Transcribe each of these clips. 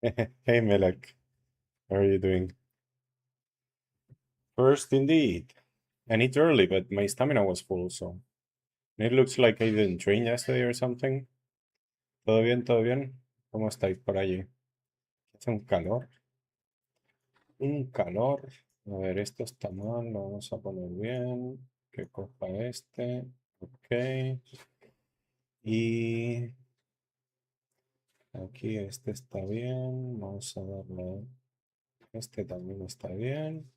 Hey Melek, how are you doing? First indeed. And it's early, but my stamina was full, so. It looks like I didn't train yesterday or something. ¿Todo bien? ¿Todo bien? ¿Cómo estáis por allí? Hace un calor. Un calor. A ver, esto está mal, lo vamos a poner bien. Que coja este. Ok. Y aquí este está bien. Vamos a darle. Este también está bien.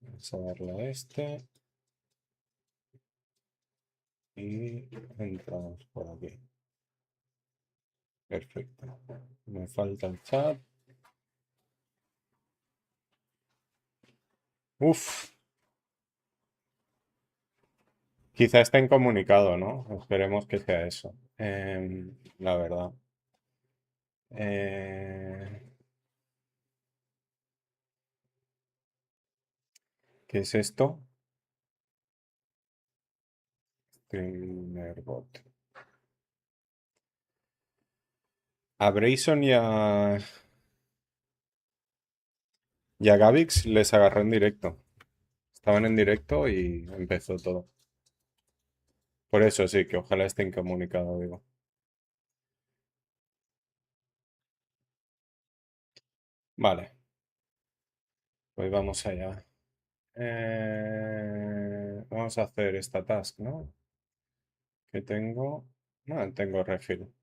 Vamos a darle a este. Y entramos por aquí. Perfecto. Me falta el chat. Uf, quizá esté incomunicado, ¿no? Esperemos que sea eso. La verdad. Eh, ¿Qué es esto? Streamerbot. A Brayson y a Gavix les agarró en directo. Estaban en directo y empezó todo. Por eso sí, que ojalá esté incomunicado, digo. Vale, pues vamos allá. Vamos a hacer esta task, ¿no? Que tengo. No, tengo refill.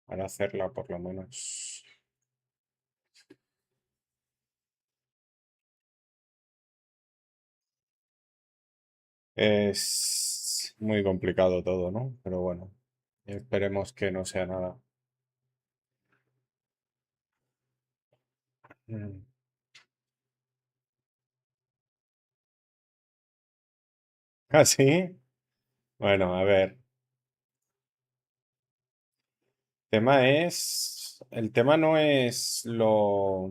Para hacerla por lo menos. Es muy complicado todo, ¿no? Pero bueno, esperemos que no sea nada. Mm. ¿Ah, sí? Bueno, a ver. El tema no es lo.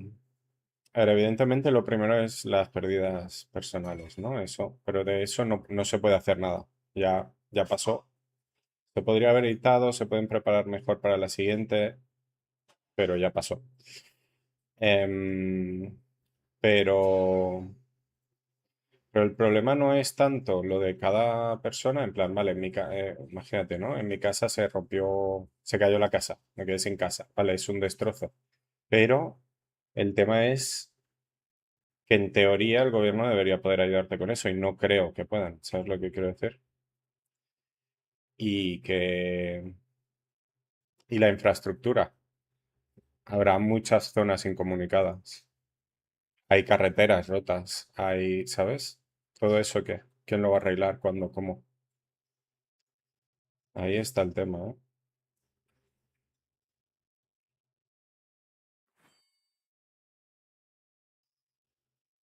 A ver, evidentemente lo primero es las pérdidas personales, ¿no? Eso, pero de eso no se puede hacer nada. Ya pasó. Se podría haber evitado, se pueden preparar mejor para la siguiente, pero ya pasó. Em, pero, pero el problema no es tanto lo de cada persona, en plan, vale, imagínate, ¿no? En mi casa se rompió, se cayó la casa, me quedé sin casa, vale, es un destrozo. Pero el tema es que en teoría el gobierno debería poder ayudarte con eso y no creo que puedan, ¿sabes lo que quiero decir? Y que... Y la infraestructura. Habrá muchas zonas incomunicadas. Hay carreteras rotas, hay, ¿sabes? Todo eso qué, ¿quién lo va a arreglar? ¿Cuándo? ¿Cómo? Ahí está el tema, ¿eh?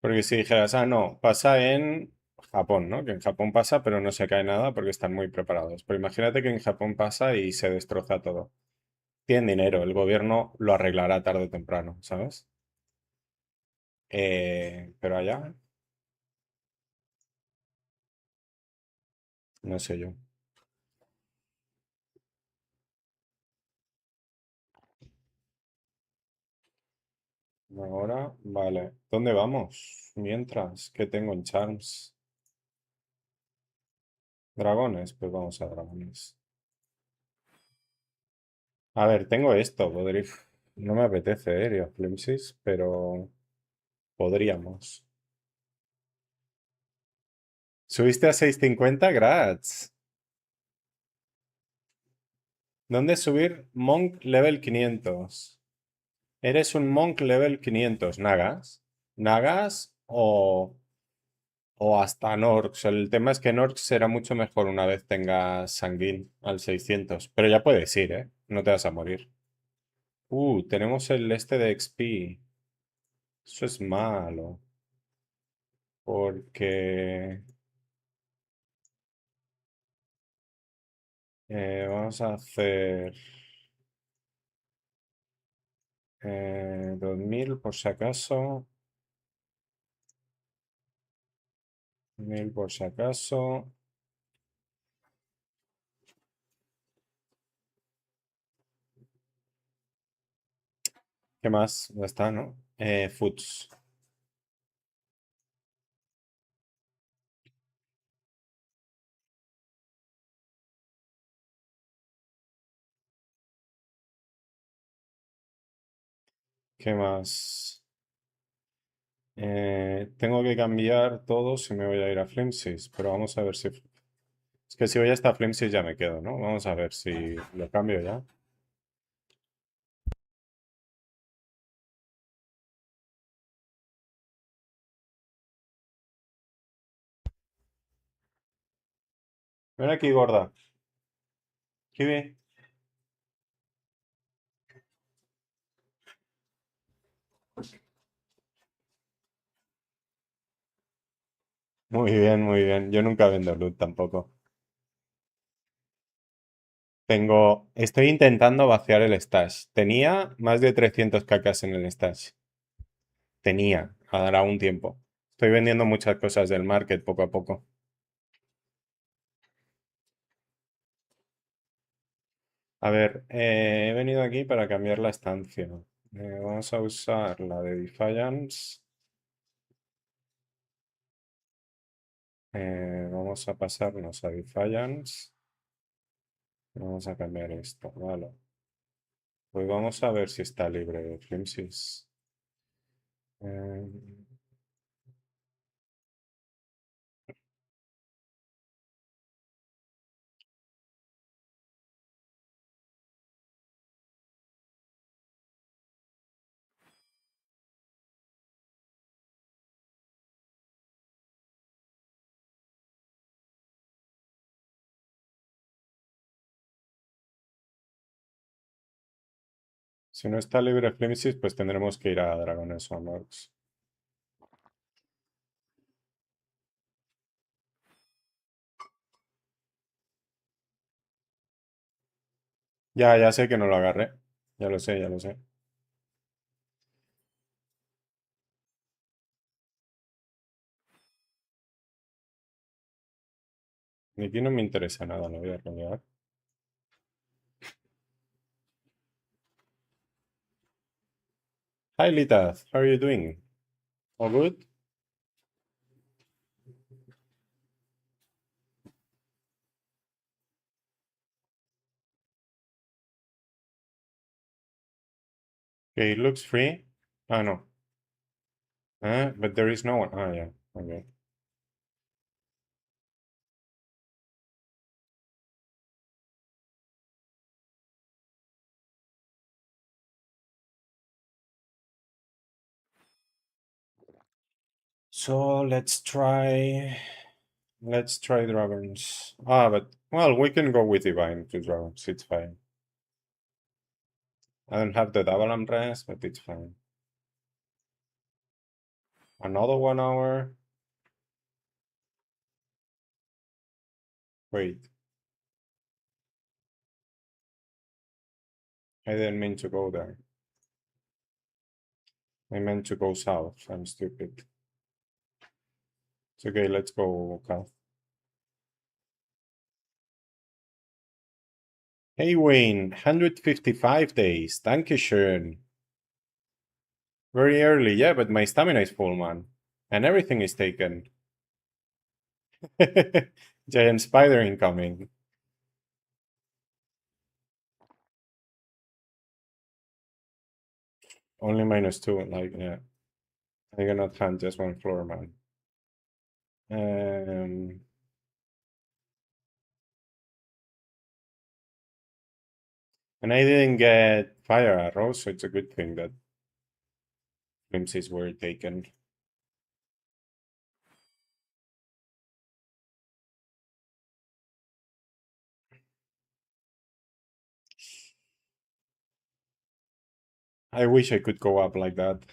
Porque si dijeras, ah, no, pasa en Japón, ¿no? Que en Japón pasa, pero no se cae nada porque están muy preparados. Pero imagínate que en Japón pasa y se destroza todo. Tienen dinero, el gobierno lo arreglará tarde o temprano, ¿sabes? Pero allá, no sé yo. Ahora, vale. ¿Dónde vamos? Mientras, ¿qué tengo en Charms? Dragones, pues vamos a dragones. A ver, tengo esto, podría... No me apetece, Flimsis, pero podríamos. ¿Subiste a 650? Grats. ¿Dónde subir? Monk level 500. Eres un Monk level 500. ¿Nagas? ¿Nagas o hasta Norks? El tema es que Norks será mucho mejor una vez tengas Sanguín al 600. Pero ya puedes ir, ¿eh? No te vas a morir. Tenemos el este de XP. Eso es malo. Porque... vamos a hacer 2000 por si acaso. 1000 por si acaso. ¿Qué más? Ya está, ¿no? Foods. ¿Qué más? Tengo que cambiar todo si me voy a ir a Flimsys, pero vamos a ver si... Es que si voy hasta Flimsys ya me quedo, ¿no? Vamos a ver si lo cambio ya. Ven aquí, gorda. Kiwi. Muy bien, muy bien. Yo nunca vendo loot tampoco. Estoy intentando vaciar el stash. Tenía más de 300 cacas en el stash. Tenía, ahora un tiempo. Estoy vendiendo muchas cosas del market poco a poco. A ver, he venido aquí para cambiar la estancia. Vamos a usar la de Defiance. Vamos a pasarnos a Defiance. Vamos a cambiar esto, vale. Pues vamos a ver si está libre de Flimsys. Eh, si no está libre Flimsys, pues tendremos que ir a Dragones o a Morgs. Ya sé que no lo agarré. Ya lo sé, ya lo sé. Aquí no me interesa nada, lo voy a rolear. Hi, Lita. How are you doing? All good? Okay, it looks free. Ah, no. But there is no one. Ah, yeah. Okay. So let's try dragons. But well, we can go with divine to dragons. It's fine. I don't have the double armrest, but it's fine. Another 1 hour. Wait, I didn't mean to go there. I meant to go south. I'm stupid. It's okay, let's go south. Hey Wayne, 155 days. Dankeschön. Very early, yeah, but my stamina is full, man. And everything is taken. Giant spider incoming. Only -2, like, yeah. I cannot hunt just one floor, man. Um, and I didn't get fire arrows, so it's a good thing that glimpses were taken. I wish I could go up like that.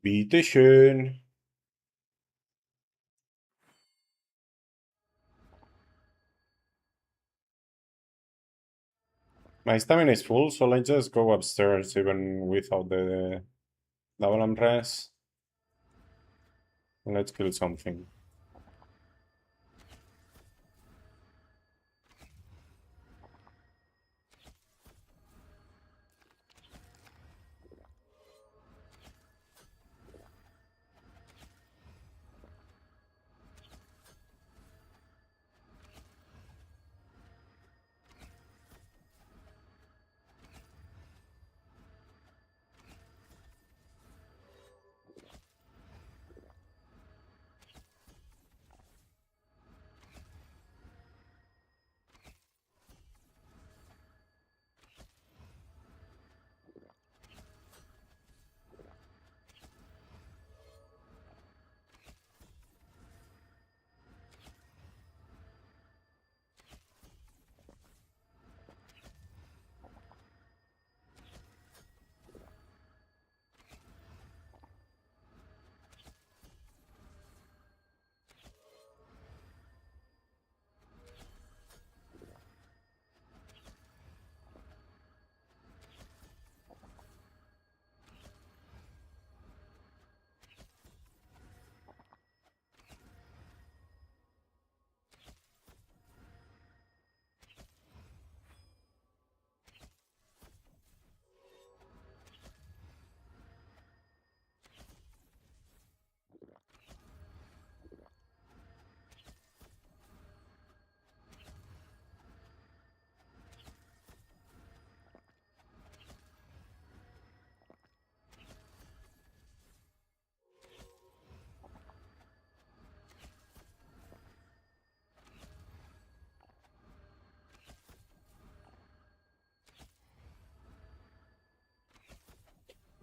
Bitteschön. My stamina is full, so let's just go upstairs even without the Double and res. Let's kill something.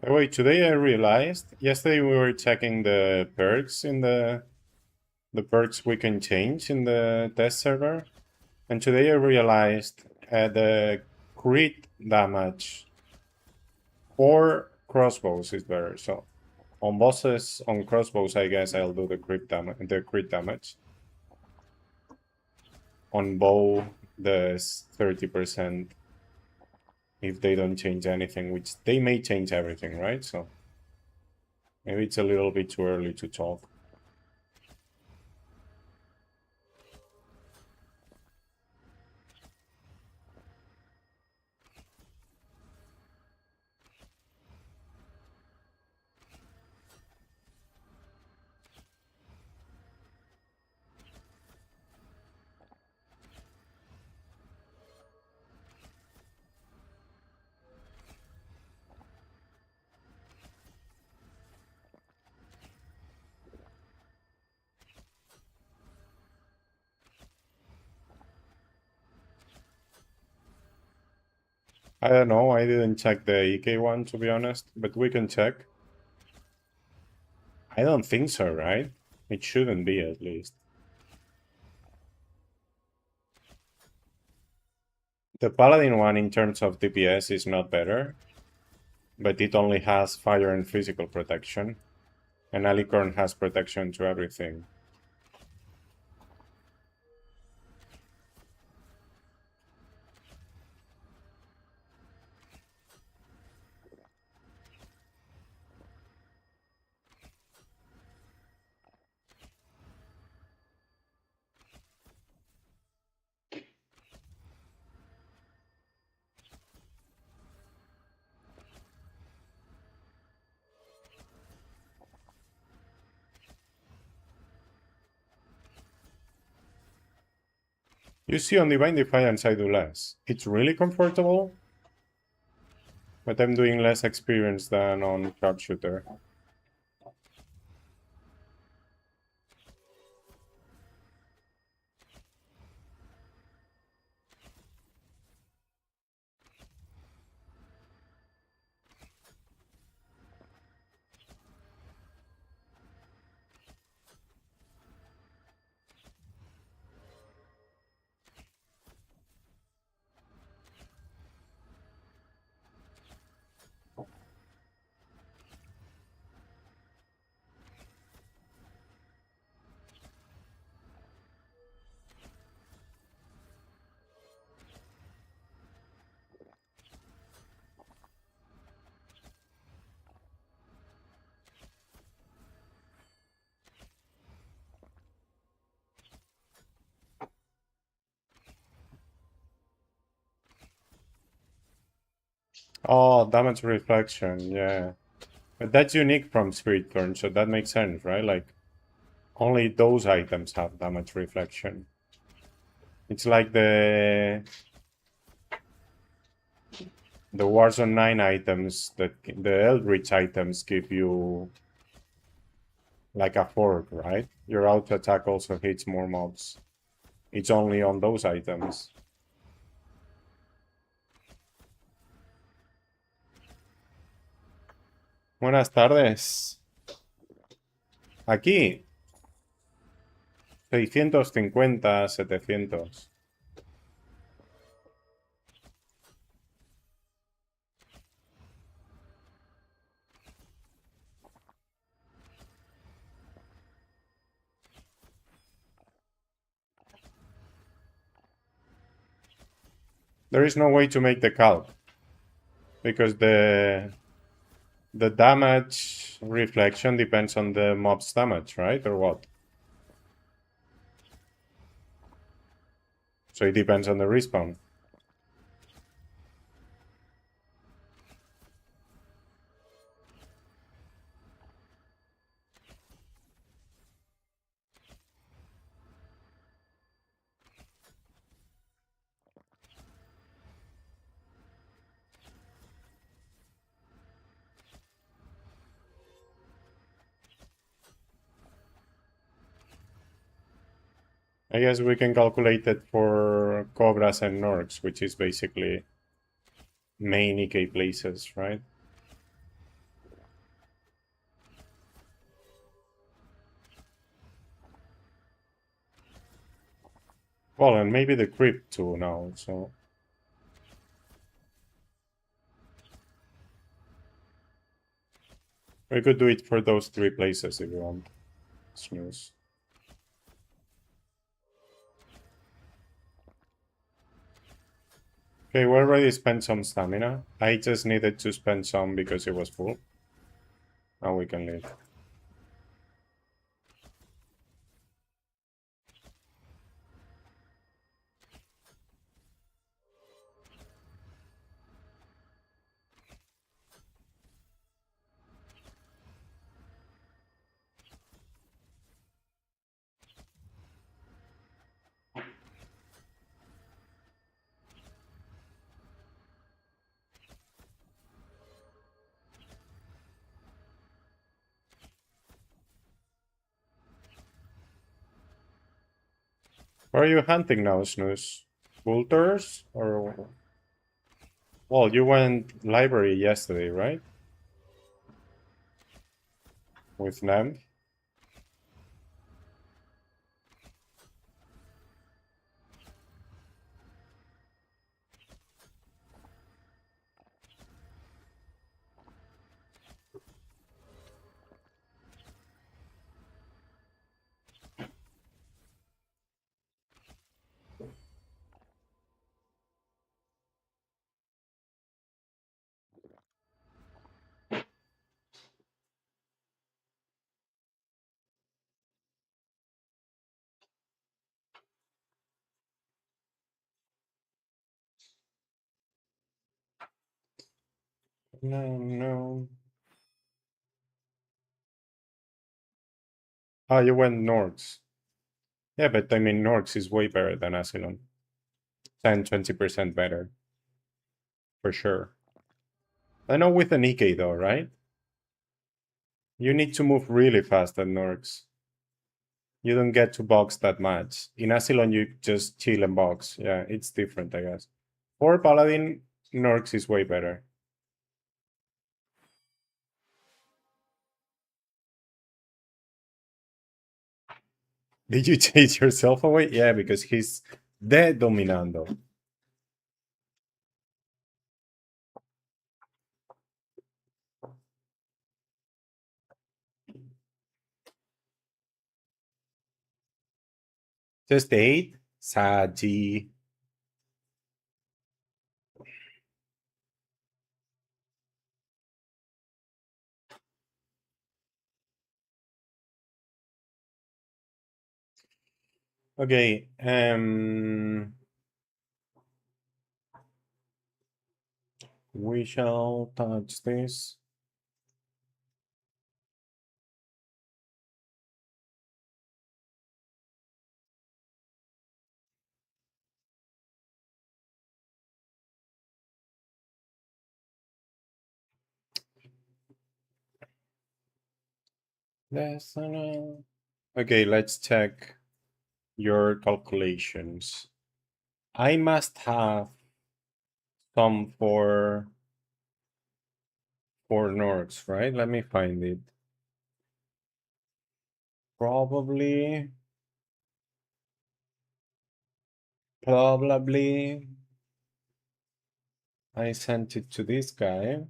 Wait, today I realized, yesterday we were checking the perks in the perks we can change in the test server, and today I realized the crit damage or crossbows is better. So on bosses, on crossbows, I guess I'll do the crit damage. On bow, there's 30% if they don't change anything, which they may change everything, right? So maybe it's a little bit too early to talk. I don't know, I didn't check the EK one to be honest, but we can check. I don't think so, right? It shouldn't be at least. The Paladin one in terms of DPS is not better, but it only has fire and physical protection, and Alicorn has protection to everything. You see, on Divine Defiance I do less. It's really comfortable, but I'm doing less experience than on Sharpshooter. Oh, damage reflection, yeah. But that's unique from Spirit Turn, so that makes sense, right? Like, only those items have damage reflection. It's like the Warzone 9 items, that the Eldritch items give you like a fork, right? Your auto attack also hits more mobs. It's only on those items. Buenas tardes. Aquí, 650, 700. There is no way to make the calc because the damage reflection depends on the mob's damage, right? Or what? So it depends on the respawn. I guess we can calculate it for Cobras and Norks, which is basically main EK places, right? Well, and maybe the Crypt too now, so... We could do it for those 3 places if you want. Snooze. Okay, we already spent some stamina. I just needed to spend some because it was full. Now we can leave. Where are you hunting now, Snooze? Vultures? Or... Well, you went library yesterday, right? With Nem? No, no. Ah, you went Norks. Yeah, but I mean, Norks is way better than Asylum. 10-20% better, for sure. I know with an EK though, right? You need to move really fast at Norks. You don't get to box that much. In Asylum, you just chill and box. Yeah, it's different, I guess. For Paladin, Norks is way better. Did you chase yourself away? Yeah, because he's dead dominando. Just 8? Saji. Okay, We shall touch this. Okay, let's check your calculations. I must have some for Norks, right? Let me find it. Probably I sent it to this guy.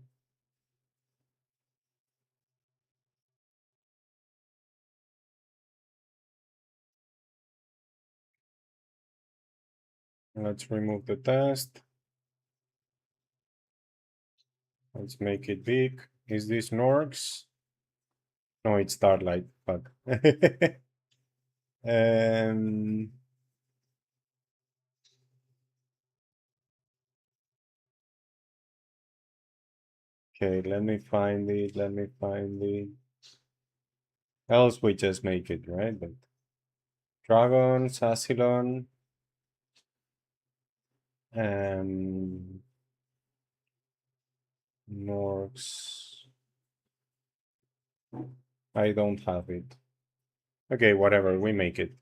Let's remove the test. Let's make it big. Is this Norks? No, it's Starlight, but um, okay, let me find it. Let me find it. Else we just make it, right? But Dragon, Sassilon, Norks. I don't have it. Okay, whatever, we make it.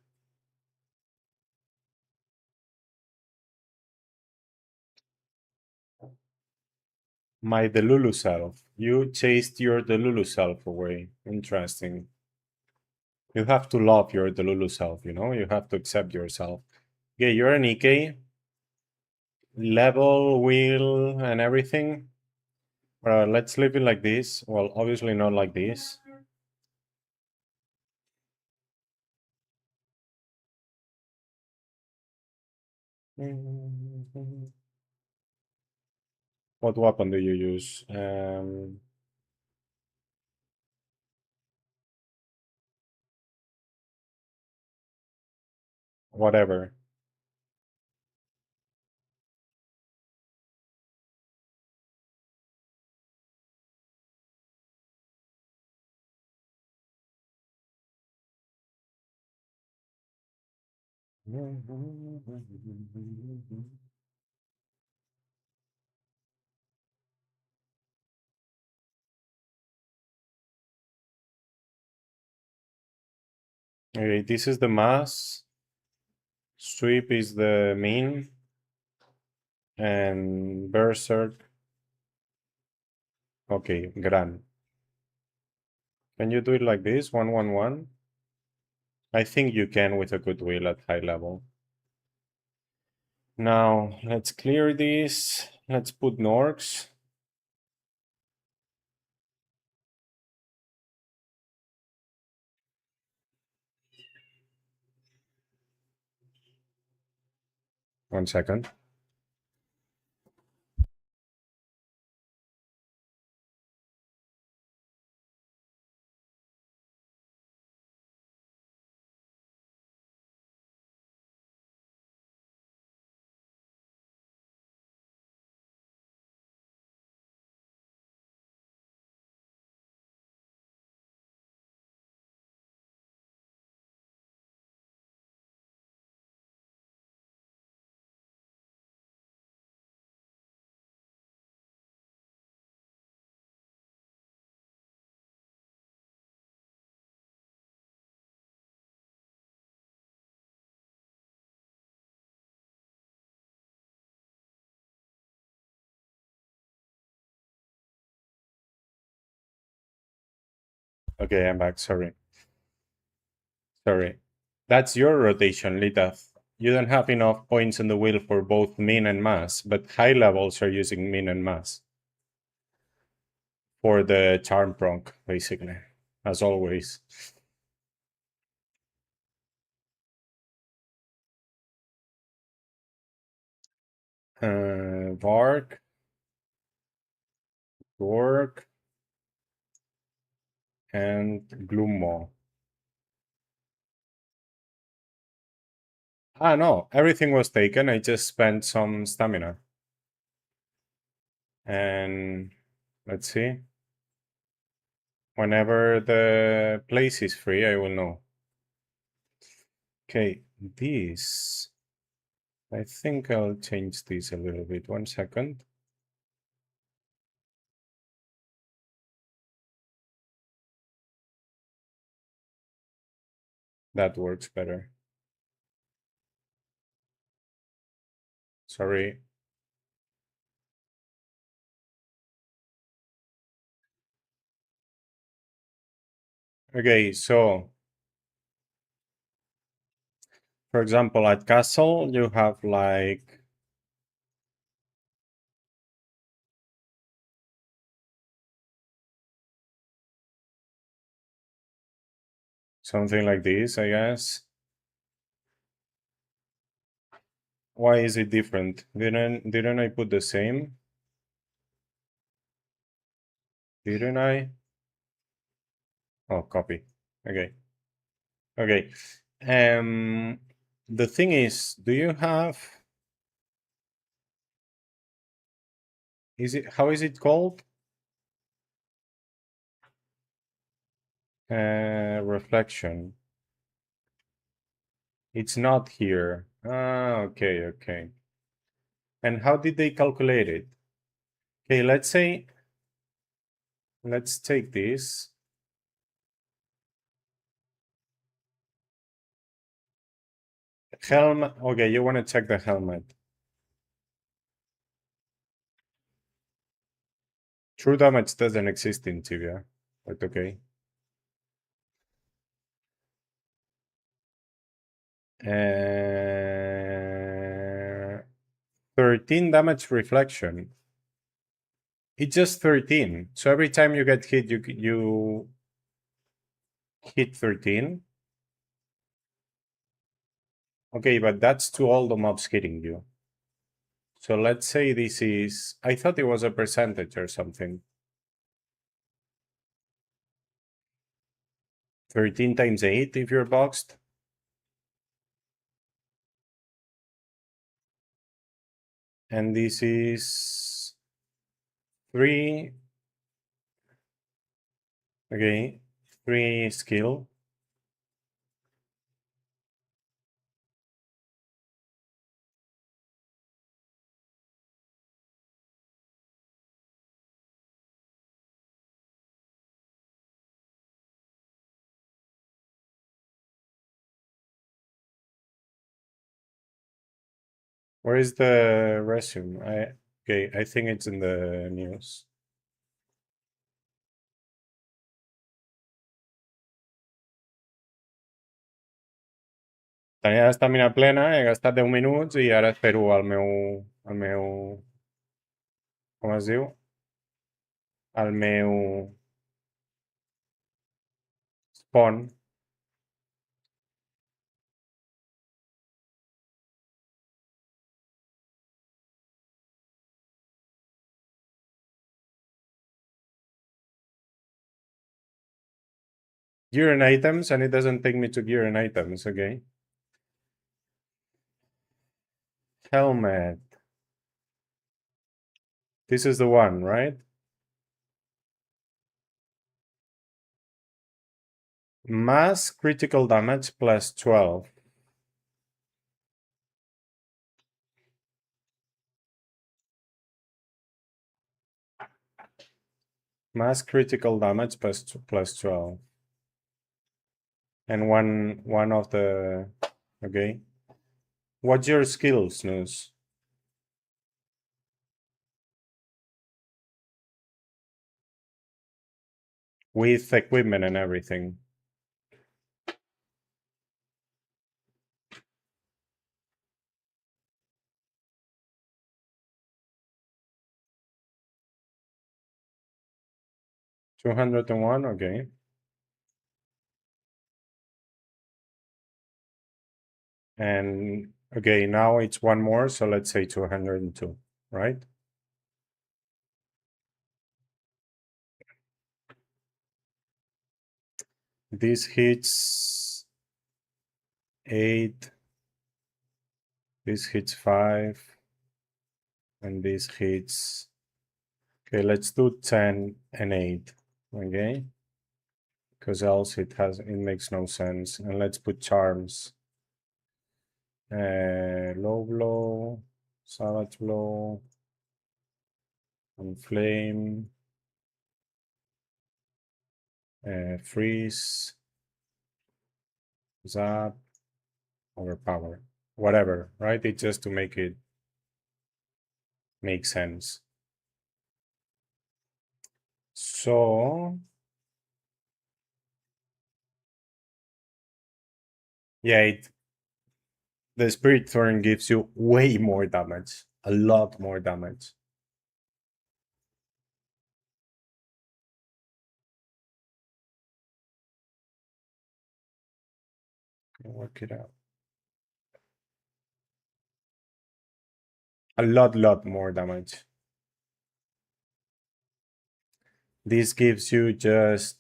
My Delulu self. You chased your Delulu self away. Interesting. You have to love your Delulu self, you know? You have to accept yourself. Okay, you're an EK. Level, wheel, and everything. Let's leave it like this. Well, obviously not like this. What weapon do you use? Whatever. Okay, this is the mass. Sweep is the mean. And Berserk. Okay, Gran. Can you do it like this? 111? I think you can with a good will at high level. Now, let's clear this. Let's put Norks. One second. Okay, I'm back. Sorry. Sorry. That's your rotation, Litath. You don't have enough points in the wheel for both min and mass, but high levels are using min and mass for the charm proc, basically, as always. Vark, Gork, and Gloommaw. Ah, no, everything was taken. I just spent some stamina. And let's see. Whenever the place is free, I will know. Okay, this. I think I'll change this a little bit. 1 second. That works better. Sorry. Okay, so for example, at castle, you have like something like this, I guess. Why is it different? Didn't I put the same? Didn't I? Oh, copy. Okay. Okay. The thing is, do you have how is it called? Reflection. It's not here. Ah, okay, okay. And how did they calculate it? Okay, let's say, let's take this. Helmet. Okay, you want to check the helmet. True damage doesn't exist in Tibia, but okay. 13 damage reflection. It's just 13. So every time you get hit, you hit 13. Okay, but that's to all the mobs hitting you. So let's say this is, I thought it was a percentage or something. 13 times 8 if you're boxed. And this is 3. Okay, 3 skill. Where is the resume? Okay, I think it's in the news. Tenia l'estamina plena, he gastat 10 minuts i ara espero el meu... Com es diu? El meu... spawn. Gear and items, and it doesn't take me to gear and items, okay? Helmet. This is the one, right? Mass critical damage plus 12. Mass critical damage plus 12. And one of the... Okay. What's your skill, Snooze? With equipment and everything. $201, okay. And okay, now it's one more, so let's say 202, right? This hits 8, this hits 5, and this hits Okay, let's do 10 and 8. Okay. Because else it makes no sense. And let's put charms. Low blow, savage blow, and flame, freeze, zap, overpower, whatever, right? It's just to make it make sense. So yeah, the spirit thorn gives you way more damage, a lot more damage. Work it out. A lot more damage. This gives you just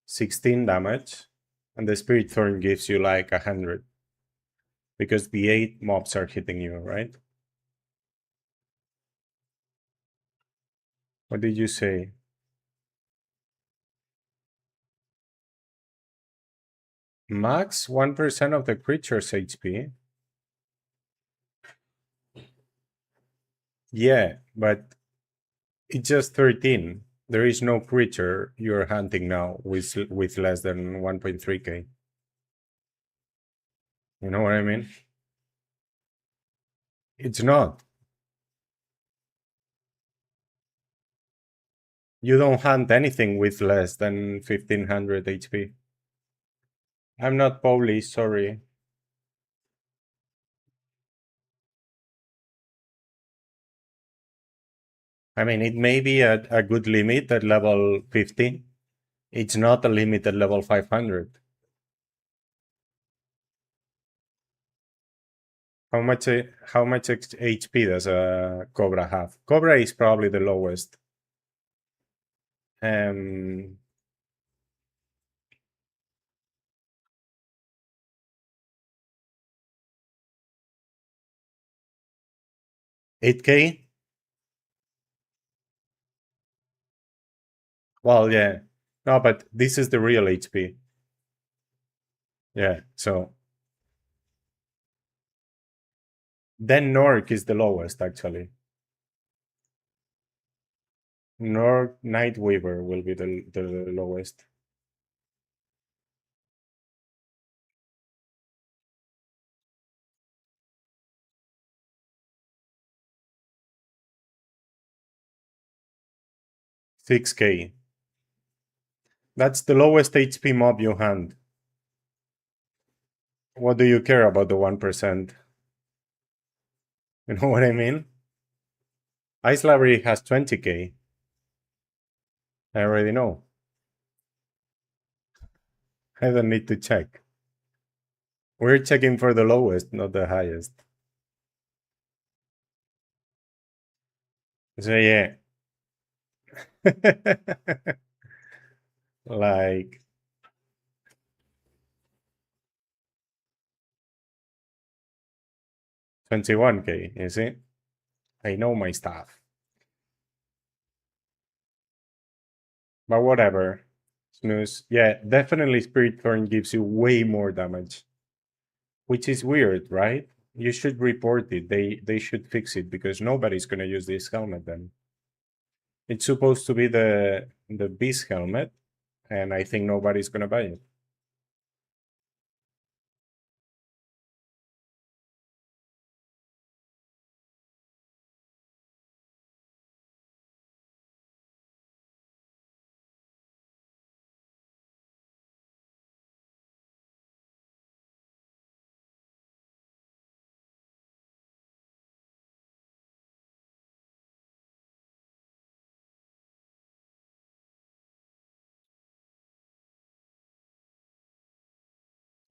16 damage, and the spirit thorn gives you like 100 because the 8 mobs are hitting you, right? What did you say? Max 1% of the creature's HP? Yeah, but it's just 13. There is no creature you're hunting now with less than 1.3k. You know what I mean? It's not. You don't hunt anything with less than 1500 HP. I'm not Polish, sorry. I mean, it may be a good limit at level 50. It's not a limit at level 500. How much HP does a Cobra have? Cobra is probably the lowest. 8k? Well, yeah. No, but this is the real HP. Yeah, so then Nork is the lowest, actually. Nork Nightweaver will be the lowest. $6k. That's the lowest HP mob you hunt. What do you care about the 1%? You know what I mean? Ice Library has 20k. I already know. I don't need to check. We're checking for the lowest, not the highest. So yeah. Like 21k, you see? I know my stuff. But whatever. Snooze. Yeah, definitely Spirit Thorn gives you way more damage. Which is weird, right? You should report it. They should fix it because nobody's gonna use this helmet then. It's supposed to be the beast helmet, and I think nobody's gonna buy it.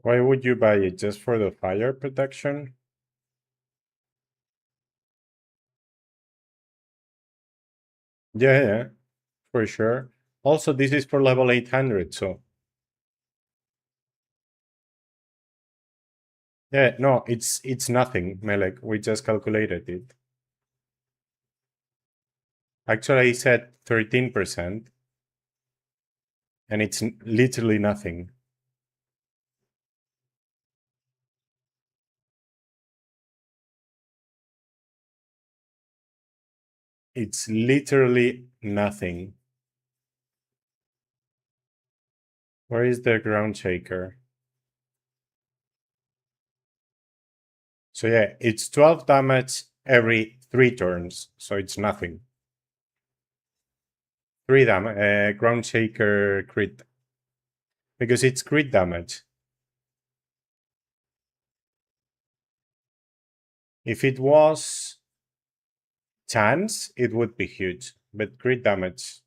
Why would you buy it? Just for the fire protection? Yeah, yeah, for sure. Also, this is for level 800, so yeah, no, it's nothing, Melek. We just calculated it. Actually, I said 13%, and it's literally nothing. It's literally nothing. Where is the ground shaker? So yeah, it's 12 damage every 3 turns, so it's nothing. 3 damage, ground shaker crit. Because it's crit damage. If it was chance, it would be huge. But crit damage,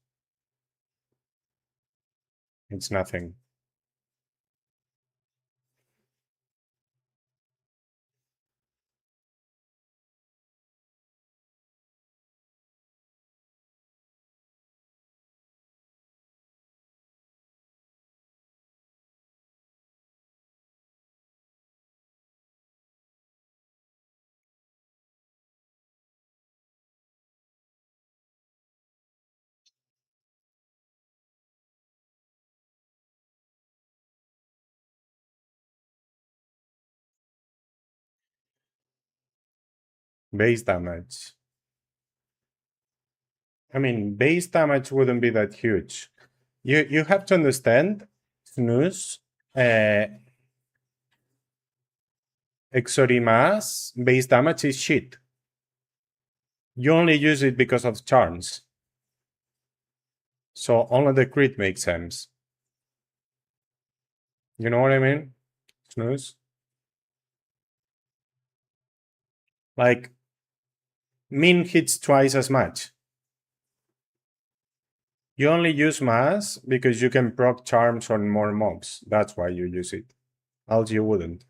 it's nothing. Base damage. I mean, base damage wouldn't be that huge. You have to understand, Snooze, Exorimas, base damage is shit. You only use it because of charms. So only the crit makes sense. You know what I mean? Snooze? Like, Min hits twice as much. You only use mass because you can proc charms on more mobs. That's why you use it. Else you wouldn't.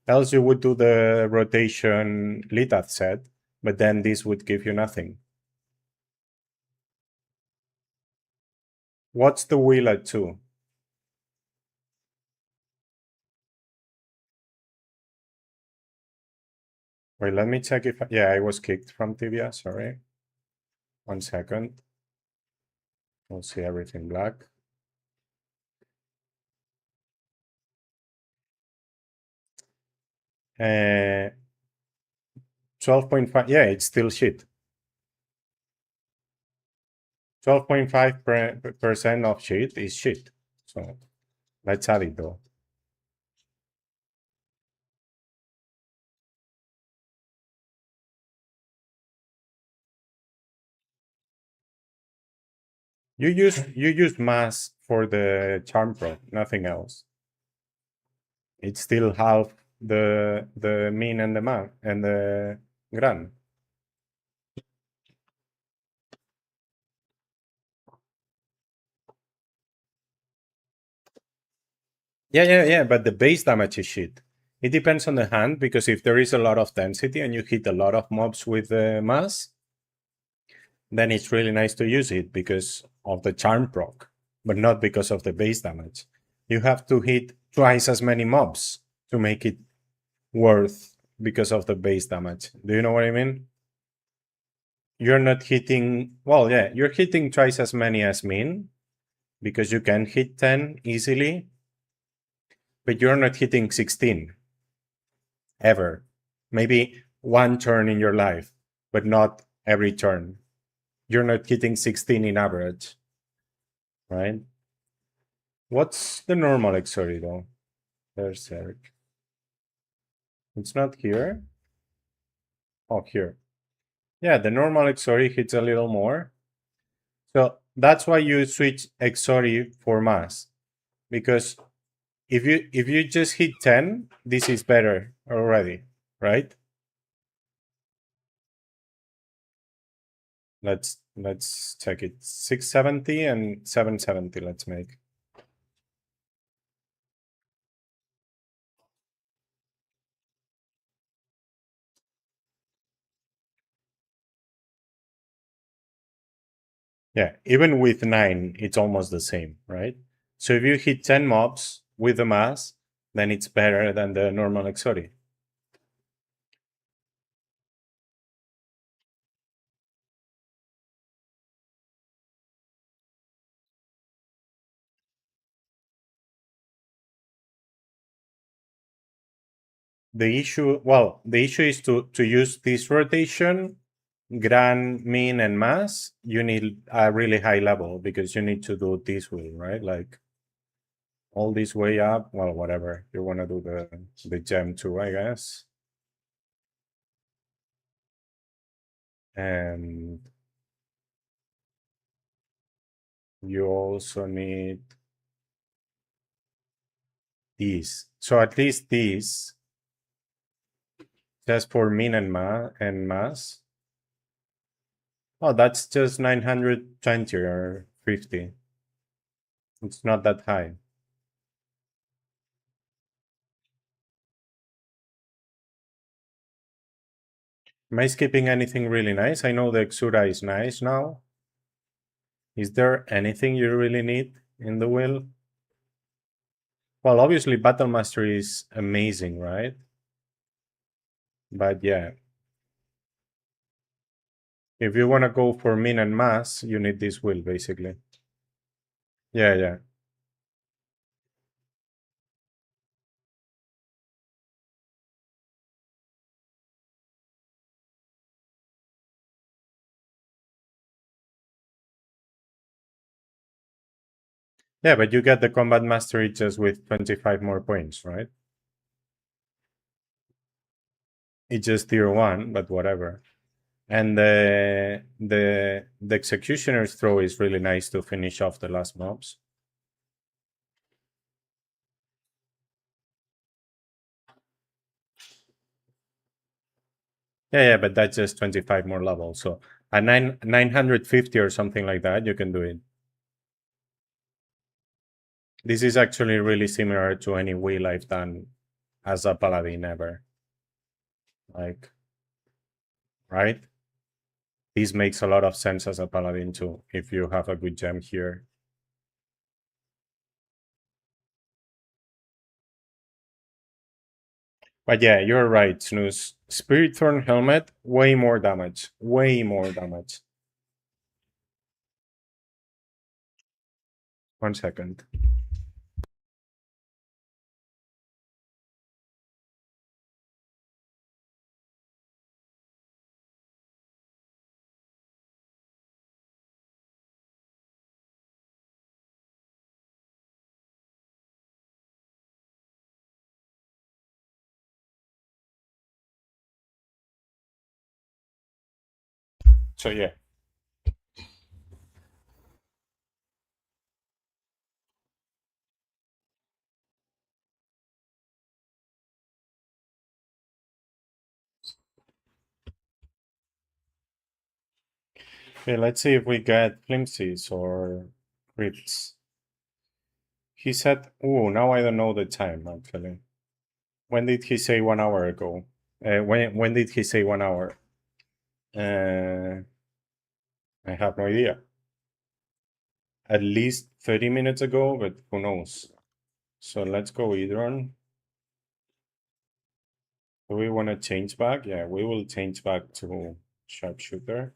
Else you would do the rotation Litath set, but then this would give you nothing. What's the wheel at 2? Wait, let me check if... Yeah, I was kicked from Tibia, sorry. 1 second. We'll see everything black. Uh, 12.5, yeah, it's still shit. 12.5% of shit is shit. So let's add it though. You use mass for the charm pro, nothing else. It's still half the min and the man and the gran. Yeah, but the base damage is shit. It depends on the hand, because if there is a lot of density and you hit a lot of mobs with the mass, then it's really nice to use it because of the charm proc, but not because of the base damage. You have to hit twice as many mobs to make it worth because of the base damage. Do you know what I mean? You're not hitting, well, yeah, you're hitting twice as many as Min because you can hit 10 easily, but you're not hitting 16 ever. Maybe one turn in your life, but not every turn. You're not hitting 16 in average, right? What's the normal Exori though? There's Eric. It's not here. Oh, here. Yeah, the normal Exori hits a little more. So that's why you switch Exori for mass. Because if you just hit 10, this is better already, right? Let's check it. 670 and 770, let's make. Yeah, even with 9, it's almost the same, right? So if you hit 10 mobs with the mass, then it's better than the normal Exori. The issue is to use this rotation, grand, min, and mass. You need a really high level because you need to do this wheel, right? Like all this way up. Well, whatever you want to do the gem too, I guess. And you also need these. So at least these, just for min and mass. Oh, that's just 920 or 50. It's not that high. Am I skipping anything really nice? I know the Exura is nice now. Is there anything you really need in the wheel? Well, obviously Battle Mastery is amazing, right? But yeah, if you want to go for min and mass, you need this wheel basically. Yeah, yeah. Yeah, but you get the combat mastery just with 25 more points, right? It's just tier 1, but whatever. And the executioner's throw is really nice to finish off the last mobs. Yeah, but that's just 25 more levels. So at 950 or something like that, you can do it. This is actually really similar to any wheel I've done as a paladin ever. Like, right? This makes a lot of sense as a paladin too, if you have a good gem here. But yeah, you're right, Snooze. Spirit Thorn Helmet, way more damage. Way more damage. 1 second. So yeah. Okay, let's see if we get flimsies or crypts. He said, oh, now I don't know the time actually. When did he say 1 hour ago? When did he say 1 hour? I have no idea. At least 30 minutes ago, but who knows? So let's go Idron. Do we want to change back? Yeah, we will change back to sharpshooter.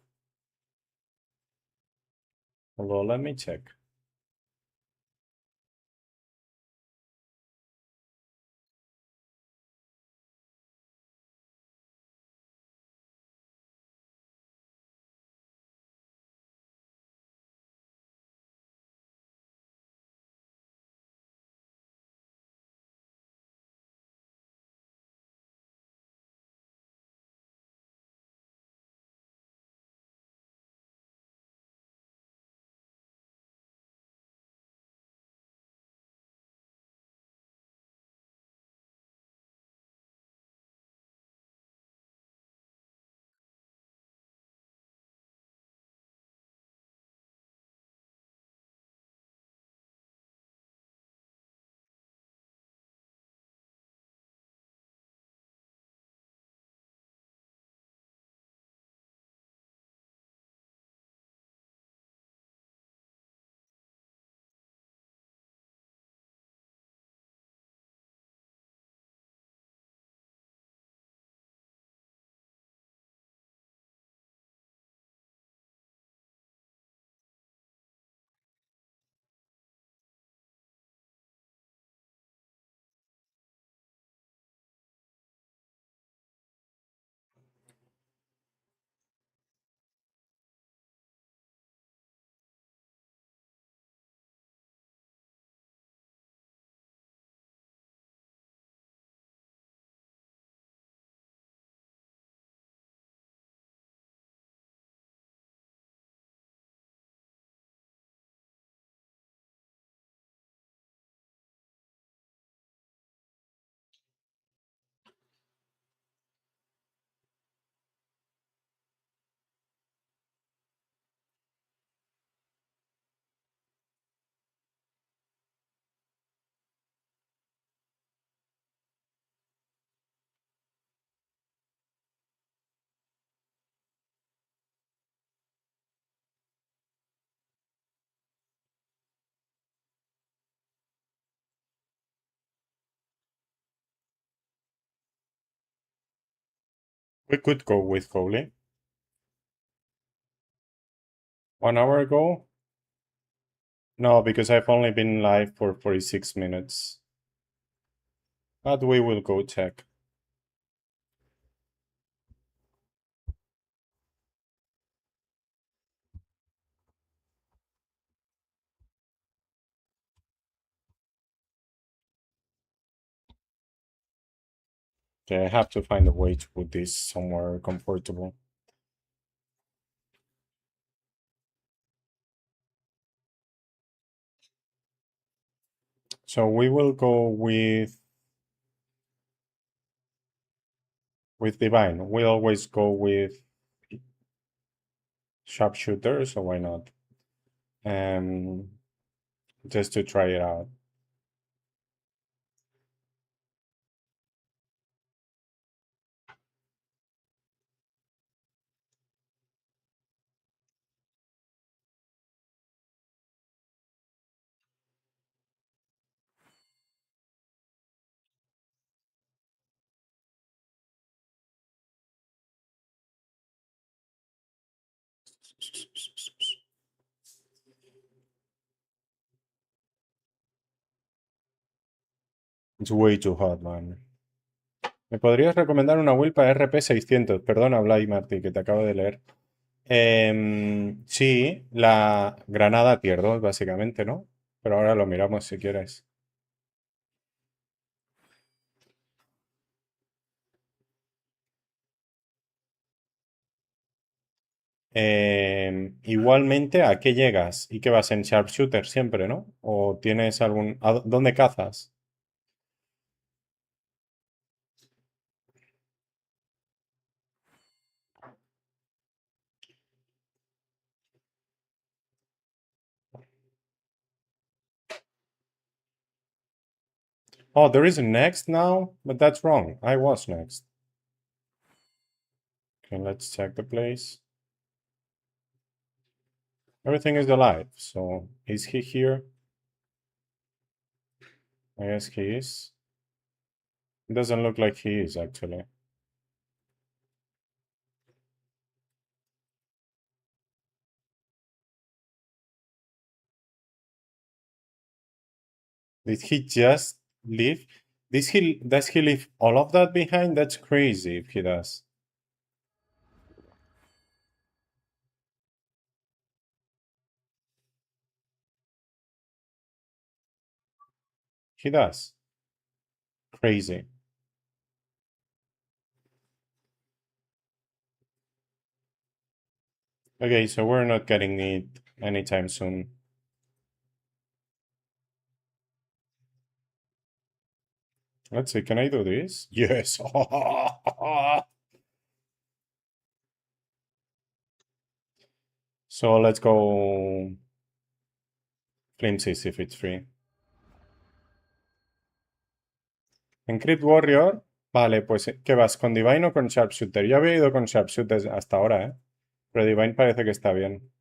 Although, let me check. We could go with Coley. 1 hour ago? No, because I've only been live for 46 minutes. But we will go check. Okay, I have to find a way to put this somewhere comfortable. So we will go with Divine. We always go with Sharpshooter, so why not? Just to try it out. It's way too hot, man. ¿Me podrías recomendar una build para RP 600? Perdona, Blay Martí, que te acabo de leer. Sí, la Granada Tier 2, básicamente, ¿no? Pero ahora lo miramos si quieres. Igualmente, ¿a qué llegas? ¿Y qué vas en Sharpshooter siempre, no? ¿O tienes algún... ¿Dónde cazas? Oh, there is a next now? But that's wrong. I was next. Okay, let's check the place. Everything is alive, so is he here? I guess he is. It doesn't look like he is, actually. Did he just leave? Does he leave all of that behind? That's crazy if he does. He does. Crazy. Okay, so we're not getting it anytime soon. Let's see, can I do this? Yes. So let's go Flimsies if it's free. En Crypt Warrior, vale, pues ¿qué vas? ¿Con Divine o con Sharpshooter? Yo había ido con Sharpshooter hasta ahora, ¿eh? Pero Divine parece que está bien.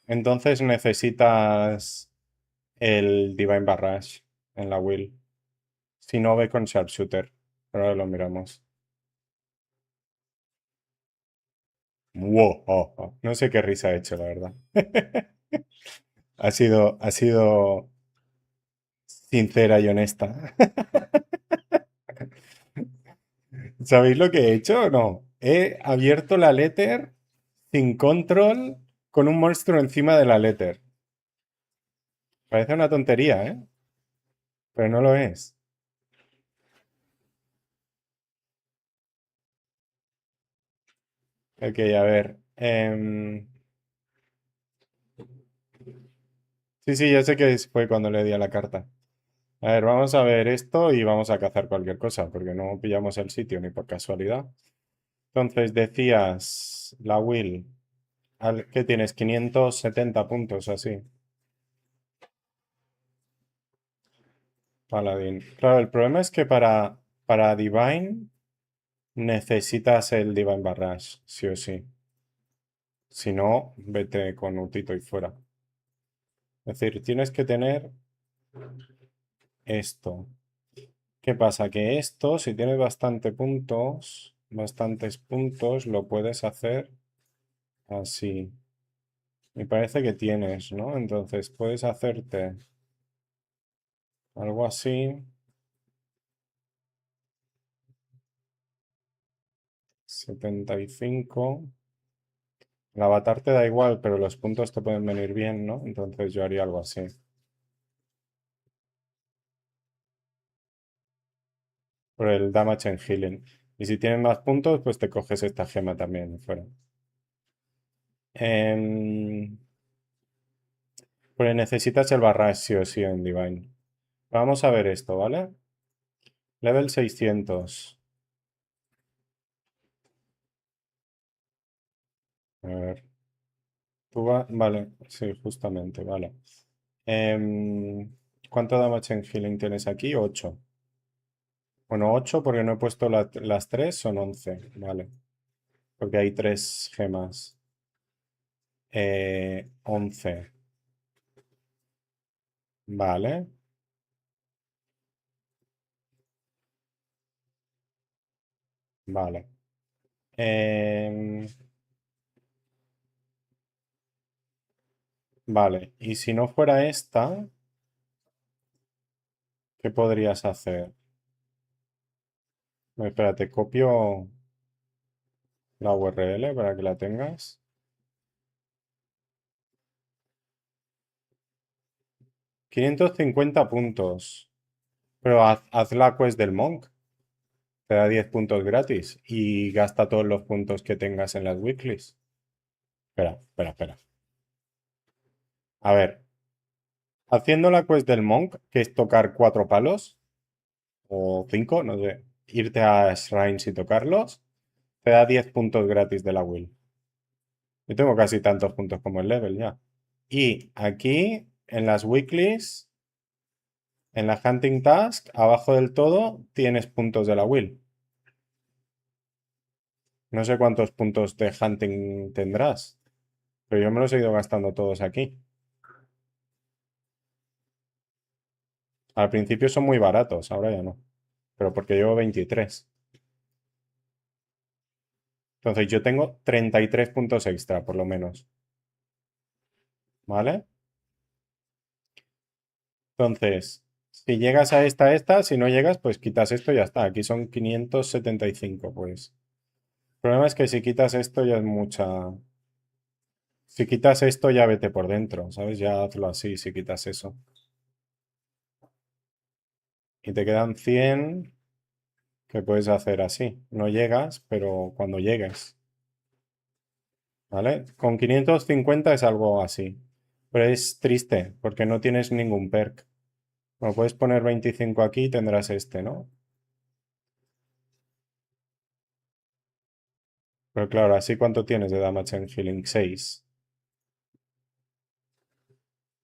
Entonces necesitas el Divine Barrage en la Will. Si no, ve con Sharpshooter. Pero ahora lo miramos. Wow, oh, oh. No sé qué risa ha hecho, la verdad. Ha sido sincera y honesta. ¿Sabéis lo que he hecho o no? He abierto la letter sin control con un monstruo encima de la letter. Parece una tontería, ¿eh? Pero no lo es. Ok, a ver. Sí, sí, ya sé que fue cuando le di a la carta. A ver, vamos a ver esto y vamos a cazar cualquier cosa, porque no pillamos el sitio ni por casualidad. Entonces decías, la Will, ¿qué tienes? 570 puntos así. Paladin. Claro, el problema es que para Divine necesitas el Divine Barrage, sí o sí. Si no, vete con Utito y fuera. Es decir, tienes que tener Esto. ¿Qué pasa? Que esto, si tienes bastantes puntos, lo puedes hacer así. Me parece que tienes, ¿no? Entonces puedes hacerte algo así. 75. El avatar te da igual, pero los puntos te pueden venir bien, ¿no? Entonces yo haría algo así. Por el damage and healing. Y si tienes más puntos, pues te coges esta gema también fuera. Pues necesitas el barrage sí o sí en Divine. Vamos a ver esto, ¿vale? Level 600. A ver. Vale, sí, justamente, vale. Em, ¿Cuánto damage en healing tienes aquí? 8. Bueno, 8 porque no he puesto las 3, son 11. Vale. Porque hay 3 gemas. 11. Vale. Vale. Em, vale. Y si no fuera esta, ¿qué podrías hacer? No, espérate, copio la URL para que la tengas. 550 puntos. Pero haz la quest del Monk. Te da 10 puntos gratis. Y gasta todos los puntos que tengas en las weeklies. Espera, espera, espera. A ver. Haciendo la quest del Monk, que es tocar 4 palos. O 5, no sé. Irte a Shrines y tocarlos. Te da 10 puntos gratis de la will. Yo tengo casi tantos puntos como el level ya. Y aquí, en las weeklies, en la Hunting Task, abajo del todo, tienes puntos de la will. No sé cuántos puntos de Hunting tendrás, pero yo me los he ido gastando todos aquí. Al principio son muy baratos, ahora ya no. Pero porque llevo 23. Entonces yo tengo 33 puntos extra, por lo menos. ¿Vale? Entonces, si llegas a esta, si no llegas, pues quitas esto y ya está. Aquí son 575, pues. El problema es que si quitas esto ya es mucha. Si quitas esto ya vete por dentro, ¿sabes? Ya hazlo así, si quitas eso. Y te quedan 100 que puedes hacer así. No llegas, pero cuando llegues, ¿vale? Con 550 es algo así. Pero es triste, porque no tienes ningún perk. Como puedes poner 25 aquí, tendrás este, ¿no? Pero claro, así cuánto tienes de damage en healing? 6.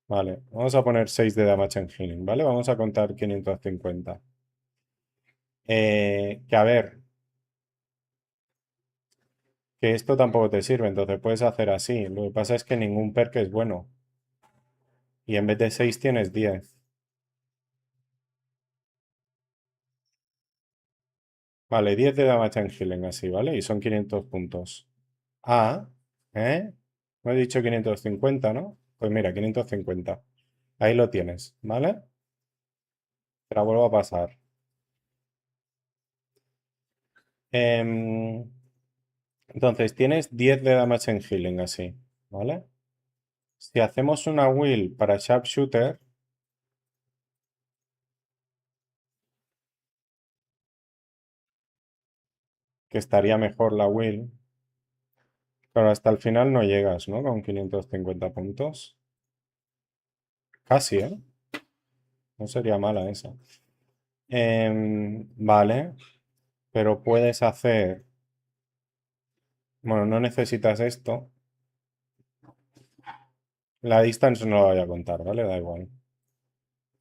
Vale, vamos a poner 6 de damage en healing, ¿vale? Vamos a contar 550. Que a ver, que esto tampoco te sirve, entonces puedes hacer así. Lo que pasa es que ningún perk es bueno. Y en vez de 6 tienes 10. Vale, 10 de damage en healing así, ¿vale? Y son 500 puntos. Ah, ¿eh? No he dicho 550, ¿no? Pues mira, 550. Ahí lo tienes, ¿vale? Te la vuelvo a pasar. Em, entonces, tienes 10 de damage en healing así, ¿vale? Si hacemos una will para sharpshooter, que estaría mejor la will, pero hasta el final no llegas, ¿no? Con 550 puntos. Casi, ¿eh? No sería mala esa. Vale, pero puedes hacer. Bueno, no necesitas esto. La distance no la voy a contar, ¿vale? Da igual.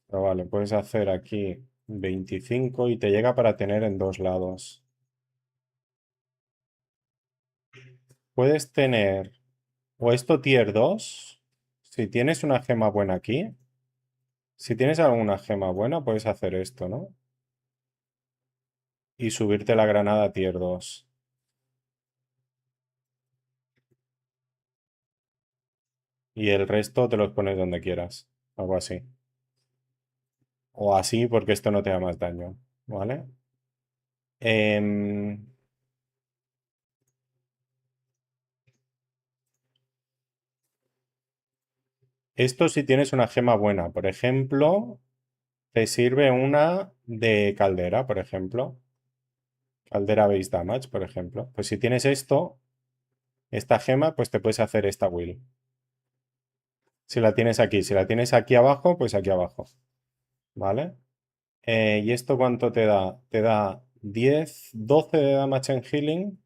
Pero vale, puedes hacer aquí 25 y te llega para tener en dos lados. Puedes tener o esto tier 2. Si tienes una gema buena aquí, Si tienes alguna gema buena, puedes hacer esto, ¿no? Y subirte la granada a tier 2. Y el resto te los pones donde quieras. Algo así. O así porque esto no te da más daño. ¿Vale? Em, esto si tienes una gema buena. Por ejemplo, te sirve una de caldera, por ejemplo. Caldera base damage, por ejemplo. Pues si tienes esto, esta gema, pues te puedes hacer esta will. Si la tienes aquí. Si la tienes aquí abajo, pues aquí abajo. ¿Vale? ¿Y esto cuánto te da? Te da 10, 12 de damage en healing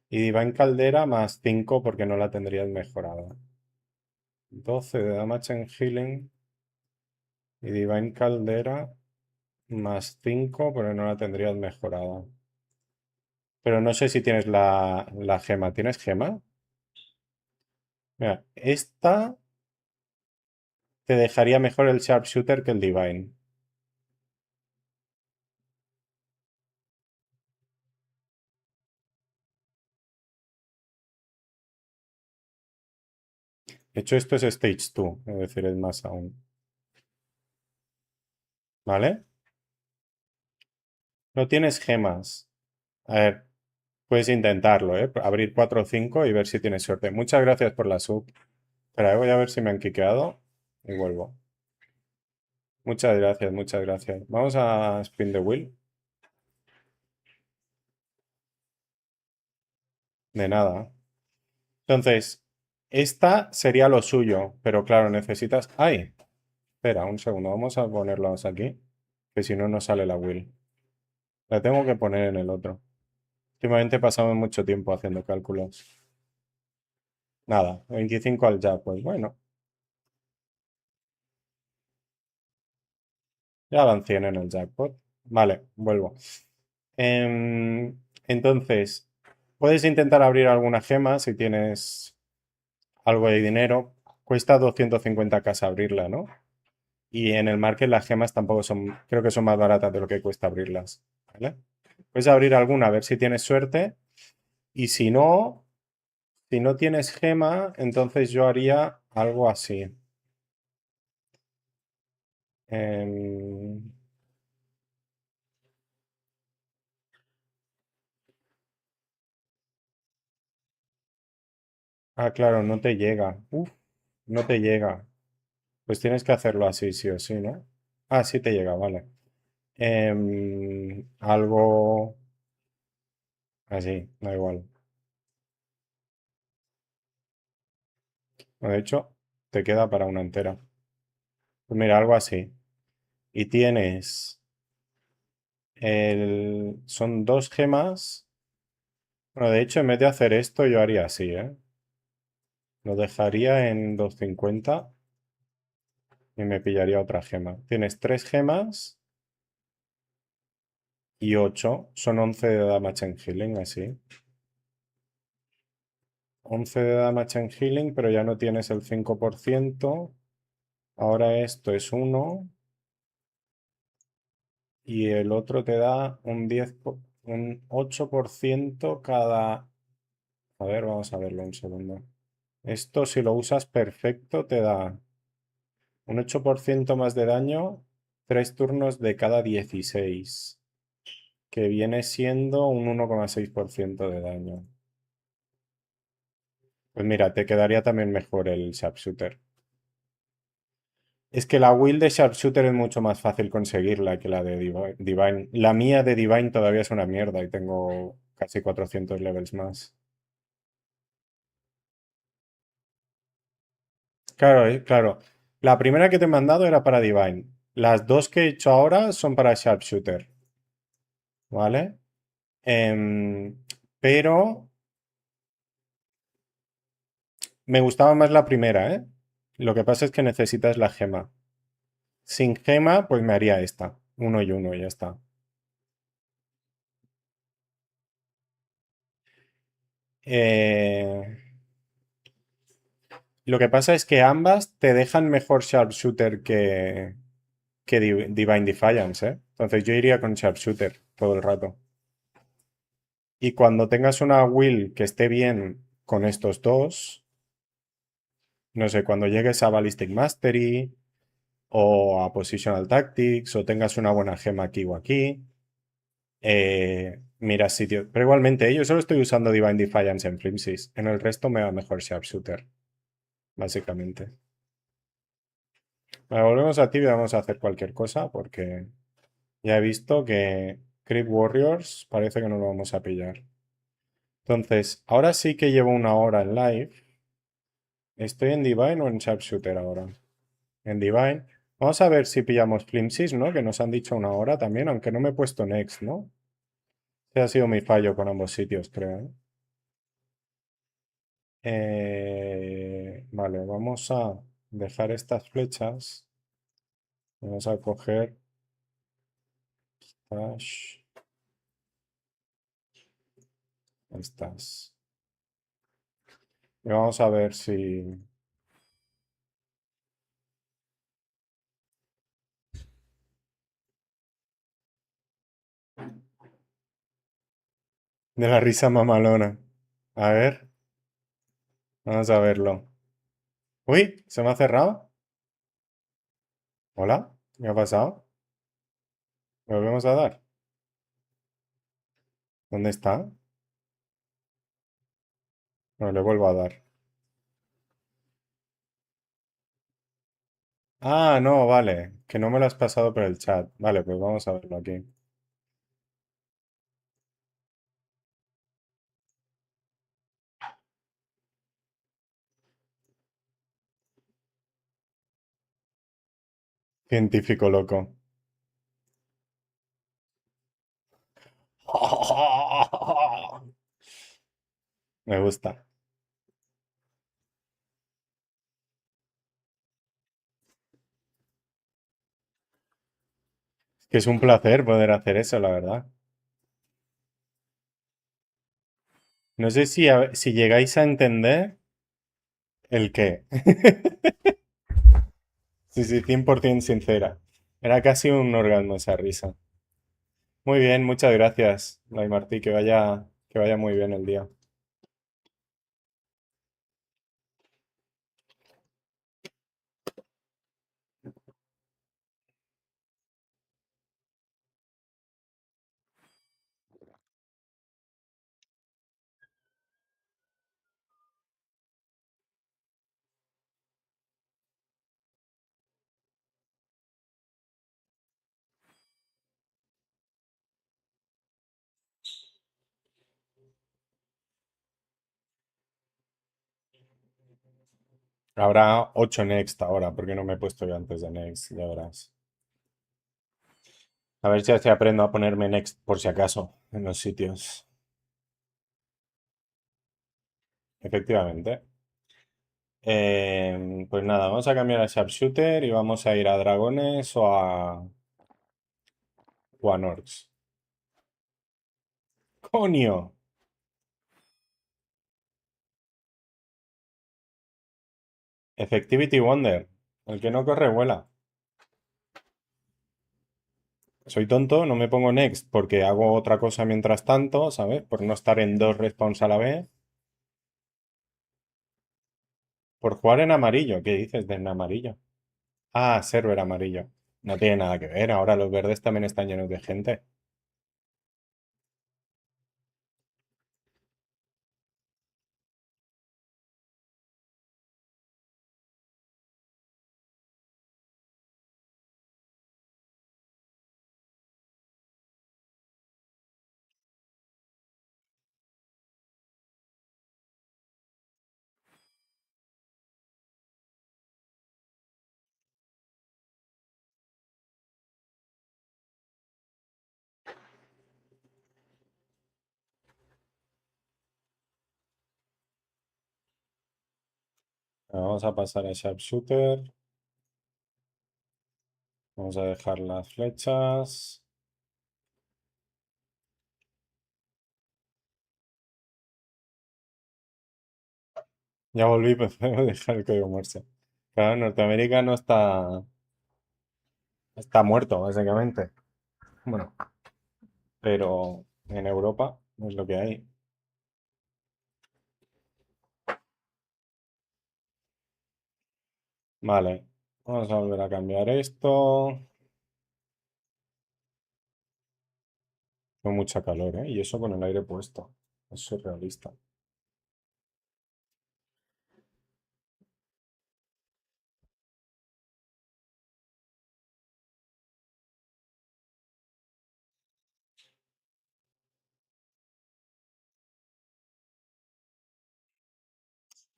y Divine Caldera más 5 porque no la tendrías mejorada. 12 de damage en healing y Divine Caldera más 5 porque no la tendrías mejorada. Pero no sé si tienes la gema. ¿Tienes gema? Mira, esta te dejaría mejor el Sharpshooter que el Divine. De hecho, esto es Stage 2, es decir, es más aún. ¿Vale? No tienes gemas. A ver, puedes intentarlo, ¿eh? Abrir 4 o 5 y ver si tienes suerte. Muchas gracias por la sub. Espera, voy a ver si me han quiqueado y vuelvo. Muchas gracias, muchas gracias. Vamos a Spin the Wheel. De nada. Entonces, esta sería lo suyo, pero claro, necesitas... ¡Ay! Espera, un segundo. Vamos a ponerlos aquí, que si no, no sale la wheel. La tengo que poner en el otro. Últimamente pasamos mucho tiempo haciendo cálculos. Nada, 25 al ya, pues bueno, ya van 100 en el jackpot. Vale, vuelvo. Entonces, puedes intentar abrir alguna gema si tienes algo de dinero. Cuesta 250k abrirla, ¿no? Y en el market las gemas tampoco son, creo que son más baratas de lo que cuesta abrirlas. ¿Vale? Puedes abrir alguna, a ver si tienes suerte. Y si no tienes gema, entonces yo haría algo así. Em, claro, no te llega. Uf, no te llega. Pues tienes que hacerlo así, sí o sí, ¿no? Ah, sí te llega, vale. Algo así, da igual. De hecho, te queda para una entera. Pues mira, algo así. Y tienes son dos gemas. Bueno, de hecho, en vez de hacer esto, yo haría así, ¿eh? Lo dejaría en 250 y me pillaría otra gema. Tienes tres gemas y 8. Son 11 de damage en healing, así. 11 de damage en healing, pero ya no tienes el 5%. Ahora esto es 1 y el otro te da un 8% cada... A ver, vamos a verlo un segundo. Esto si lo usas perfecto te da un 8% más de daño 3 turnos de cada 16, que viene siendo un 1,6% de daño. Pues mira, te quedaría también mejor el Sharpshooter. Es que la build de Sharpshooter es mucho más fácil conseguirla que la de Divine. La mía de Divine todavía es una mierda y tengo casi 400 levels más. Claro, claro. La primera que te he mandado era para Divine. Las dos que he hecho ahora son para Sharpshooter, ¿vale? Em, pero me gustaba más la primera, ¿eh? Lo que pasa es que necesitas la gema. Sin gema, pues me haría esta. Uno y uno y ya está. Lo que pasa es que ambas te dejan mejor sharpshooter que Divine Defiance, ¿eh? Entonces yo iría con sharpshooter todo el rato. Y cuando tengas una will que esté bien con estos dos, no sé, cuando llegues a Ballistic Mastery o a Positional Tactics o tengas una buena gema aquí o aquí, mira sitios. Pero igualmente, yo solo estoy usando Divine Defiance en Flimsys. En el resto me va mejor Sharpshooter, básicamente. Vale, volvemos a Tibia y vamos a hacer cualquier cosa porque ya he visto que Creep Warriors parece que no lo vamos a pillar. Entonces, ahora sí que llevo una hora en live. ¿Estoy en Divine o en Sharpshooter ahora? En Divine. Vamos a ver si pillamos Flimsys, ¿no? Que nos han dicho una hora también, aunque no me he puesto Next, ¿no? Ese ha sido mi fallo con ambos sitios, creo, ¿eh? Vale, vamos a dejar estas flechas. Vamos a coger estas. Estas. Y vamos a ver si... De la risa mamalona. A ver, vamos a verlo. Uy, ¿se me ha cerrado? Hola, ¿qué ha pasado? ¿Le volvemos a dar? ¿Dónde está? No, le vuelvo a dar. Ah, no, vale. Que no me lo has pasado por el chat. Vale, pues vamos a verlo aquí. Científico loco. Me gusta. Que es un placer poder hacer eso, la verdad. No sé si llegáis a entender el qué. Sí, sí, 100% sincera. Era casi un orgasmo esa risa. Muy bien, muchas gracias, Lai Martí. Que vaya muy bien el día. Habrá 8 Next ahora, porque no me he puesto yo antes de Next, ya verás. A ver si así aprendo a ponerme Next por si acaso en los sitios. Efectivamente. Pues nada, vamos a cambiar a Sharpshooter y vamos a ir a Dragones o a Norks. ¡Coño! Effectivity Wonder. El que no corre vuela. Soy tonto, no me pongo next porque hago otra cosa mientras tanto, ¿sabes? Por no estar en dos respawns a la vez. Por jugar en amarillo. ¿Qué dices de en amarillo? Ah, server amarillo. No tiene nada que ver. Ahora los verdes también están llenos de gente. Vamos a pasar a Sharpshooter. Vamos a dejar las flechas. Ya volví, pero tengo que dejar el código Morse. Claro, Norteamérica no está muerto, básicamente. Bueno, pero en Europa es lo que hay. Vale, vamos a volver a cambiar esto. Con mucha calor, ¿eh? Y eso con el aire puesto. Es surrealista.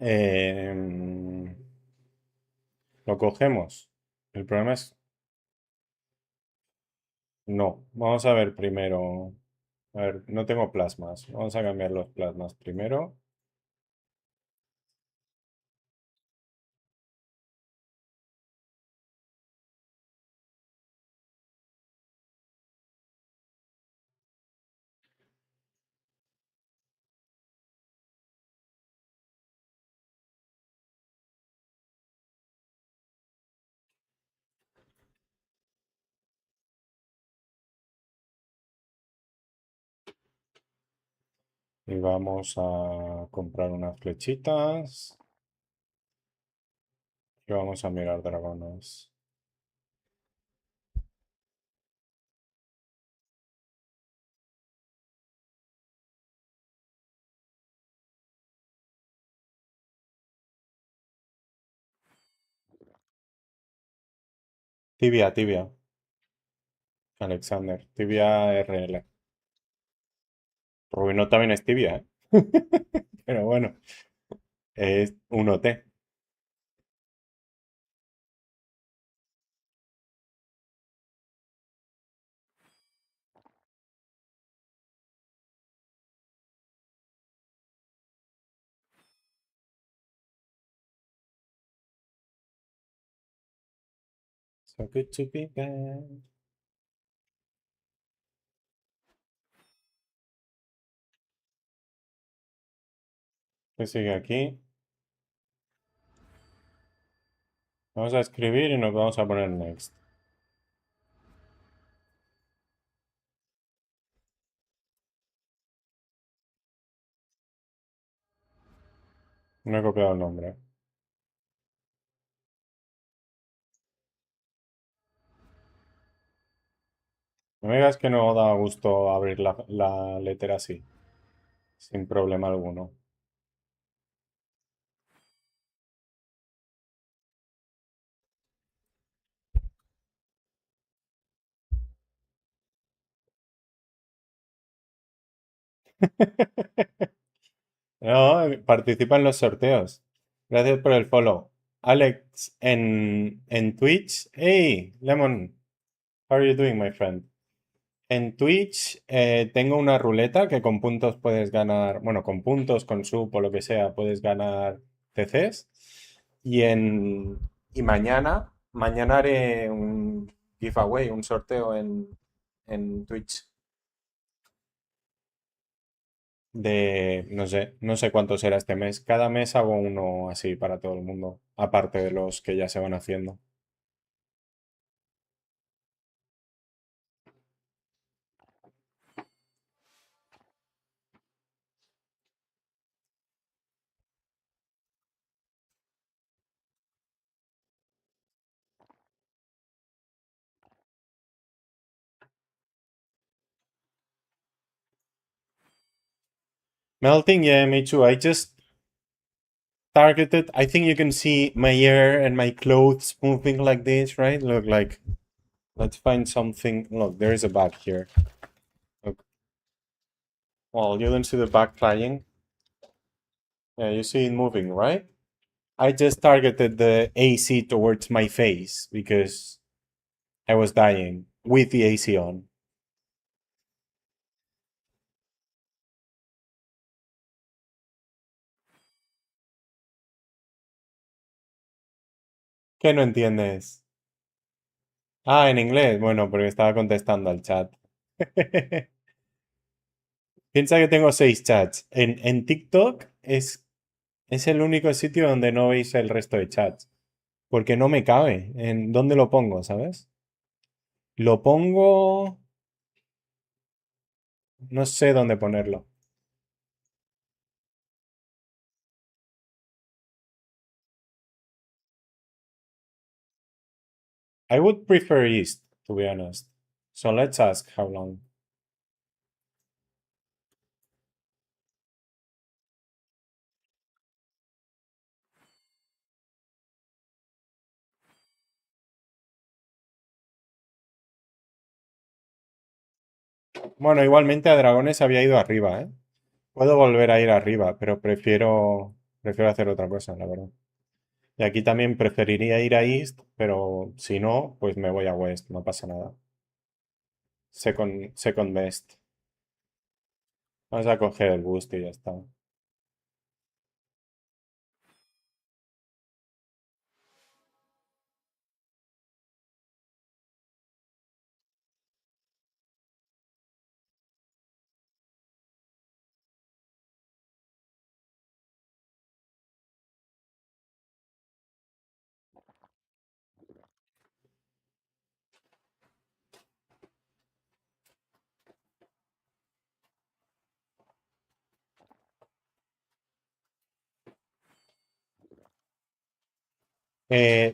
Em, lo cogemos. El problema es, no. Vamos a ver primero. A ver, no tengo plasmas. Vamos a cambiar los plasmas primero. Y vamos a comprar unas flechitas. Y vamos a mirar dragones. Tibia, tibia. Alexander. Tibia RL. Rubino también es tibia, ¿eh? Pero bueno, es 1T. So good to be back. ¿Qué sigue aquí? Vamos a escribir y nos vamos a poner next. No he copiado el nombre. No me digas que no da gusto abrir la letra así, sin problema alguno. No, participa en los sorteos. Gracias por el follow. Alex, en Twitch. Hey, Lemon, how are you doing, my friend? En Twitch tengo una ruleta que con puntos puedes ganar, bueno, con puntos, con sub o lo que sea, puedes ganar CCs. Y, en, y mañana haré un giveaway, un sorteo en Twitch de, no sé cuánto será este mes. Cada mes hago uno así para todo el mundo, aparte de los que ya se van haciendo. Melting, yeah, me too. I just targeted. I think you can see my hair and my clothes moving like this, right? Look like. Let's find something. Look, there is a bag here. Look. Well, you don't see the bag flying. Yeah, you see it moving, right? I just targeted the AC towards my face because I was dying with the AC on. ¿Qué no entiendes? Ah, en inglés. Bueno, porque estaba contestando al chat. Piensa que tengo 6 chats. En TikTok Es el único sitio donde no veis el resto de chats. Porque no me cabe. ¿En dónde lo pongo, sabes? Lo pongo... No sé dónde ponerlo. I would prefer East, to be honest. So let's ask how long. Bueno, igualmente a Dragones había ido arriba, ¿eh? Puedo volver a ir arriba, pero prefiero hacer otra cosa, la verdad. Y aquí también preferiría ir a East, pero si no, pues me voy a West, no pasa nada. Second best. Vamos a coger el boost y ya está.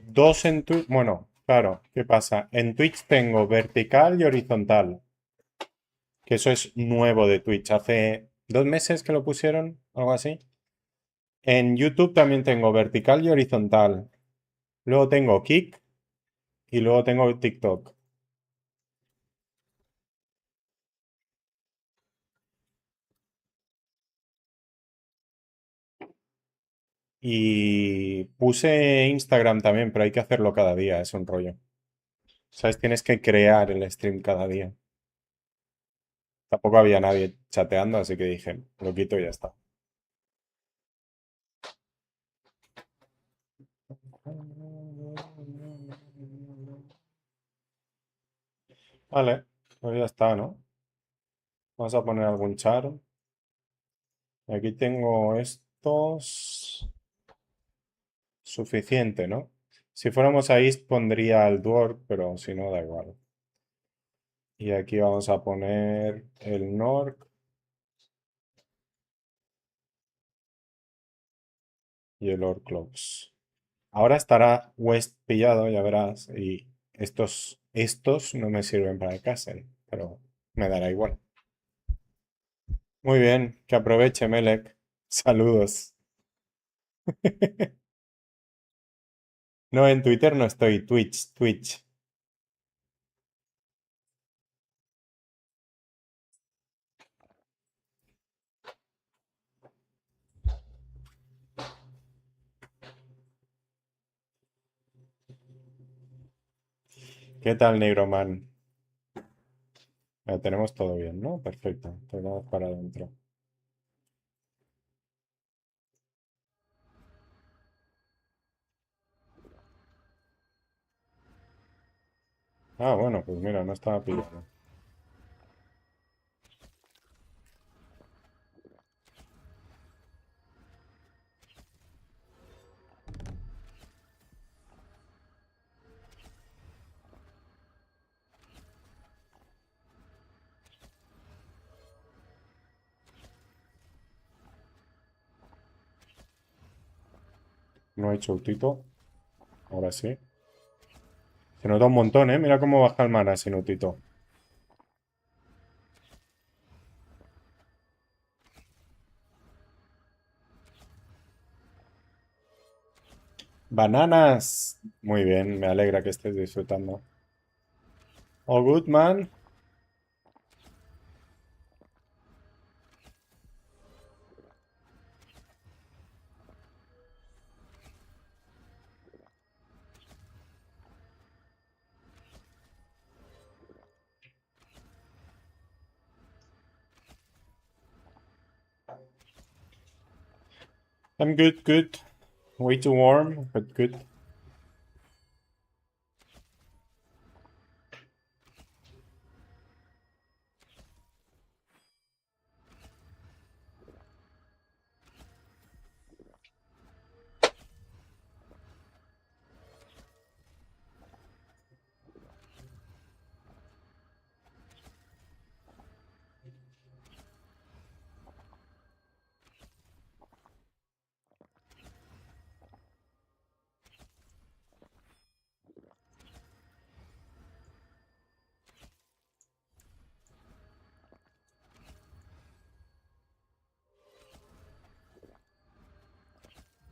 Dos en Twitch. Bueno, claro, ¿qué pasa? En Twitch tengo vertical y horizontal. Que eso es nuevo de Twitch. Hace 2 meses que lo pusieron, algo así. En YouTube también tengo vertical y horizontal. Luego tengo Kick y luego tengo TikTok. Y puse Instagram también, pero hay que hacerlo cada día, es un rollo. ¿Sabes? Tienes que crear el stream cada día. Tampoco había nadie chateando, así que dije, lo quito y ya está. Vale, pues ya está, ¿no? Vamos a poner algún char. Aquí tengo estos. Suficiente, ¿no? Si fuéramos a East pondría el Dwarf, pero si no, da igual. Y aquí vamos a poner el Nork y el Orclops. Ahora estará West pillado, ya verás. Y estos no me sirven para el Castle, pero me dará igual. Muy bien, que aproveche, Melek. Saludos. No, en Twitter no estoy, Twitch. ¿Qué tal, Negroman? Tenemos todo bien, ¿no? Perfecto. Te vamos para adentro. Ah, bueno, pues mira, no estaba pillado. No he hecho ultito. Ahora sí. Se nota un montón, ¿eh? Mira cómo baja el mana ese nutito. ¡Bananas! Muy bien, me alegra que estés disfrutando. All good, man. I'm good. Way too warm, but good.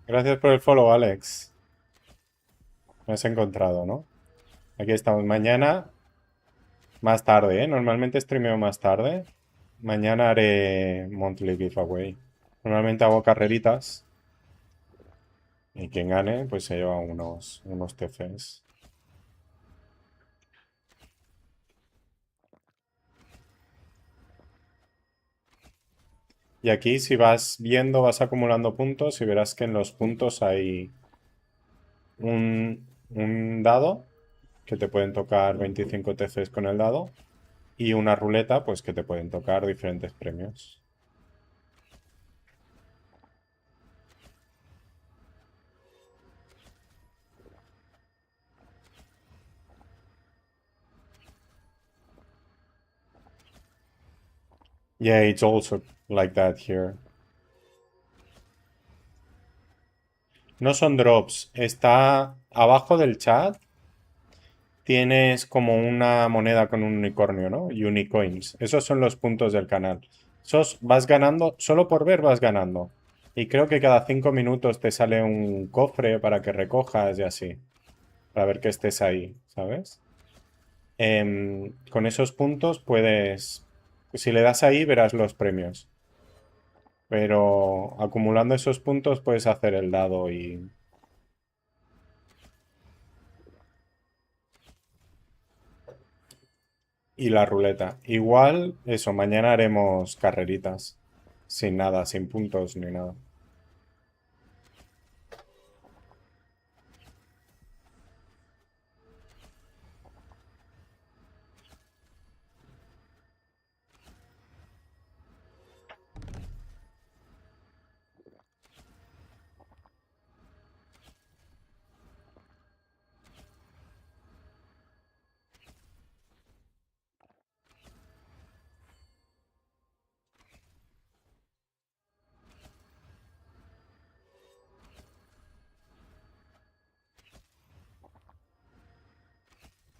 Gracias por el follow, Alex. Me has encontrado, ¿no? Aquí estamos. Mañana, más tarde, ¿eh? Normalmente streameo más tarde. Mañana haré monthly giveaway. Normalmente hago carreritas. Y quien gane, pues se lleva unos TCs. Y aquí, si vas viendo, vas acumulando puntos y verás que en los puntos hay un dado que te pueden tocar 25 TCs con el dado y una ruleta, pues que te pueden tocar diferentes premios. Yeah, it's also like that here. No son drops, está abajo del chat. Tienes como una moneda con un unicornio, ¿no? Unicoins. Esos son los puntos del canal. Esos vas ganando, solo por ver vas ganando. Y creo que cada 5 minutos te sale un cofre para que recojas y así. Para ver que estés ahí, ¿sabes? Con esos puntos puedes... Si le das ahí verás los premios. Pero acumulando esos puntos puedes hacer el dado y la ruleta. Igual, eso, mañana haremos carreritas. Sin nada, sin puntos ni nada.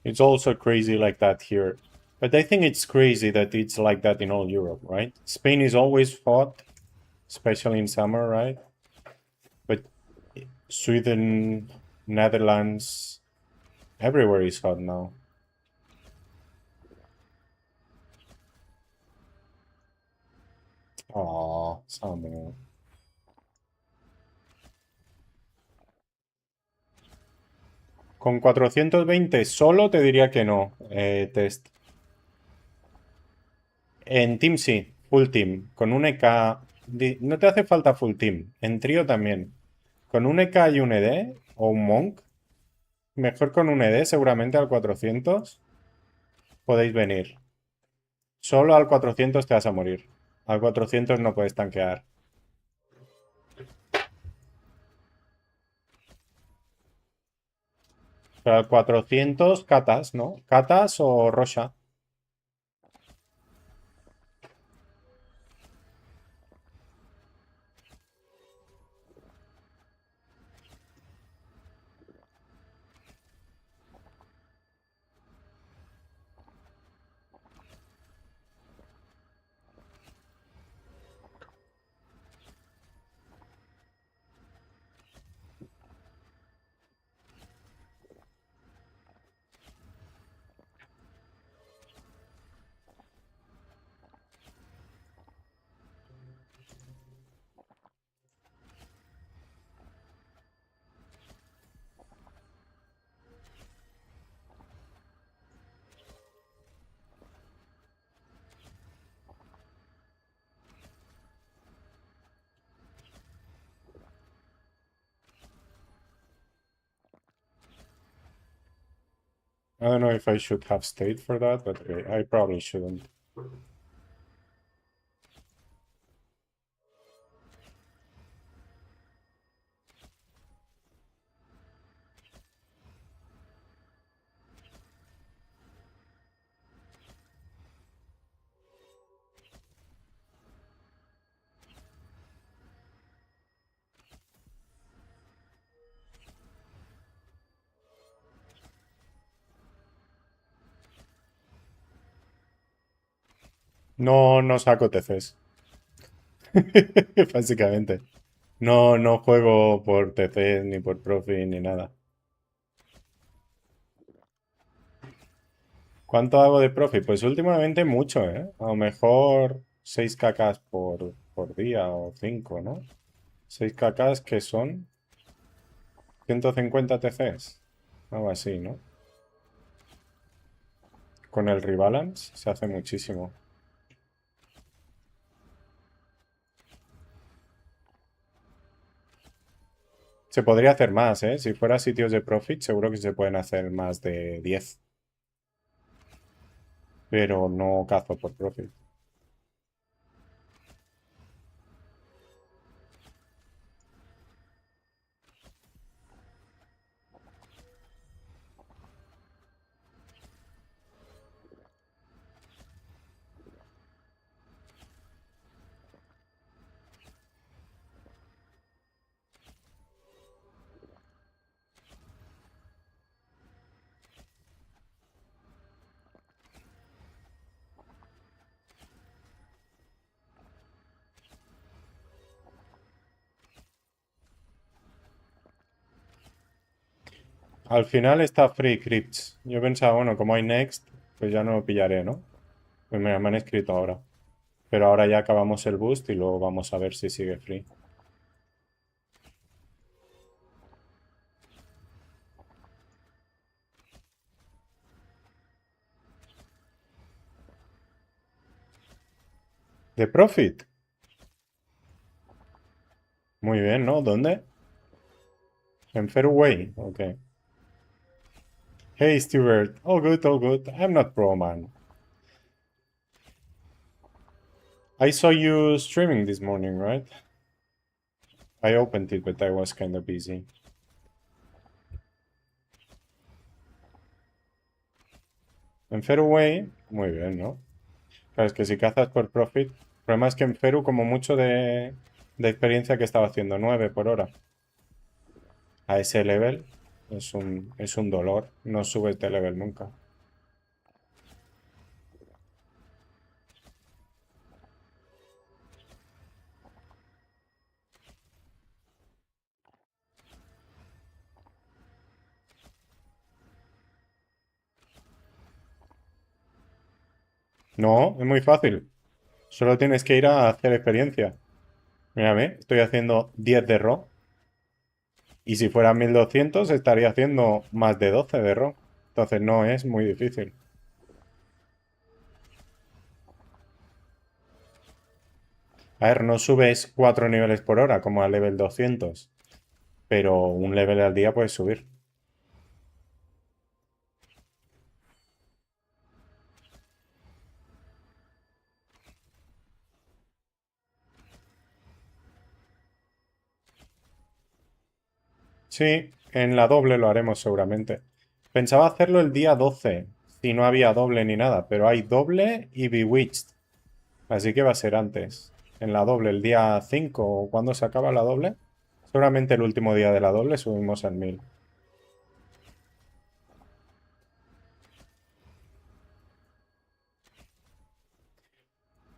It's also crazy like that here. But I think it's crazy that it's like that in all Europe, right? Spain is always hot, especially in summer, right? But Sweden, Netherlands, everywhere is hot now. Oh, Samuel. Con 420 solo te diría que no, Test. En Team sí, full team. Con un EK. No te hace falta full team. En trío también. Con un EK y un ED o un Monk. Mejor con un ED, seguramente al 400. Podéis venir. Solo al 400 te vas a morir. Al 400 no puedes tanquear. Pero al 400 catas, ¿no? Catas o Rosha. I don't know if I should have stayed for that, but okay, I probably shouldn't. No, no saco TCs. Básicamente. No, no juego por TC ni por Profit ni nada. ¿Cuánto hago de Profit? Pues últimamente mucho, ¿eh? A lo mejor 6 cacas por día o 5, ¿no? 6 cacas que son 150 TCs. Algo así, ¿no? Con el rebalance se hace muchísimo. Se podría hacer más, ¿eh? Si fuera sitios de Profit, seguro que se pueden hacer más de 10. Pero no cazo por Profit. Al final está Free Crypts. Yo pensaba, bueno, como hay Next, pues ya no lo pillaré, ¿no? Pues mira, me han escrito ahora. Pero ahora ya acabamos el boost y luego vamos a ver si sigue free. ¿De Profit? Muy bien, ¿no? ¿Dónde? En Fairway. Ok. Hey, Stewart. All good, all good. I'm not pro, man. I saw you streaming this morning, right? I opened it, but I was kind of busy. En Fairway, muy bien, ¿no? Claro, es que si cazas por Profit, el problema es que en Feru, como mucho de experiencia que estaba haciendo, 9 por hora. A ese level es un dolor. No subes de level nunca. No, es muy fácil. Solo tienes que ir a hacer experiencia. Mírame, estoy haciendo 10 de RO. Y si fuera 1200 estaría haciendo más de 12 de RO. Entonces no es muy difícil. A ver, no subes 4 niveles por hora como al level 200. Pero un level al día puedes subir. Sí, en la doble lo haremos seguramente. Pensaba hacerlo el día 12, si no había doble ni nada, pero hay doble y Bewitched. Así que va a ser antes. En la doble, el día 5 o cuando se acaba la doble. Seguramente el último día de la doble subimos al 1000.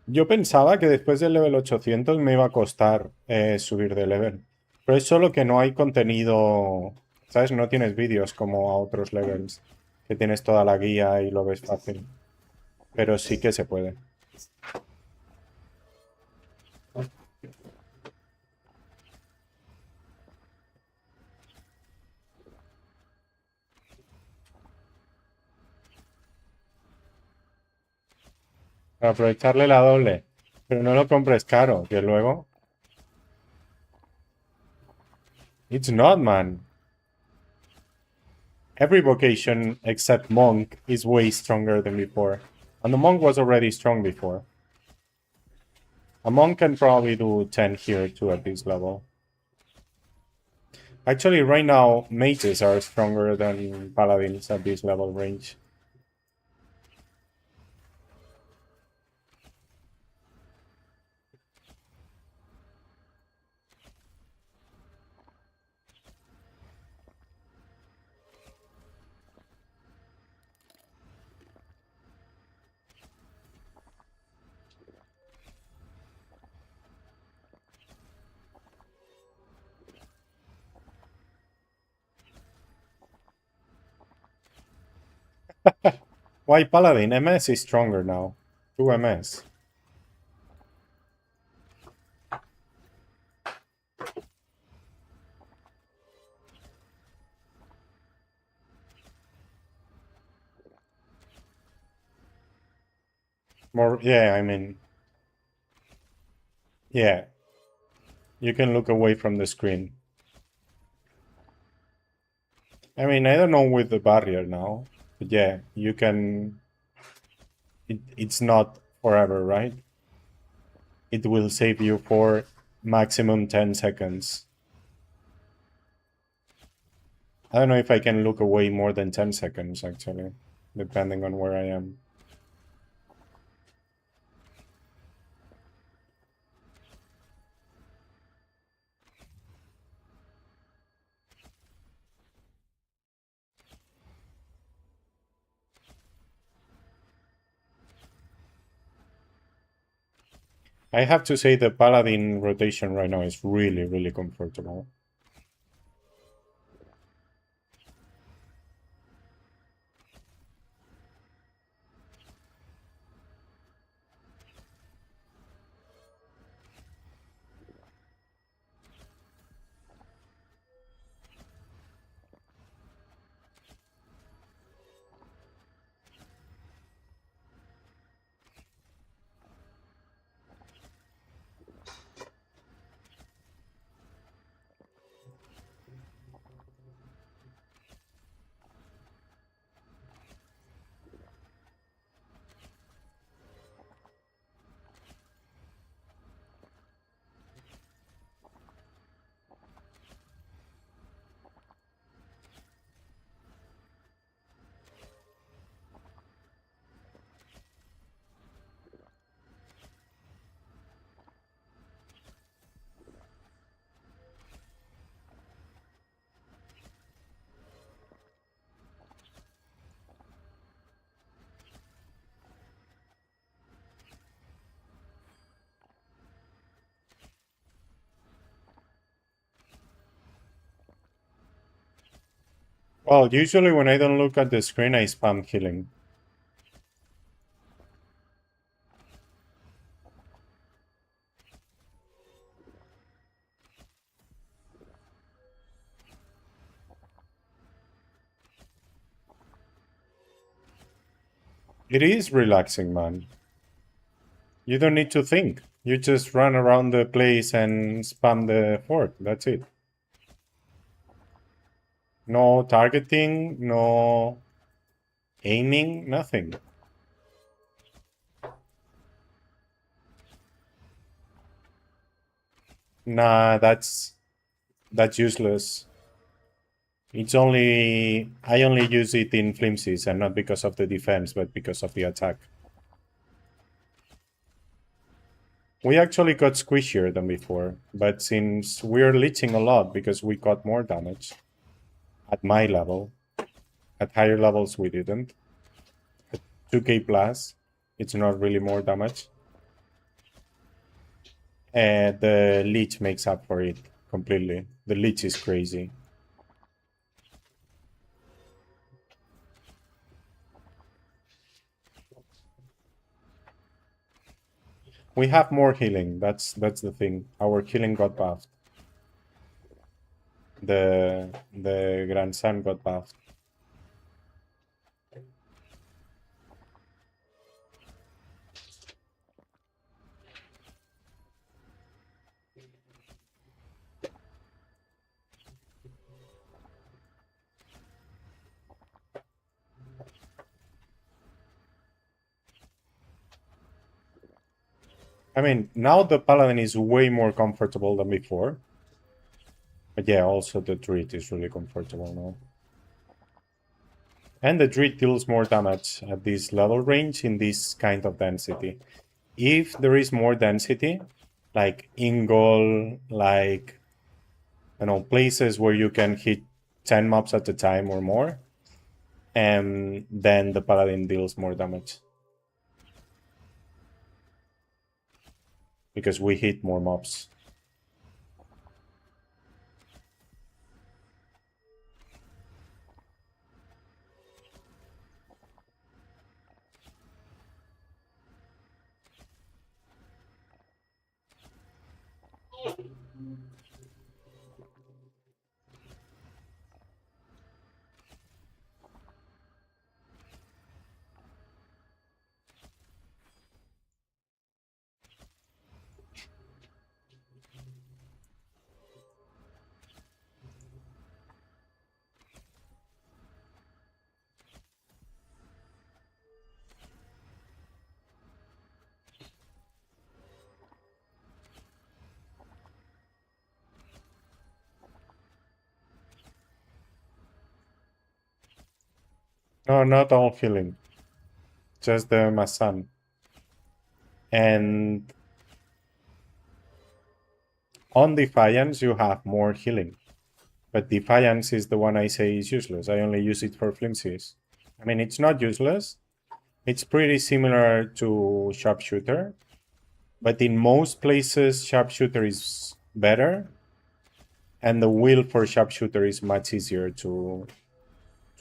Yo pensaba que después del level 800 me iba a costar subir de level. Pero es solo que no hay contenido, ¿sabes? No tienes vídeos como a otros levels, que tienes toda la guía y lo ves fácil. Pero sí que se puede. Para aprovecharle la doble. Pero no lo compres caro, que luego... It's not, man. Every vocation except monk is way stronger than before. And the monk was already strong before. A monk can probably do 10 here too at this level. Actually, right now, mages are stronger than paladins at this level range. Why Paladin? MS is stronger now. 2 MS. More, yeah, I mean, yeah. You can look away from the screen. I mean, I don't know with the barrier now. But yeah, you can... it's not forever, right? It will save you for maximum 10 seconds. I don't know if I can look away more than 10 seconds, actually, depending on where I am. I have to say the Paladin rotation right now is really, really comfortable. Well, usually when I don't look at the screen, I spam healing. It is relaxing, man. You don't need to think. You just run around the place and spam the fork. That's it. No targeting, no aiming, nothing. Nah, that's useless. It's only... I only use it in flimsies, and not because of the defense, but because of the attack. We actually got squishier than before, but since we're leeching a lot because we got more damage at my level, at higher levels we didn't. At 2k plus, it's not really more damage. And the leech makes up for it completely. The leech is crazy. We have more healing. That's the thing. Our healing got buffed. The grandson got buffed. I mean, now the Paladin is way more comfortable than before. But yeah, also the Druid is really comfortable now. And the Druid deals more damage at this level range in this kind of density. If there is more density, like Ingol, like, you know, places where you can hit 10 mobs at a time or more, and then the Paladin deals more damage. Because we hit more mobs. No, not all healing. Just the Masan. And on Defiance, you have more healing. But Defiance is the one I say is useless. I only use it for flimsies. I mean, it's not useless. It's pretty similar to Sharpshooter. But in most places, Sharpshooter is better. And the wheel for Sharpshooter is much easier to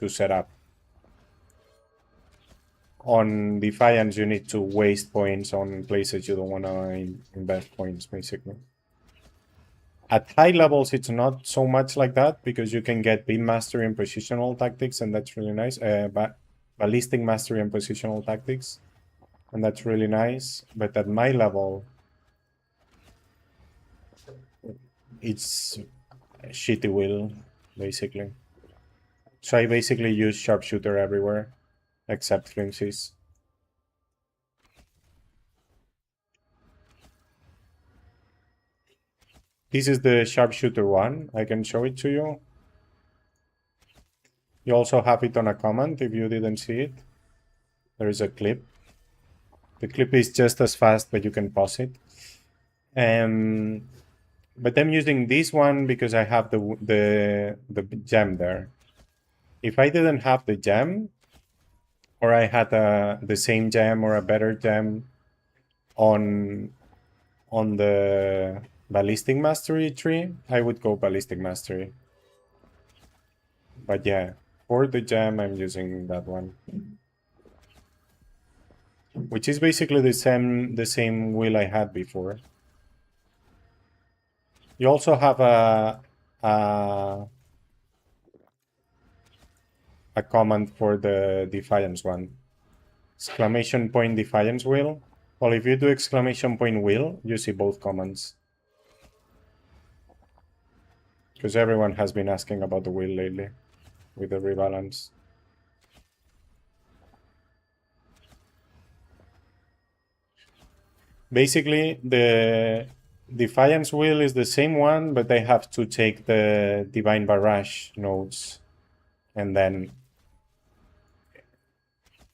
set up. On Defiance, you need to waste points on places you don't want to invest points, basically. At high levels, it's not so much like that because you can get beam mastery and positional tactics, and that's really nice. Ballistic mastery and positional tactics, and that's really nice. But at my level, it's a shitty wheel, basically. So I basically use Sharpshooter everywhere, except flimsies. This is the Sharpshooter one. I can show it to you. You also have it on a comment if you didn't see it. There is a clip. The clip is just as fast, but you can pause it. But I'm using this one because I have the gem there. If I didn't have the gem, or I had the same gem or a better gem on the ballistic mastery tree, I would go ballistic mastery. But yeah, for the gem, I'm using that one, which is basically the same wheel I had before. You also have a command for the Defiance one. Exclamation point Defiance wheel. Well, if you do exclamation point wheel, you see both commands. Because everyone has been asking about the wheel lately with the rebalance. Basically, the Defiance wheel is the same one, but they have to take the Divine Barrage nodes. And then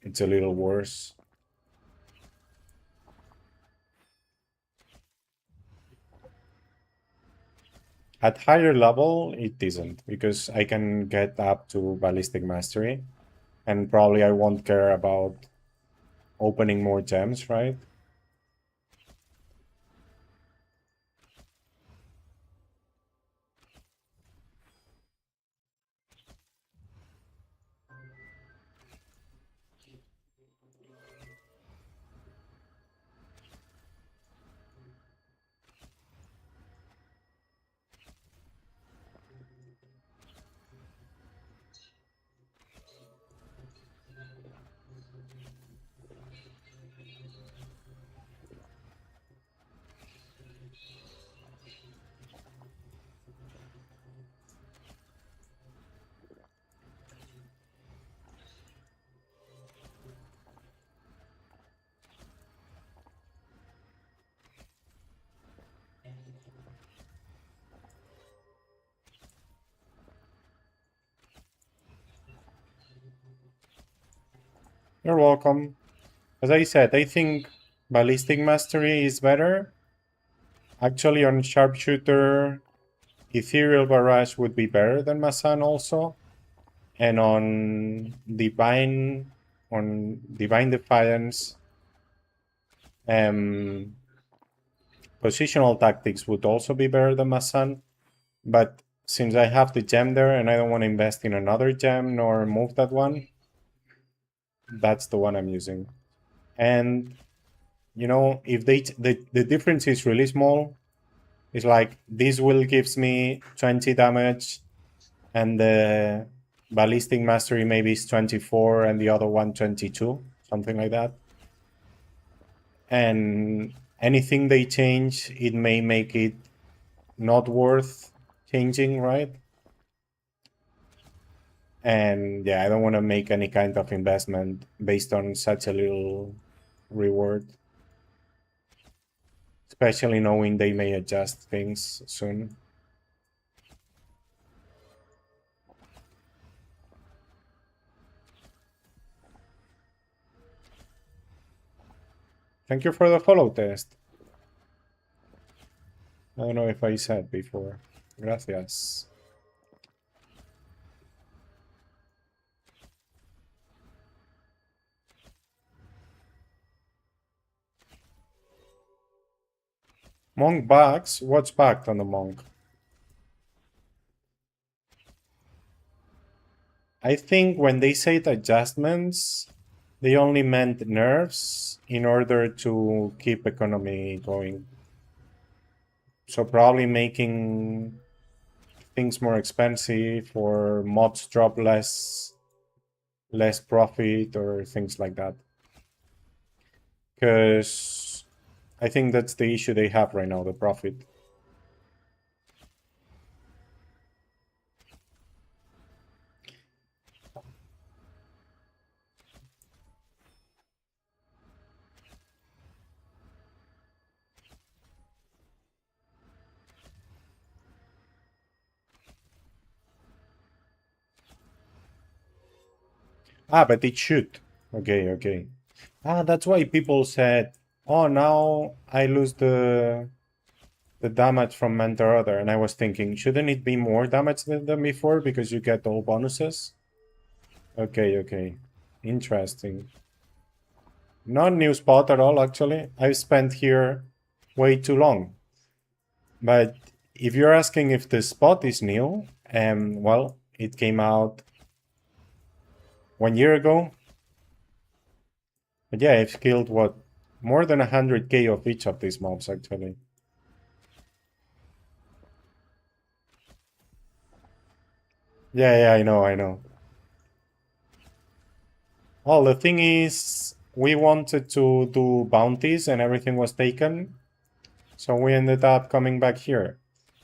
it's a little worse. At higher level, it isn't, because I can get up to Ballistic Mastery. And probably I won't care about opening more gems, right? You're welcome. As I said, I think Ballistic Mastery is better. Actually, on Sharpshooter, Ethereal Barrage would be better than Masan also. And on Divine Defiance, positional tactics would also be better than Masan. But since I have the gem there and I don't want to invest in another gem nor move that one, that's the one I'm using. And you know, if the difference is really small, It's like this will gives me 20 damage, and the ballistic mastery maybe is 24 and the other one 22, something like that. And anything they change, it may make it not worth changing, right? And yeah, I don't want to make any kind of investment based on such a little reward, especially knowing they may adjust things soon. Thank you for the follow test. I don't know if I said before. Gracias. Monk bugs? What's bugged on the monk? I think when they said adjustments, they only meant nerfs in order to keep economy going. So probably making things more expensive or mods drop less profit or things like that. Because I think that's the issue they have right now, the profit. Ah, but it should. Okay, okay. Ah, that's why people said, oh, now I lose the damage from Mentor Other. And I was thinking, shouldn't it be more damage than before because you get all bonuses? Okay, okay. Interesting. Not new spot at all, actually. I've spent here way too long. But if you're asking if the spot is new, well, it came out 1 year ago. But yeah, I've killed what? More than 100k of each of these mobs, actually. Yeah, I know, I know. Well, the thing is, we wanted to do bounties and everything was taken. So we ended up coming back here.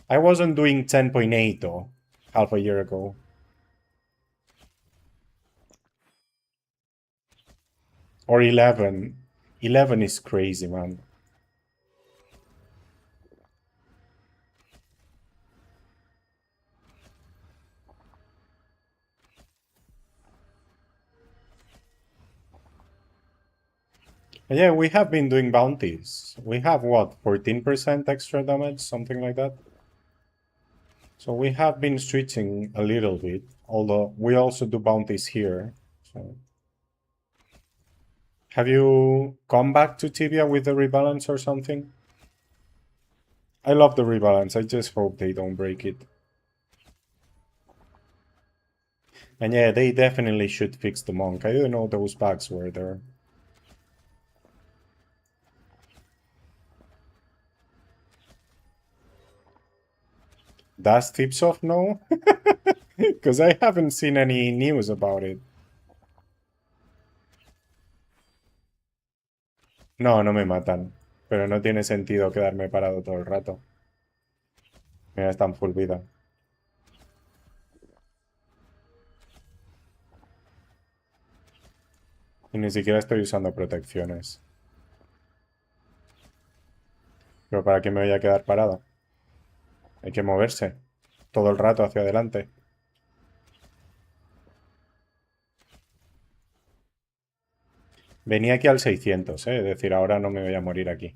I wasn't doing 10.8 though, half a year ago. Or 11. 11 is crazy, man. Yeah, we have been doing bounties. We have what, 14% extra damage, something like that? So we have been switching a little bit, although we also do bounties here. So. Have you come back to Tibia with the rebalance or something? I love the rebalance, I just hope they don't break it. And yeah, they definitely should fix the monk. I didn't know those bugs were there. Does Tipsoft know? Because I haven't seen any news about it. No, no me matan. Pero no tiene sentido quedarme parado todo el rato. Mira, están full vida. Y ni siquiera estoy usando protecciones. Pero ¿para qué me voy a quedar parado? Hay que moverse. Todo el rato hacia adelante. Venía aquí al 600, ¿eh? Es decir, ahora no me voy a morir aquí.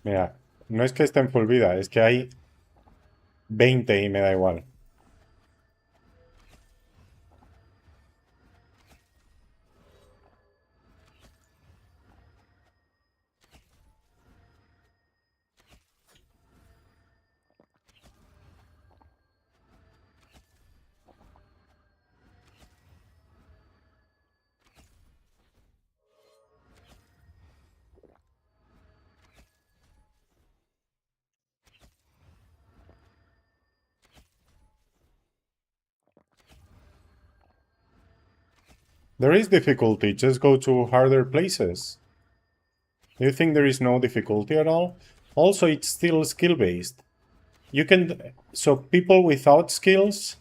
Mira, no es que esté en full vida, es que hay 20 y me da igual. There is difficulty, just go to harder places. Do you think there is no difficulty at all? Also, it's still skill-based. You can... So people without skills,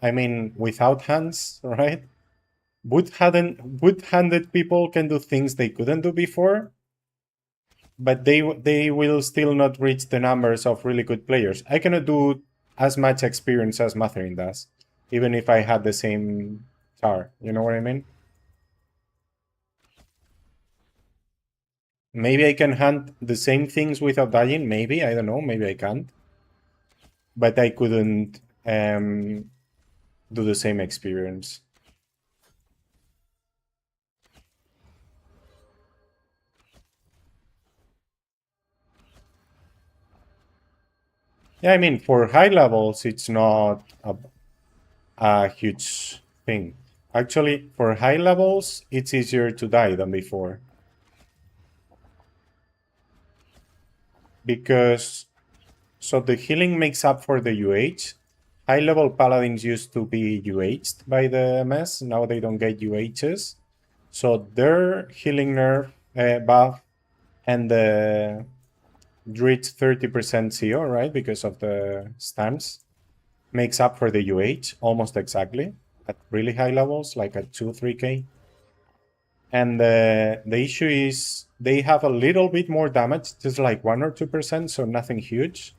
I mean, without hands, right? Wood-handed people can do things they couldn't do before, but they will still not reach the numbers of really good players. I cannot do as much experience as Matherin does, even if I had the same tar. You know what I mean? Maybe I can hunt the same things without dying. Maybe, I don't know. Maybe I can't. But I couldn't do the same experience. Yeah, I mean, for high levels, it's not a huge thing. Actually, for high levels, it's easier to die than before. Because, so the healing makes up for the UH. High level paladins used to be UH'd by the MS, now they don't get UHs. So their healing nerf buff and the Druid's 30% CO, right, because of the stance, makes up for the UH almost exactly at really high levels, like at 2-3k. And the issue is they have a little bit more damage, just like 1 or 2%, so nothing huge.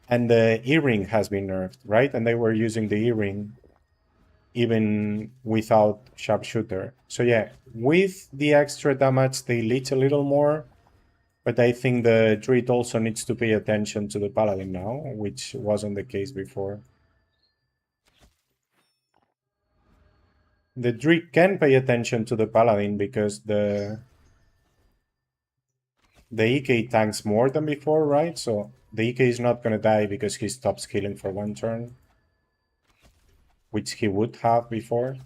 And the E-ring has been nerfed, right? And they were using the E-ring even without sharpshooter. So yeah, with the extra damage, they leech a little more. But I think the Druid also needs to pay attention to the Paladin now, which wasn't the case before. The Druid can pay attention to the Paladin because the EK tanks more than before, right? So the EK is not going to die because he stops healing for 1 turn, which he would have before.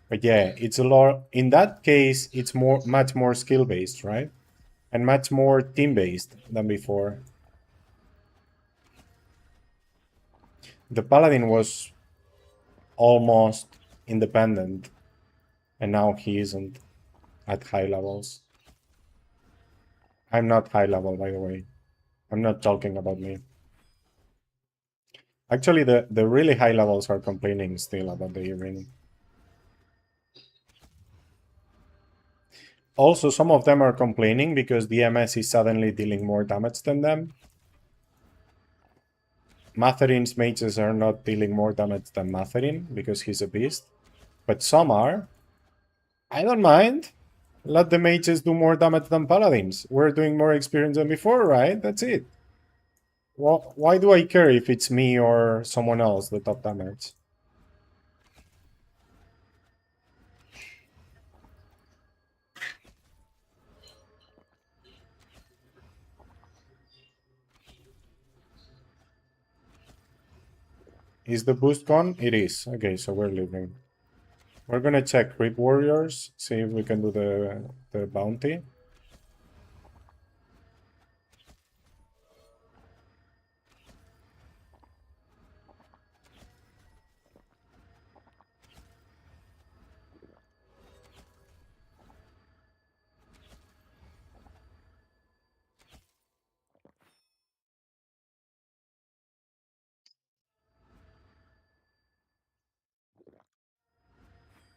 But yeah, it's a lot. In that case, it's much more skill-based, right? And much more team-based than before. The Paladin was almost independent, and now he isn't at high levels. I'm not high level, by the way. I'm not talking about me. Actually, the really high levels are complaining still about the E-ring. Also, some of them are complaining because the MS is suddenly dealing more damage than them. Matherin's mages are not dealing more damage than Matherin because he's a beast. But some are. I don't mind. Let the mages do more damage than paladins. We're doing more experience than before, right? That's it. Well, why do I care if it's me or someone else, the top damage? Is the boost gone? It is. Okay, so we're leaving. We're gonna check Creep Warriors, see if we can do the bounty.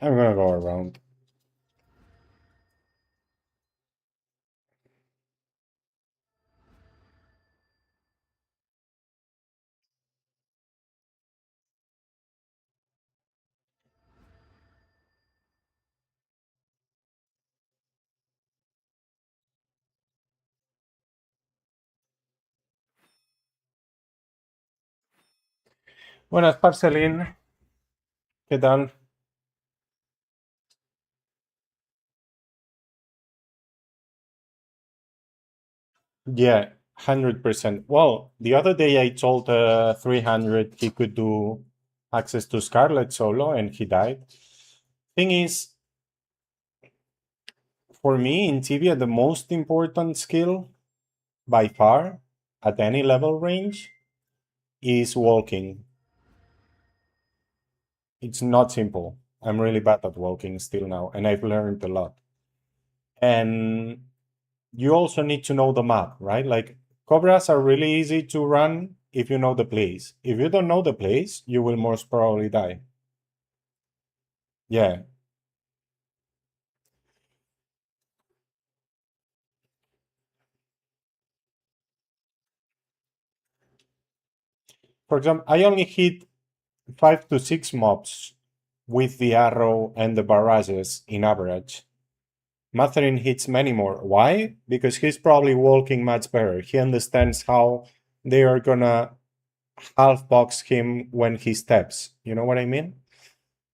I'm gonna go around. Buenas, Parcelín. ¿Qué tal? Yeah, 100%. Well, the other day I told 300 he could do access to Scarlet solo and he died. Thing is, for me in Tibia, the most important skill by far at any level range is walking. It's not simple. I'm really bad at walking still now, and I've learned a lot. And you also need to know the map, right? Like cobras are really easy to run if you know the place. If you don't know the place, you will most probably die. Yeah. For example, I only hit 5 to 6 mobs with the arrow and the barrages in average. Matherin hits many more. Why? Because he's probably walking much better. He understands how they are gonna half box him when he steps. You know what I mean?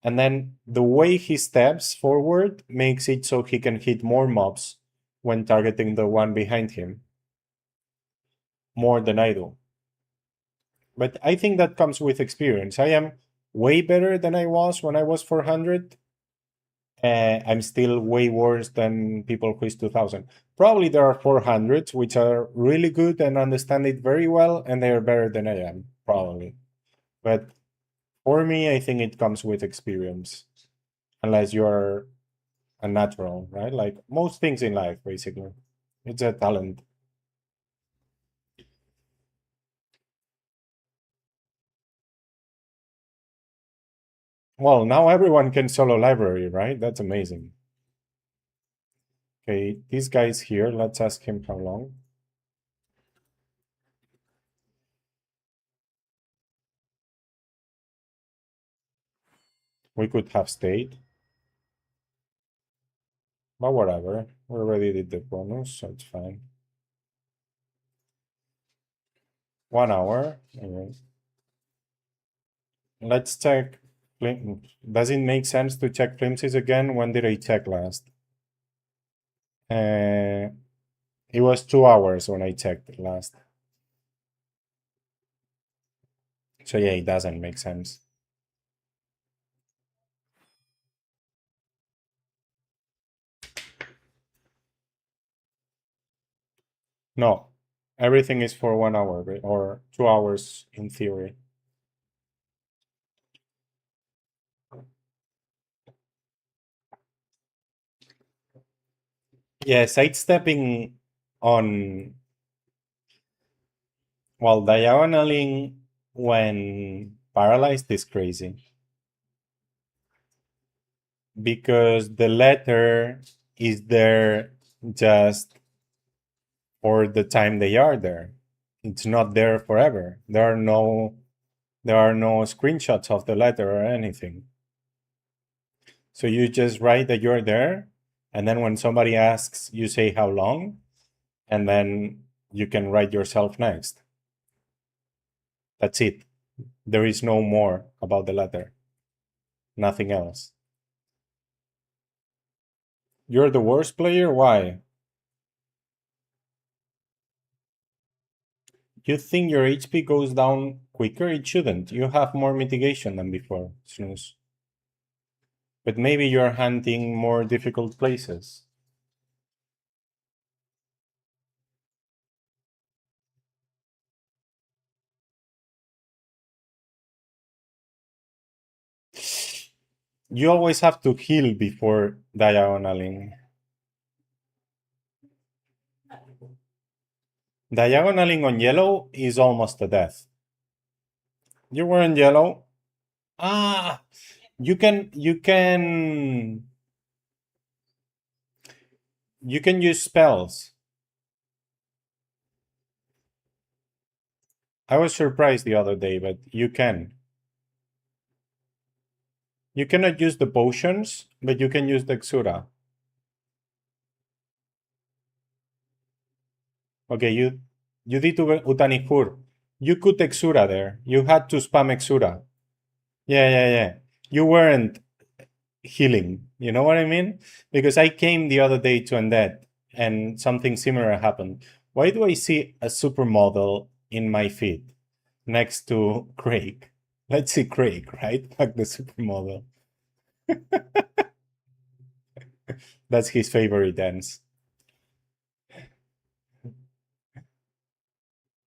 And then the way he steps forward makes it so he can hit more mobs when targeting the one behind him more than I do. But I think that comes with experience. I am way better than I was when I was 400. I'm still way worse than people who is 2000. Probably there are 400s which are really good and understand it very well, and they are better than I am, probably. But for me, I think it comes with experience, unless you're a natural, right? Like most things in life, basically. It's a talent. Well, now everyone can solo library, right? That's amazing. Okay, this guy's here. Let's ask him how long. We could have stayed, but whatever. We already did the bonus, so it's fine. 1 hour. Okay. Let's check. Does it make sense to check flimsies again? When did I check last? It was 2 hours when I checked last. So yeah, it doesn't make sense. No, everything is for 1 hour or 2 hours in theory. Yeah, sidestepping on, well, diagonaling when paralyzed is crazy because the letter is there just for the time they are there. It's not there forever. There are no screenshots of the letter or anything. So you just write that you're there, and then when somebody asks, you say how long, and then you can write yourself next. That's it. There is no more about the letter. Nothing else. You're the worst player? Why? You think your HP goes down quicker? It shouldn't. You have more mitigation than before, Snooze. But maybe you're hunting more difficult places. You always have to heal before diagonaling. Diagonaling on yellow is almost a death. You were in yellow. Ah, you can use spells. I was surprised the other day, but you can. You cannot use the potions, but you can use the Exura. Okay, you did Utanihur. You could Exura there. You had to spam Exura. Yeah, yeah, yeah. You weren't healing. You know what I mean? Because I came the other day to Undead and something similar happened. Why do I see a supermodel in my feed next to Craig? Let's see Craig, right? Like the supermodel. That's his favorite dance.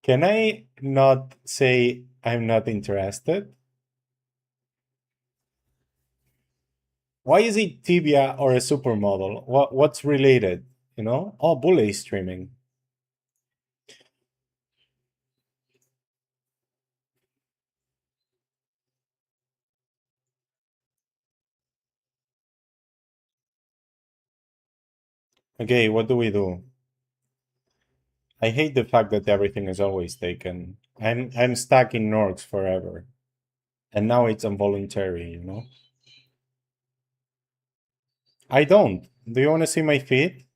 Can I not say I'm not interested? Why is it Tibia or a supermodel? What's related? You know? Oh, bully streaming. Okay, what do we do? I hate the fact that everything is always taken. I'm stuck in Norks forever. And now it's involuntary, you know? I don't. Do you want to see my feet?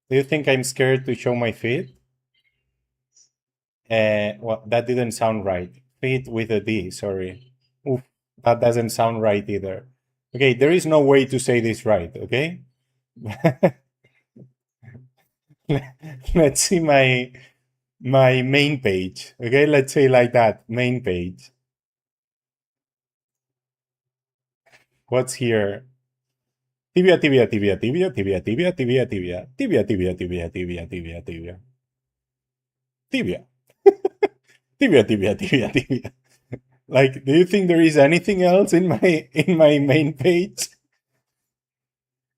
Do you think I'm scared to show my feet? Well, that didn't sound right. Feet with a D, sorry. Oof, that doesn't sound right either. Okay, there is no way to say this right, okay? Let's see my main page. Okay, let's say like that, main page. What's here? Tibia, tibia, tibia, tibia, tibia, tibia, tibia, tibia, tibia, tibia, tibia, tibia, tibia, tibia, tibia, tibia, tibia, tibia, tibia. Like, do you think there is anything else in my main page?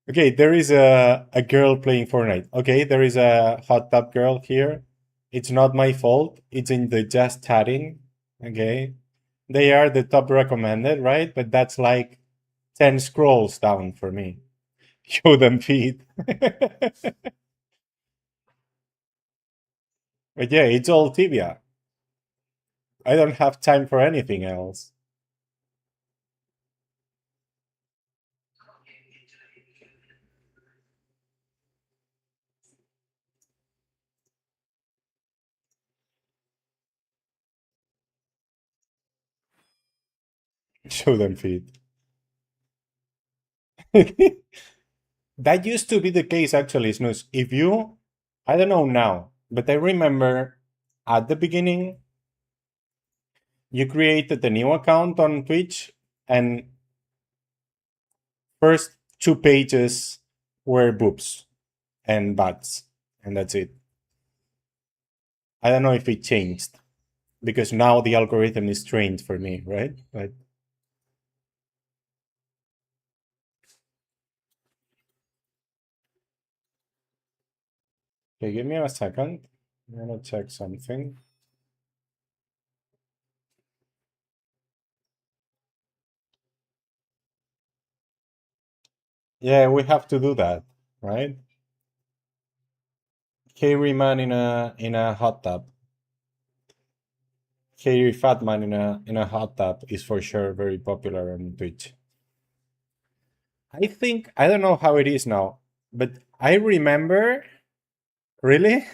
Okay, there is a girl playing Fortnite. Okay, there is a hot tub girl here. It's not my fault. It's in the just chatting. Okay, they are the top recommended, right? But that's like 10 scrolls down for me. Show them feed. But yeah, it's all Tibia. I don't have time for anything else. Show them feed. That used to be the case actually, Snooze. If you, I don't know now, but I remember at the beginning, you created a new account on Twitch, and first two pages were boobs and butts, and that's it. I don't know if it changed because now the algorithm is trained for me, right? But okay, give me a second. I'm gonna check something. Yeah, we have to do that, right? Hairy man in a hot tub. Hairy fat man in a hot tub is for sure very popular on Twitch. I think I don't know how it is now, but I remember really.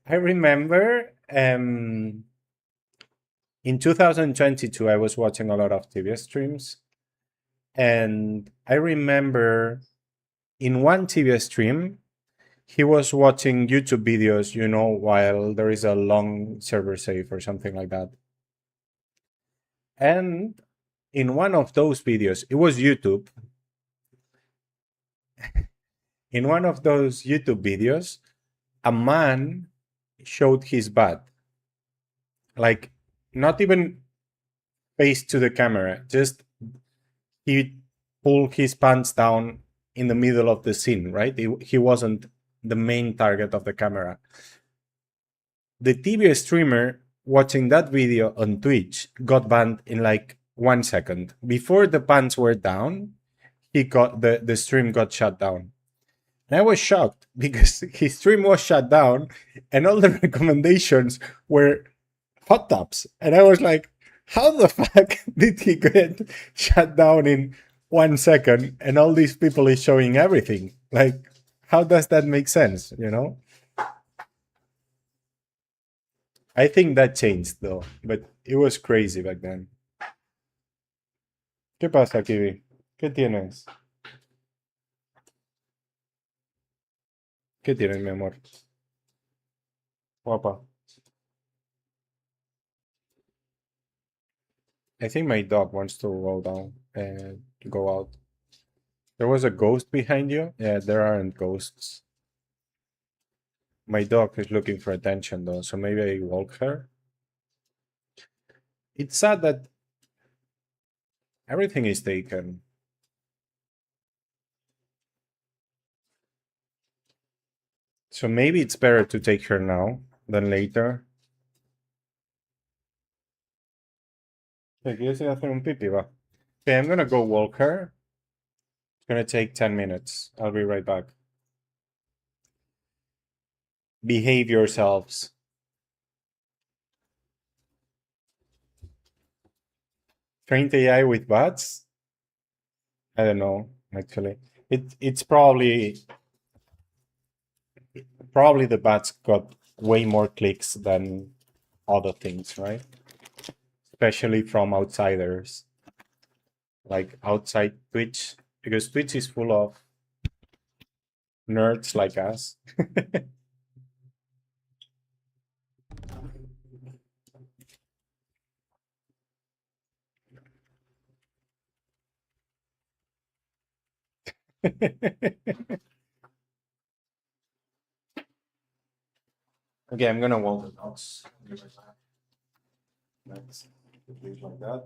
I remember in 2022 I was watching a lot of Tibia streams, and I remember in one Tibia stream he was watching YouTube videos, you know, while there is a long server save or something like that. And in one of those videos, it was YouTube. In one of those YouTube videos, a man showed his butt, like not even face to the camera, just he pulled his pants down in the middle of the scene, right? He wasn't the main target of the camera. The TV streamer watching that video on Twitch got banned in like 1 second. Before the pants were down, the stream got shut down. And I was shocked because his stream was shut down and all the recommendations were hot tubs. And I was like, how the fuck did he get shut down in 1 second and all these people is showing everything? Like, how does that make sense, you know? I think that changed though, but it was crazy back then. ¿Qué pasa, Kiwi? ¿Qué tienes? ¿Qué tienes, mi amor? Guapa. I think my dog wants to roll down and go out. There was a ghost behind you? Yeah, there aren't ghosts. My dog is looking for attention though, so maybe I walk her. It's sad that everything is taken. So maybe it's better to take her now than later. ¿Quieres ir a hacer un pipi? Va. Okay, I'm gonna go walk her. It's gonna take 10 minutes. I'll be right back. Behave yourselves. Trained AI with bots? I don't know, actually. It's probably the bots got way more clicks than other things, right? Especially from outsiders. Like outside Twitch, because Twitch is full of nerds like us. Okay, I'm gonna walk the dogs. Let's leave like that.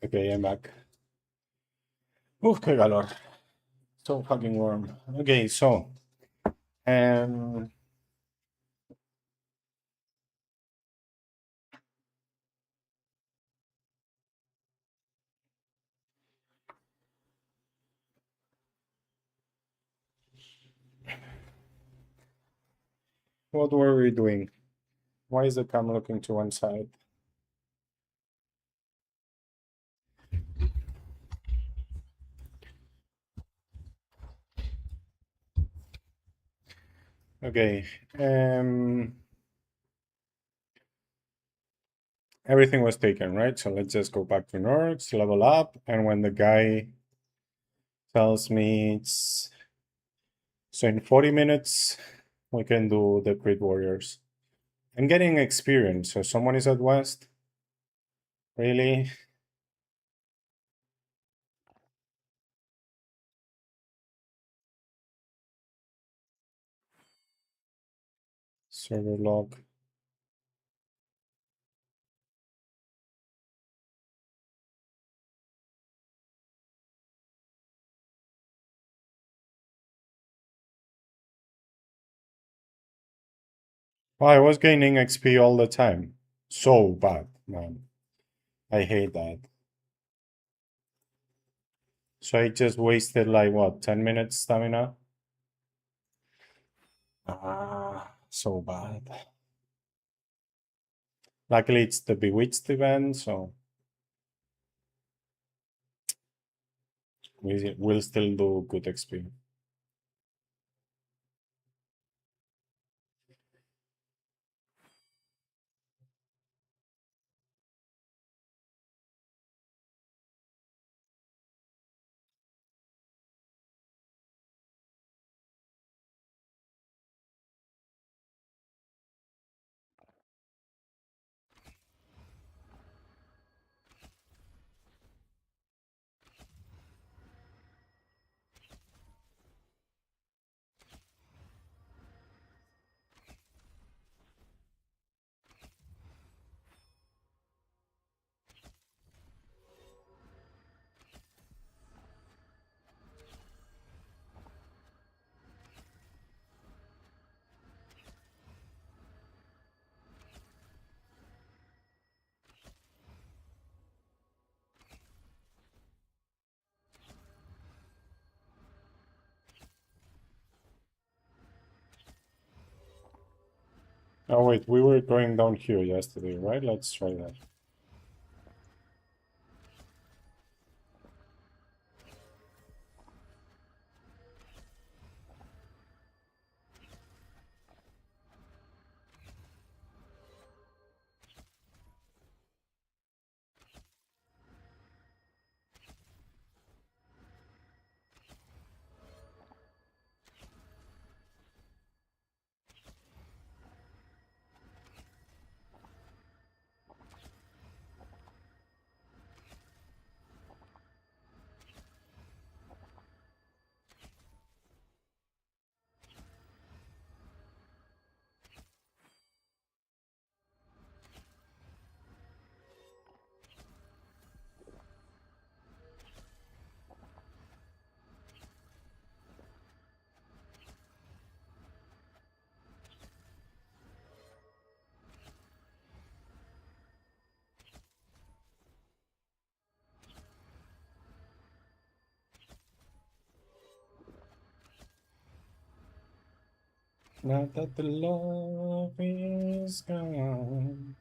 Okay, I'm back. Uf, qué calor. So fucking warm. Okay, so um, what were we doing? Why is the camera looking to one side? Okay. Everything was taken, right? So let's just go back to Norks, level up, and when the guy tells me it's so in 40 minutes we can do the Crit Warriors. I'm getting experience, so someone is at West. Really? Server log. Oh, I was gaining XP all the time. So bad, man. I hate that. So I just wasted like what, 10 minutes stamina? Ah, so bad. Luckily it's the Bewitched event, so we'll still do good XP. Oh wait, we were going down here yesterday, right? Let's try that. Now that the love is gone.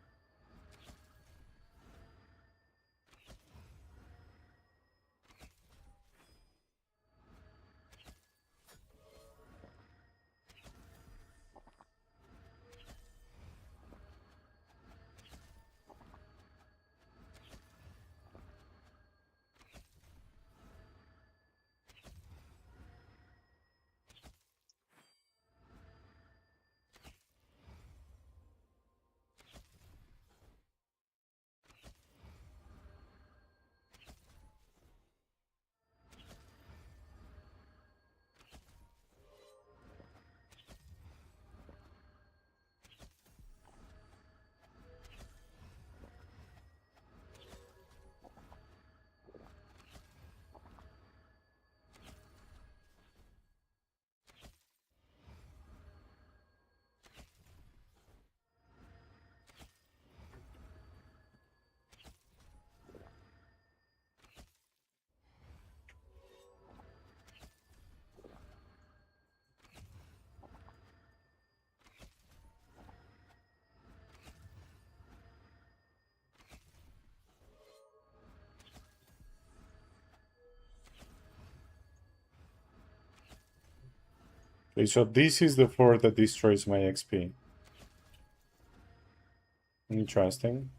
Okay, so this is the fort that destroys my XP. Interesting.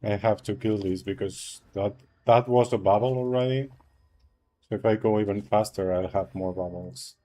I have to kill this because that was a bubble already. So if I go even faster, I'll have more bubbles.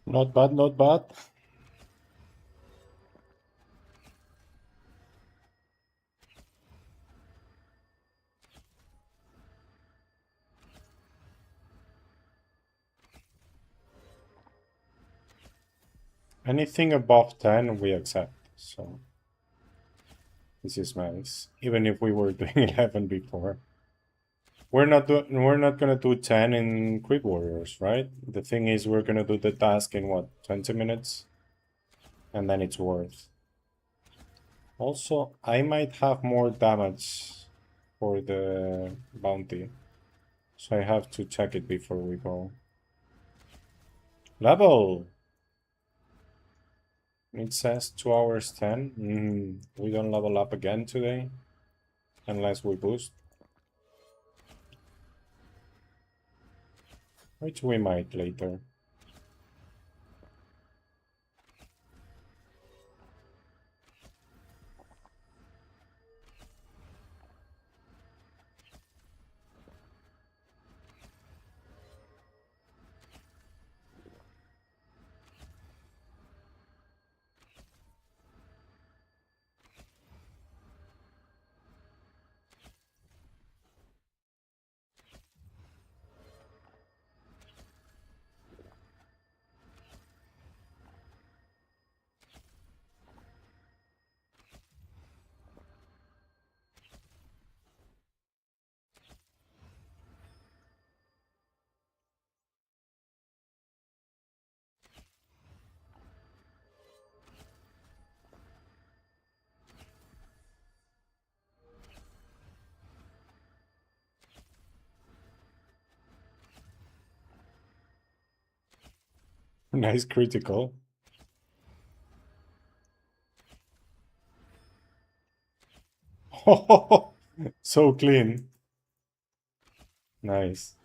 Not bad, not bad. Anything above 10 we accept, so this is nice. Even if we were doing 11 before. We're not gonna do 10 in Creep Warriors, right? The thing is we're gonna do the task in what, 20 minutes? And then it's worth. Also, I might have more damage for the bounty. So I have to check it before we go. Level! It says 2 hours 10. We don't level up again today. Unless we boost. Which we might later. Nice critical. So clean. Nice.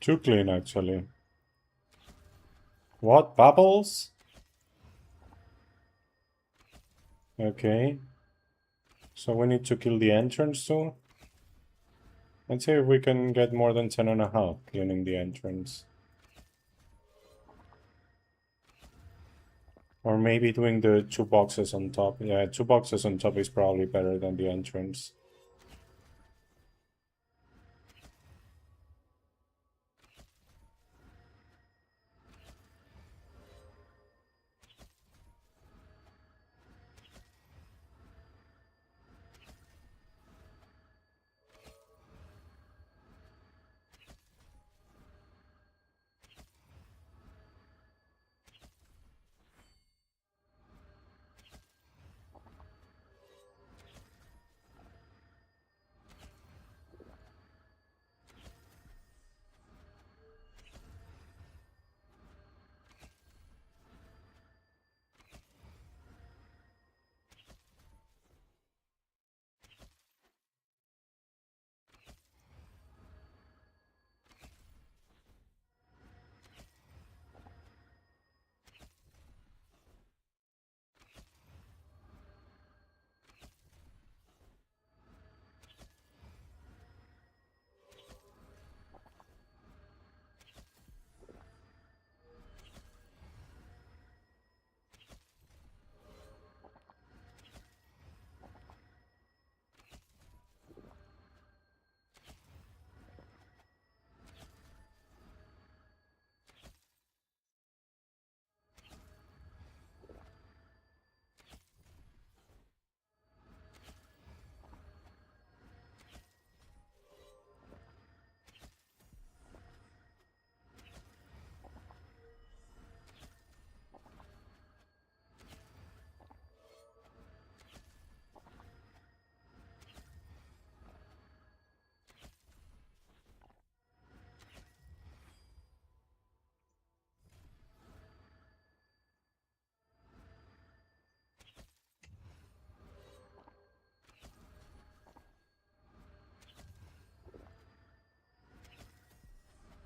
Too clean, actually. What? Bubbles? Okay. So we need to kill the entrance too? Let's see if we can get more than 10.5 cleaning the entrance. Or maybe doing the 2 boxes on top. Yeah, 2 boxes on top is probably better than the entrance.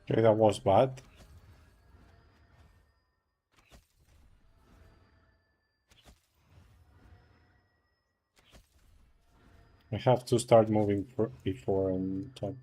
Okay, that was bad. I have to start moving before on top.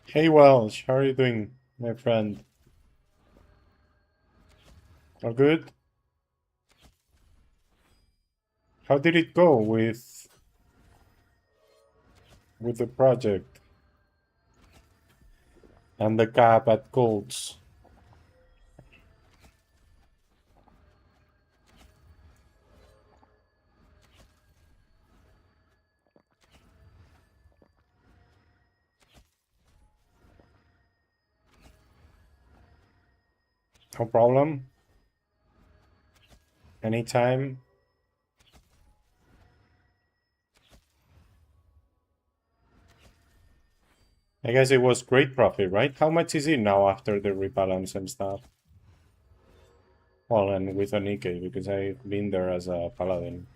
Hey Welsh, how are you doing, my friend? All good? How did it go with the project and the cap at Colts? No problem. Anytime. I guess it was great profit, right? How much is it now after the rebalance and stuff? Well, and with a Nikkei, because I've been there as a Paladin.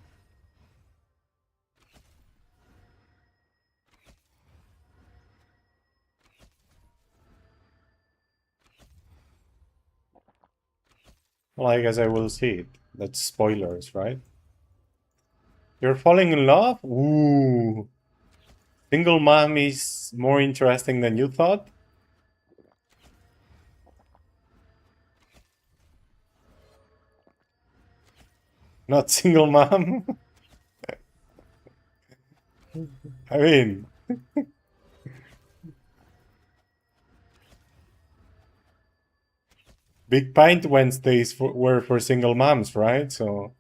Well, I guess I will see it. That's spoilers, right? You're falling in love? Ooh. Single mom is more interesting than you thought? Not single mom? I mean, Big Pint Wednesdays were for single moms, right? So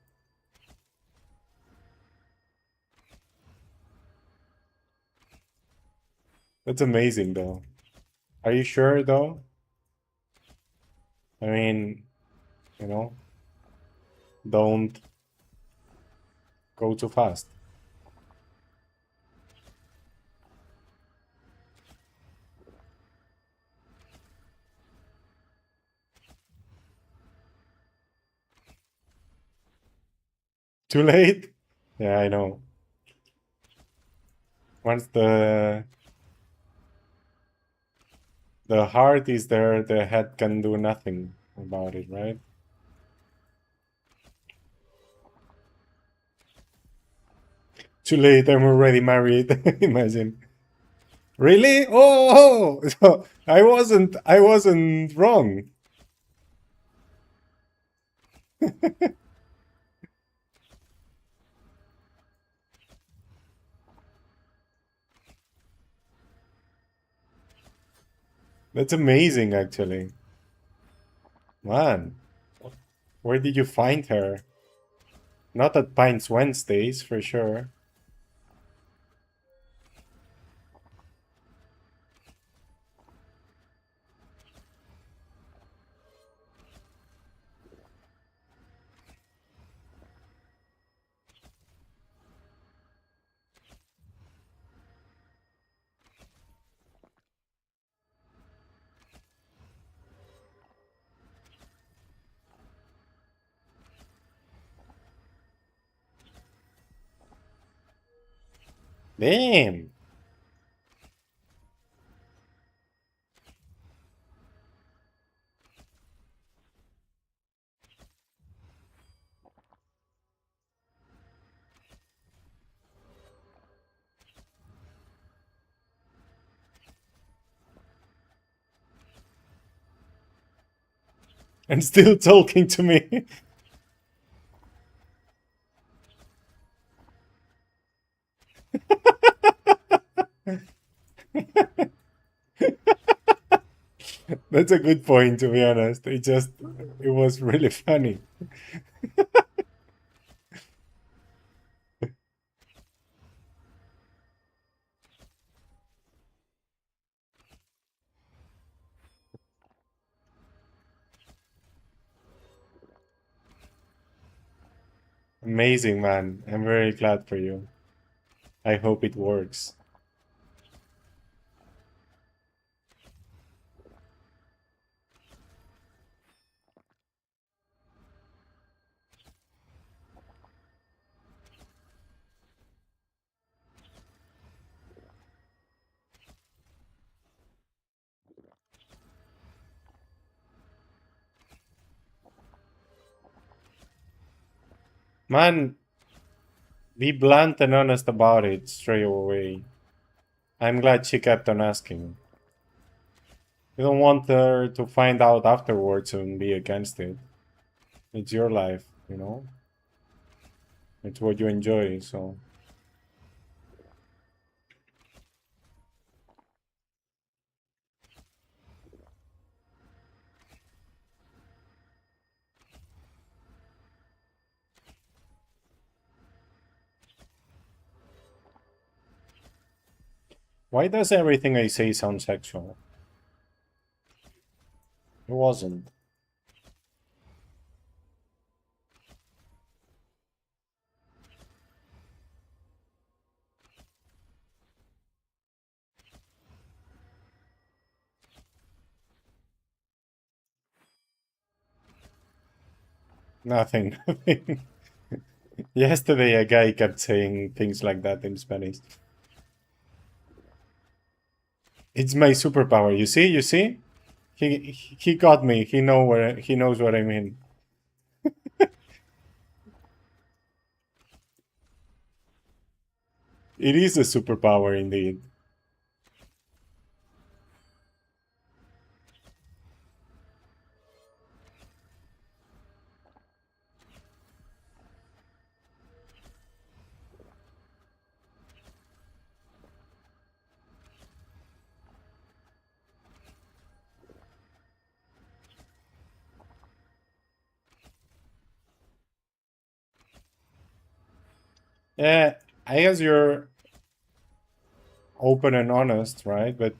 that's amazing, though. Are you sure, though? I mean, you know, don't go too fast. Too late? Yeah, I know. Once the heart is there, the head can do nothing about it, right? Too late, I'm already married. Imagine. Really? Oh, so I wasn't wrong. That's amazing, actually. Man, where did you find her? Not at Pints Wednesdays, for sure. Damn. And still talking to me. That's a good point, to be honest. It was really funny. Amazing, man. I'm very glad for you. I hope it works. Man, be blunt and honest about it straight away. I'm glad she kept on asking. You don't want her to find out afterwards and be against it. It's your life, you know? It's what you enjoy, so... Why does everything I say sound sexual? It wasn't. Nothing. Yesterday a guy kept saying things like that in Spanish. It's my superpower. You see? You see? He got me. He knows what I mean. It is a superpower indeed. Yeah, I guess you're open and honest, right? But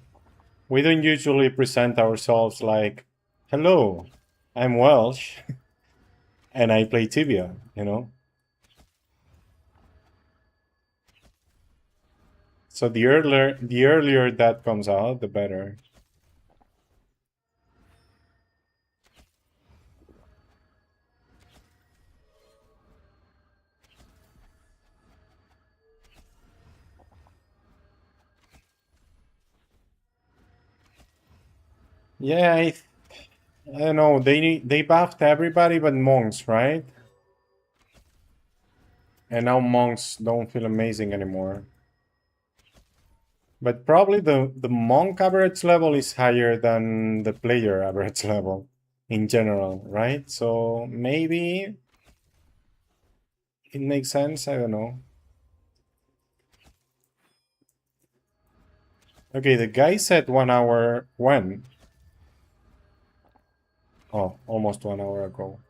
we don't usually present ourselves like, hello, I'm Welsh and I play Tibia, you know? So the earlier that comes out, the better. Yeah, I don't know. They buffed everybody but monks, right? And now monks don't feel amazing anymore. But probably the monk average level is higher than the player average level in general, right? So maybe it makes sense. I don't know. Okay, the guy said 1 hour when? Oh, almost 1 hour ago.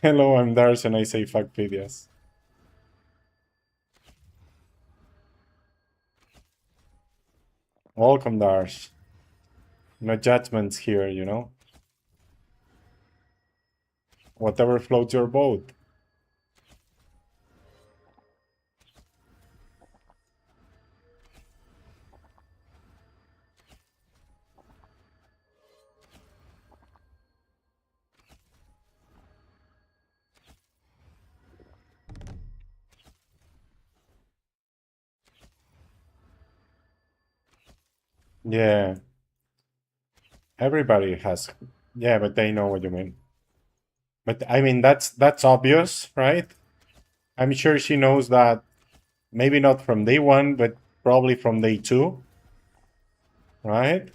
Hello, I'm Dars and I say fuck videos. Welcome, Dars. No judgments here, you know? Whatever floats your boat. Yeah, everybody has. Yeah, but they know what you mean. But I mean, that's obvious, right? I'm sure she knows that. Maybe not from day one, but probably from day two, right?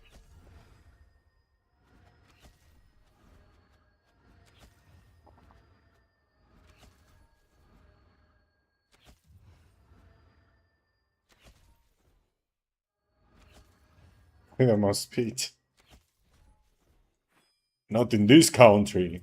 Freedom of speech. Not in this country.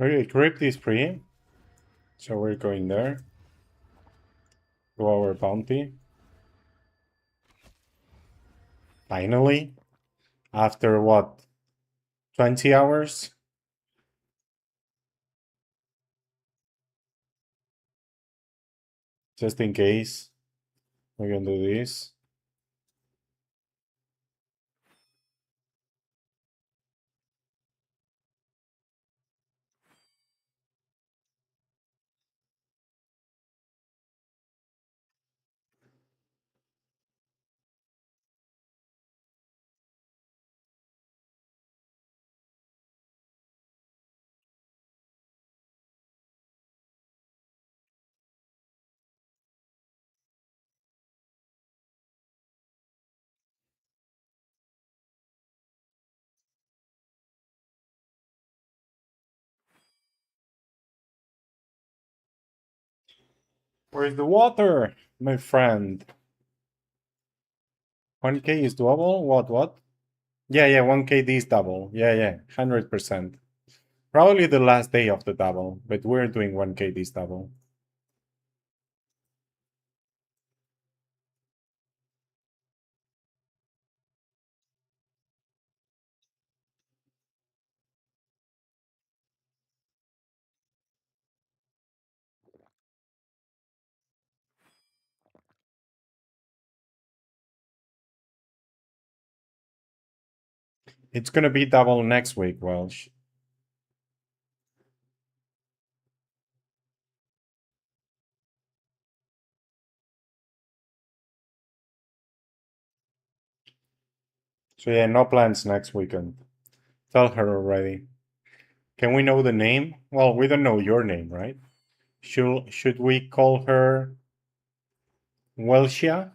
Okay, crypt is free. So we're going there. To our bounty. Finally. After what? 20 hours? Just in case. We're gonna do this. Where's the water, my friend? 1k is double? What? Yeah, 1k is double. Yeah, 100%. Probably the last day of the double, but we're doing 1k this double. It's gonna be double next week, Welsh. So yeah, no plans next weekend. Tell her already. Can we know the name? Well, we don't know your name, right? Should we call her Welshia?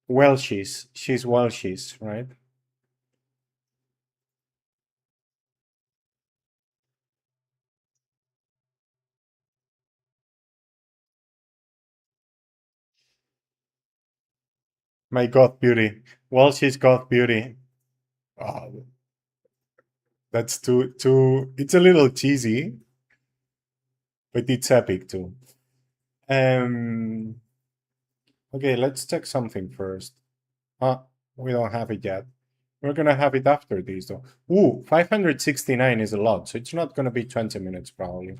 Welshies. She's Welshies, right? My goth beauty. Welshies goth beauty. Oh, that's too. It's a little cheesy, but it's epic too. Um. Okay, let's check something first. We don't have it yet. We're gonna have it after this though. Ooh, 569 is a lot, so it's not gonna be 20 minutes probably.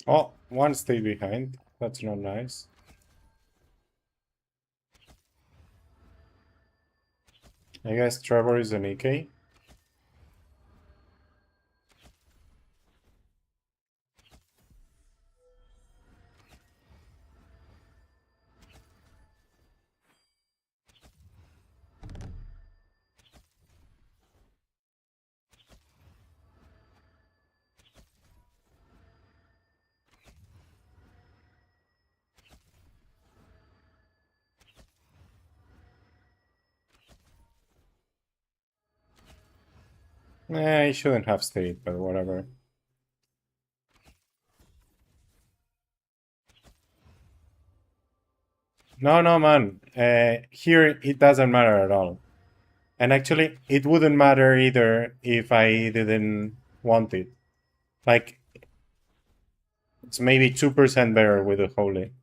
Oh, one stay behind. That's not nice. I guess Trevor is an EK. He shouldn't have stayed, but whatever. No, man. Here it doesn't matter at all. And actually, it wouldn't matter either if I didn't want it. Like, it's maybe 2% better with the Holy.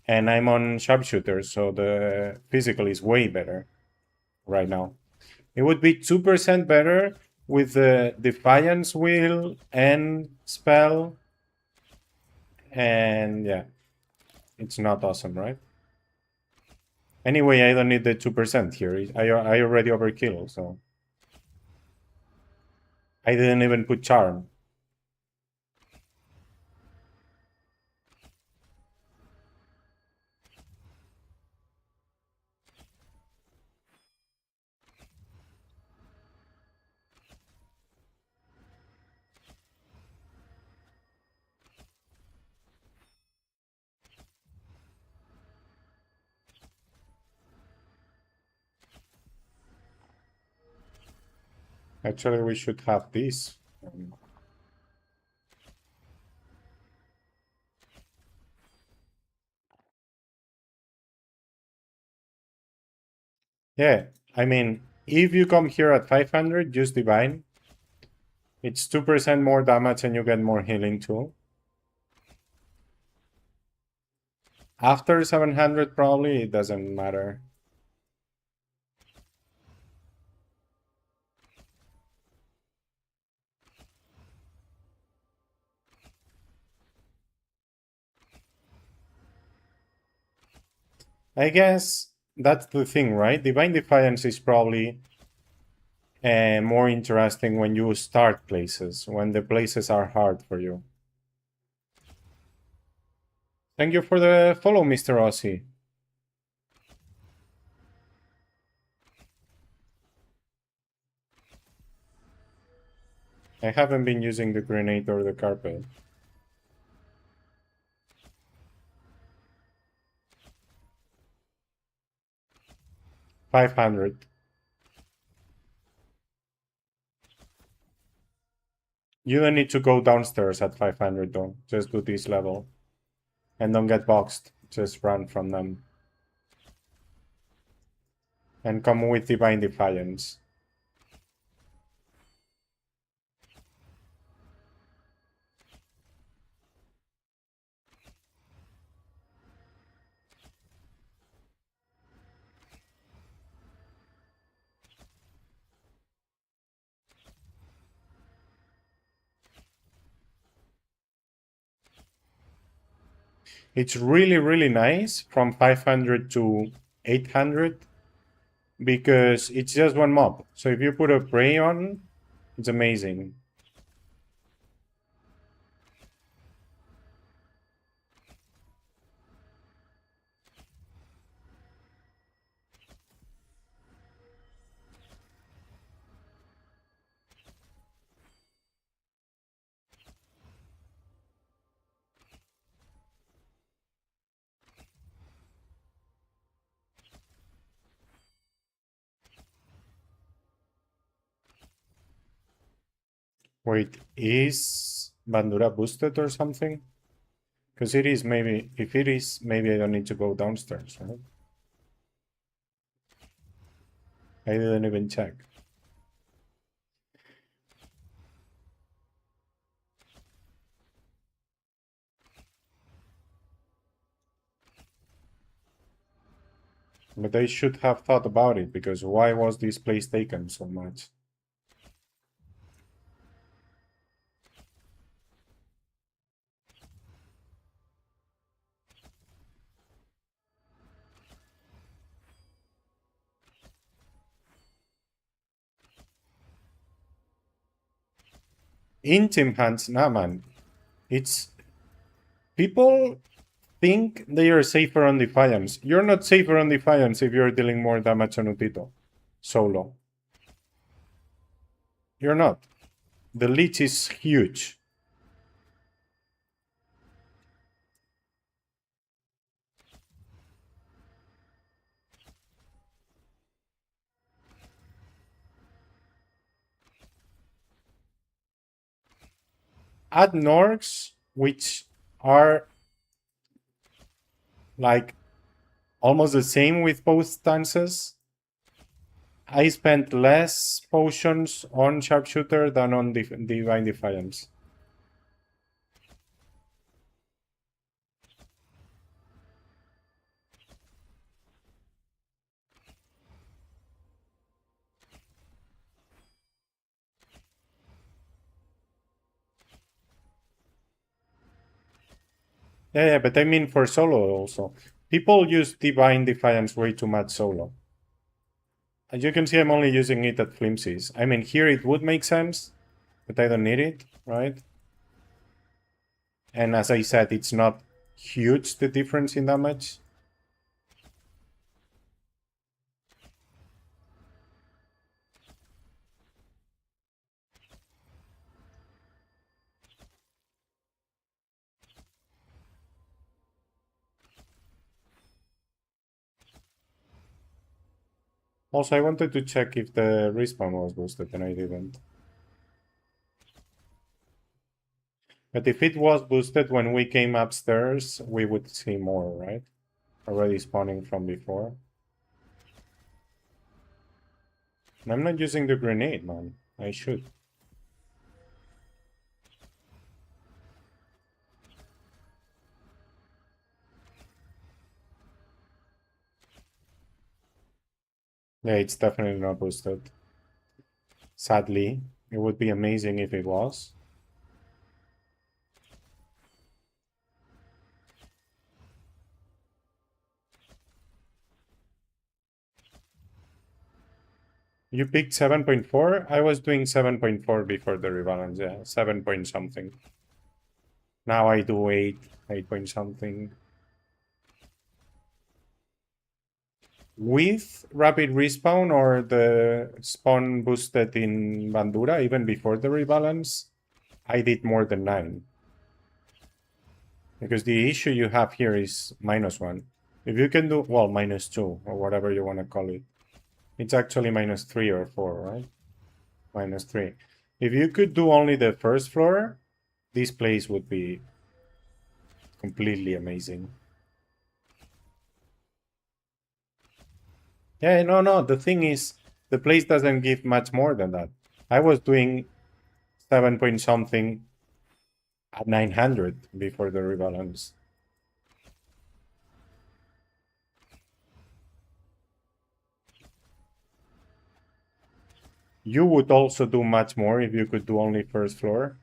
And I'm on sharpshooter, so the physical is way better right now. It would be 2% better with the Defiance Wheel and spell. And yeah, it's not awesome, right? Anyway, I don't need the 2% here. I already overkill, so. I didn't even put charm. Actually, we should have this. Yeah, I mean, if you come here at 500, use Divine. It's 2% more damage and you get more healing too. After 700, probably it doesn't matter. I guess that's the thing, right? Divine Defiance is probably more interesting when you start places, when the places are hard for you. Thank you for the follow, Mr. Aussie. I haven't been using the grenade or the carpet. $500. You don't need to go downstairs at 500 though. Just do this level. And don't get boxed. Just run from them. And come with Divine Defiance. It's really, really nice from 500 to 800 because it's just one mob. So if you put a prey on, it's amazing. Wait, is Bandura boosted or something? Because it is maybe, if it is, maybe I don't need to go downstairs, right? I didn't even check. But I should have thought about it, because why was this place taken so much? In Team Hunts, nah man. It's... People think they are safer on Defiance. You're not safer on Defiance if you're dealing more damage on Utito. Solo. You're not. The leech is huge. Add Norks, which are like almost the same with both stances. I spent less potions on Sharpshooter than on Divine Defiance. Yeah, but I mean for solo also. People use Divine Defiance way too much solo. As you can see, I'm only using it at flimsies. I mean, here it would make sense, but I don't need it, right? And as I said, it's not huge, the difference in damage. Also, I wanted to check if the respawn was boosted, and I didn't. But if it was boosted when we came upstairs, we would see more, right? Already spawning from before. And I'm not using the grenade, man. I should. Yeah, it's definitely not boosted. Sadly, it would be amazing if it was. You picked 7.4? I was doing 7.4 before the rebalance, yeah. 7 point something. Now I do 8 point something. With rapid respawn or the spawn boosted in Bandura, even before the rebalance, I did more than 9. Because the issue you have here is -1. If you can do, well, -2, or whatever you want to call it. It's actually -3 or 4, right? -3. If you could do only the first floor, this place would be completely amazing. Yeah, no. The thing is, the place doesn't give much more than that. I was doing 7 point something at 900 before the rebalance. You would also do much more if you could do only first floor.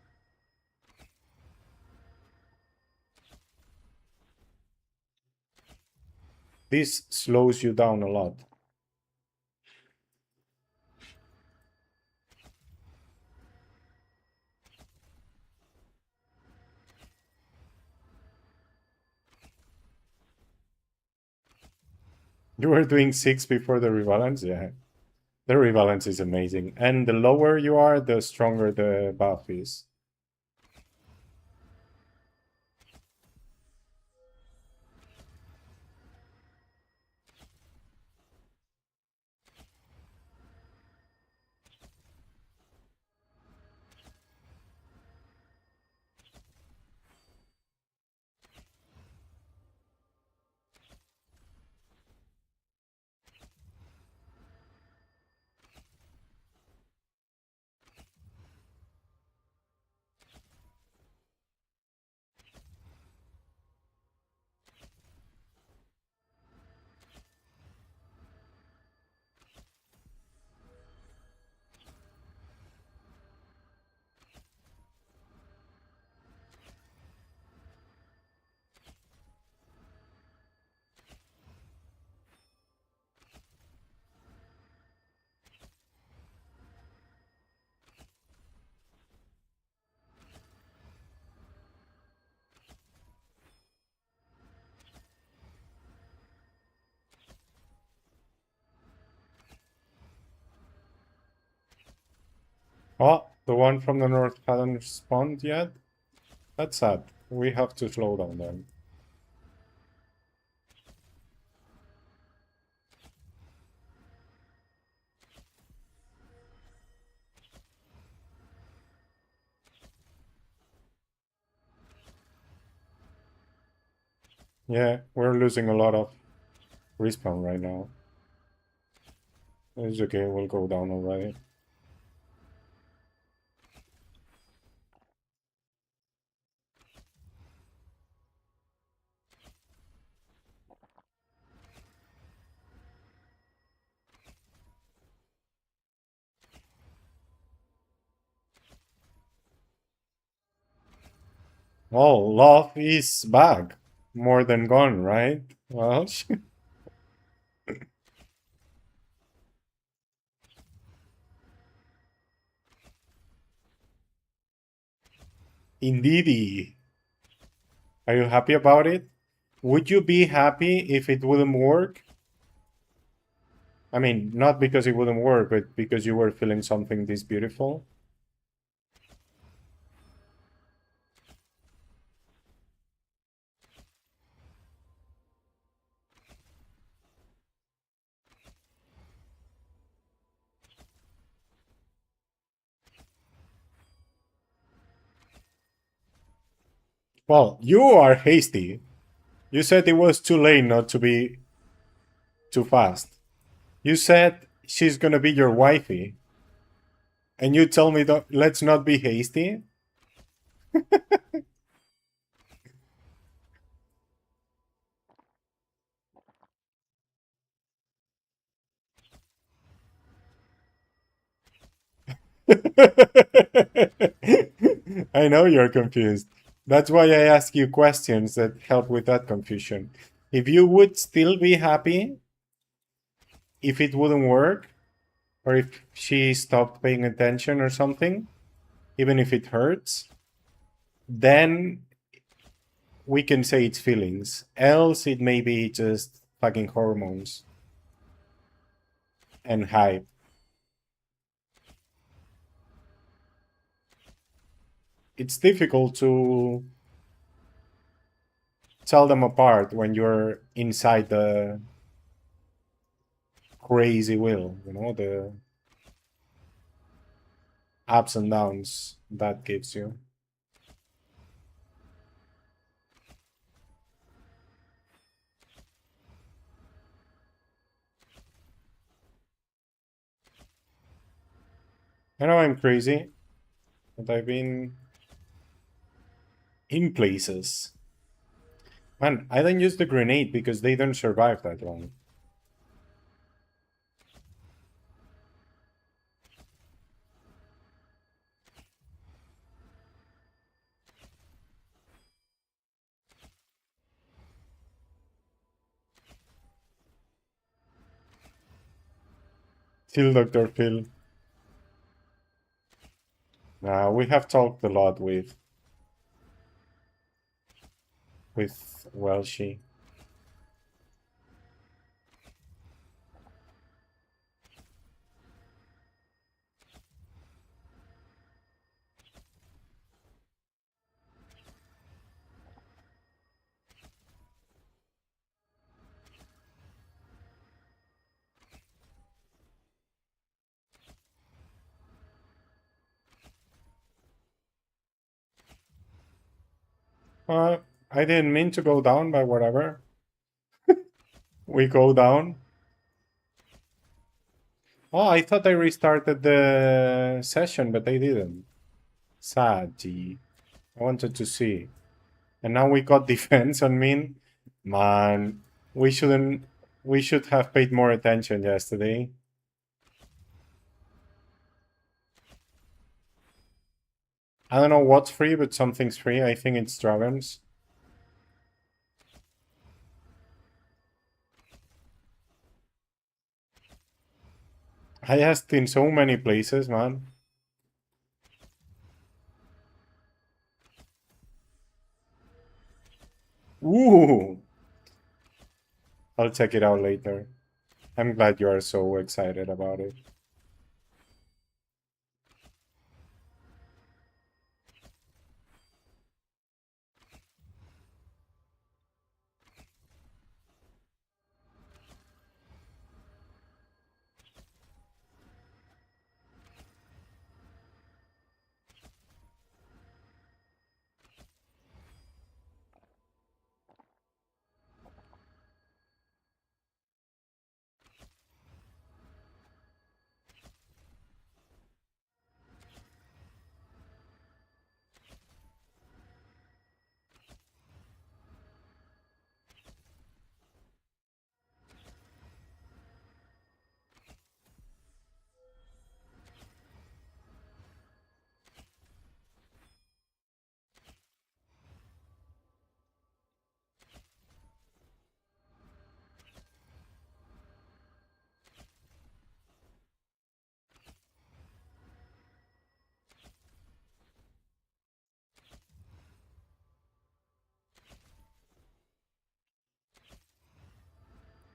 This slows you down a lot. You were doing 6 before the rebalance? Yeah. The rebalance is amazing. And the lower you are, the stronger the buff is. Oh, the one from the north hasn't spawned yet? That's sad. We have to slow down then. Yeah, we're losing a lot of respawn right now. It's okay, we'll go down already. Oh, love is back. More than gone, right? Well, indeedy. Are you happy about it? Would you be happy if it wouldn't work? I mean, not because it wouldn't work, but because you were feeling something this beautiful? Well, you are hasty. You said it was too late not to be too fast. You said she's gonna be your wifey. And you tell me, let's not be hasty? I know you're confused. That's why I ask you questions that help with that confusion. If you would still be happy if it wouldn't work, or if she stopped paying attention or something, even if it hurts, then we can say it's feelings. Else, it may be just fucking hormones and hype. It's difficult to tell them apart when you're inside the crazy wheel, the ups and downs that gives you. I know I'm crazy, but I've been in places. Man, I don't use the grenade because they don't survive that long. Still, Dr. Phil. We have talked a lot with Welshie. I didn't mean to go down, but whatever. We go down. Oh, I thought I restarted the session, but I didn't. Sad, G. I wanted to see. And now we got defense on Min. Man, we shouldn't. We should have paid more attention yesterday. I don't know what's free, but something's free. I think it's dragons. I asked in so many places, man. Ooh! I'll check it out later. I'm glad you are so excited about it.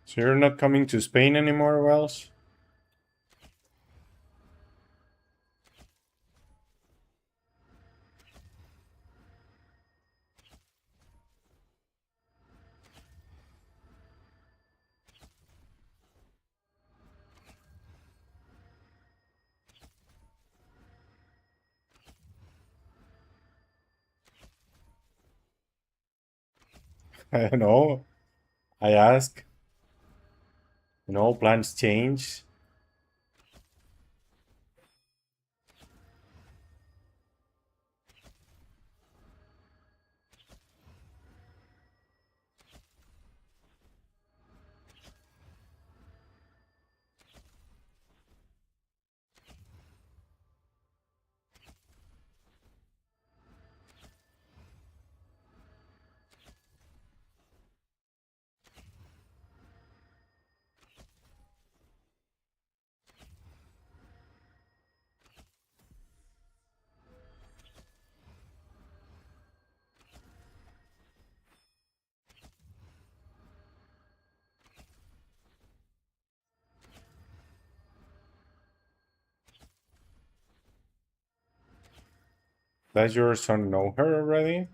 So you're not coming to Spain anymore, Welsh? No, I ask. Plans change. Does your son know her already?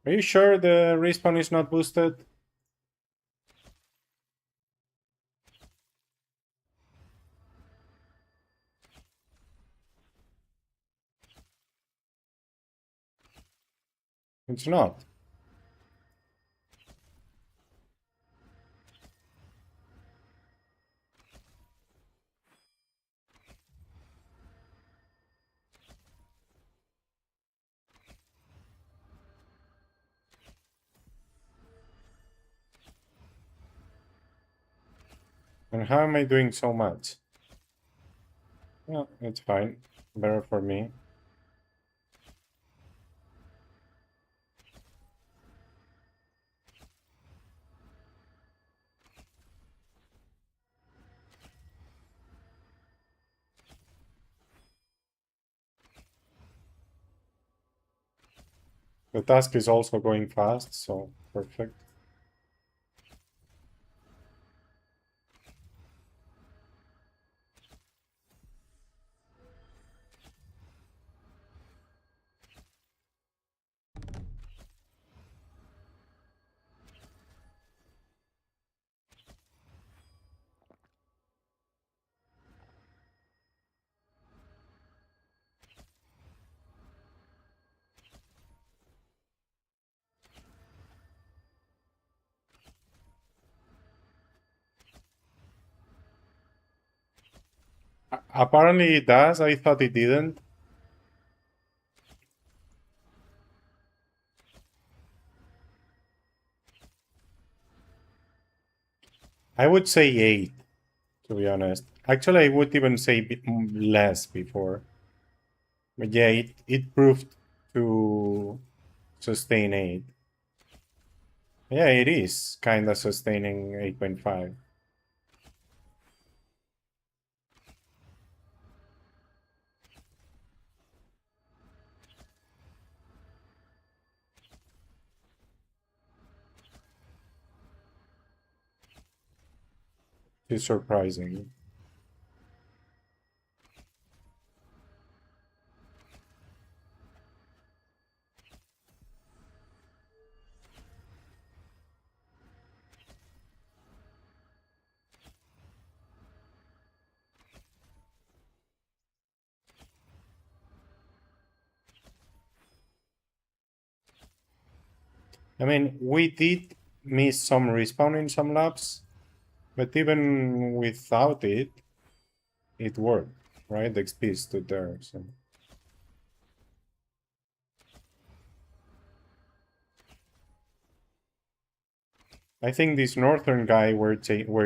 Are you sure the respawn is not boosted? It's not. And how am I doing so much? Yeah, it's fine. Better for me. The task is also going fast, so perfect. Apparently it does. I thought it didn't. I would say 8, to be honest. Actually, I would even say less before. But yeah, it proved to sustain 8. Yeah, it is kind of sustaining 8.5. It's surprising. I mean, we did miss some respawn in some labs, but even without it, it worked, right? The XP stood there, so. I think this northern guy we're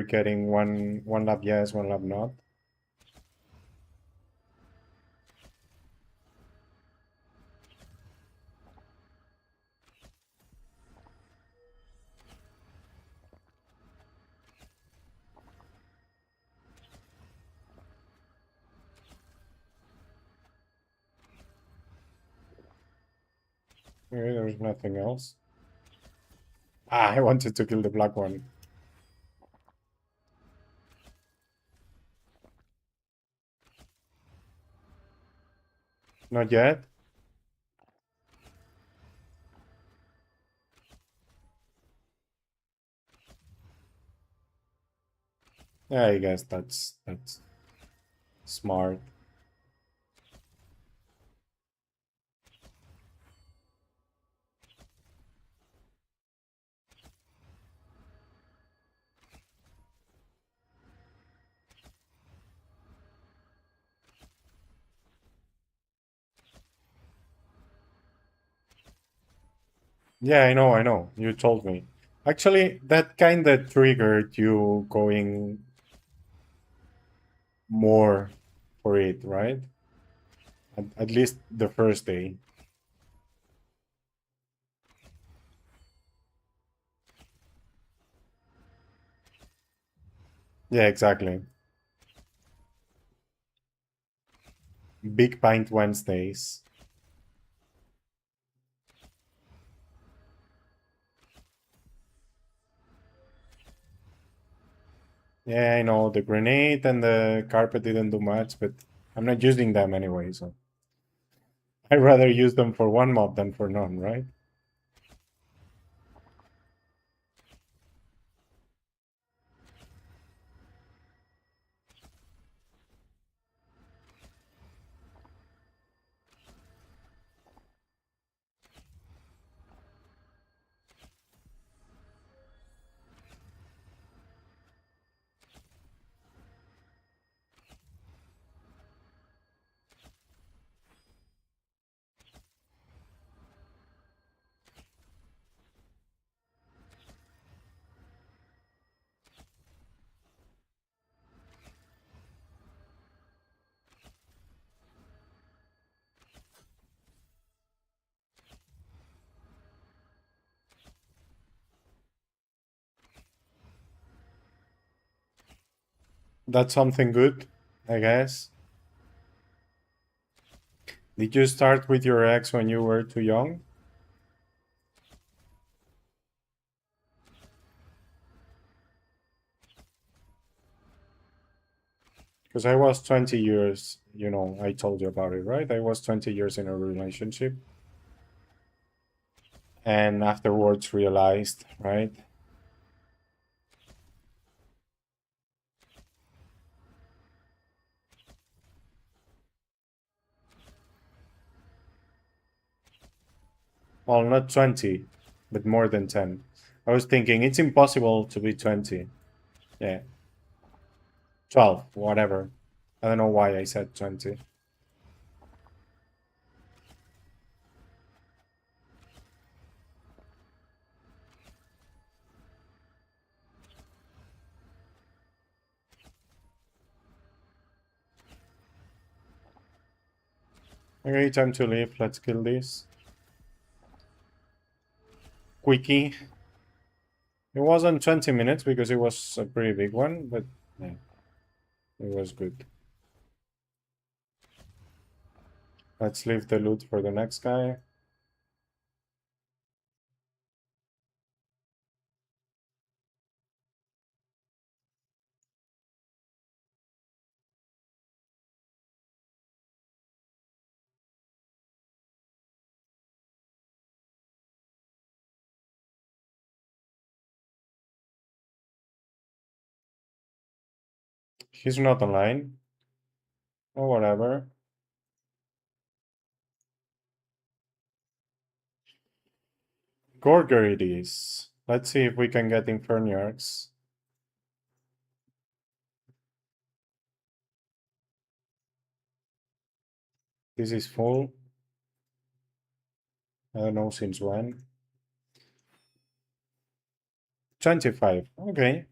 getting one lap yes, one lap not. Okay, there's nothing else. Ah, I wanted to kill the black one. Not yet. Yeah, I guess that's smart. Yeah, I know. You told me. Actually, that kind of triggered you going more for it, right? At least the first day. Yeah, exactly. Big Pint Wednesdays. Yeah, I know. The grenade and the carpet didn't do much, but I'm not using them anyway, so I'd rather use them for one mob than for none, right? That's something good, I guess. Did you start with your ex when you were too young? Because I was 20 years, I told you about it, right? I was 20 years in a relationship and afterwards realized, right? Well, not 20, but more than 10. I was thinking it's impossible to be 20. Yeah, 12, whatever. I don't know why I said 20. Okay, time to leave. Let's kill this. Quickie. It wasn't 20 minutes because it was a pretty big one, but yeah, it was good. Let's leave the loot for the next guy. He's not online. Or whatever. Gorger it is. Let's see if we can get Inferniarchs. This is full. I don't know since when. 25. Okay.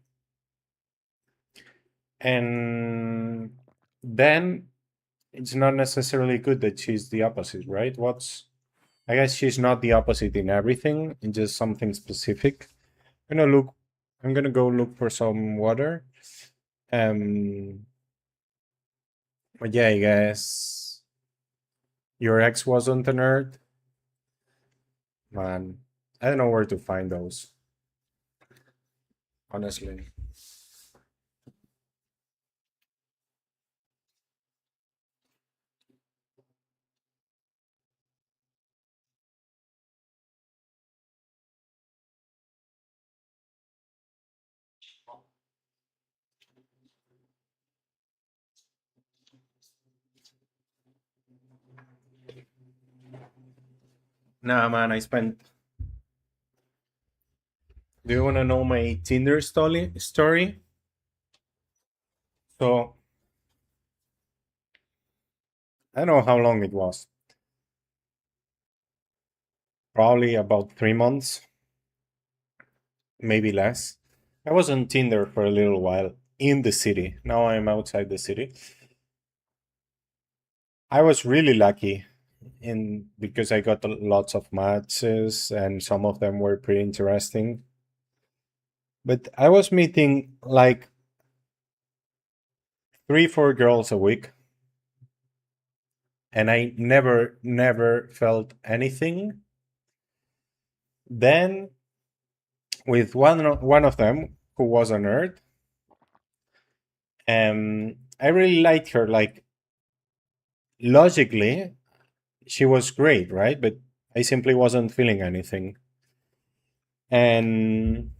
And then it's not necessarily good that she's the opposite, right? I guess she's not the opposite in everything, in just something specific. I'm gonna go look for some water. Um but yeah, I guess your ex wasn't a nerd. Man, I don't know where to find those, honestly. Nah, man, do you wanna know my Tinder story? So I don't know how long it was. probably about 3 months, maybe less. I was on Tinder for a little while in the city. Now I'm outside the city. I was really lucky in because I got lots of matches and some of them were pretty interesting. But I was meeting like 3, 4 girls a week, and I never felt anything. Then with one of them who was a nerd, I really liked her. Like logically, she was great, right? But I simply wasn't feeling anything. And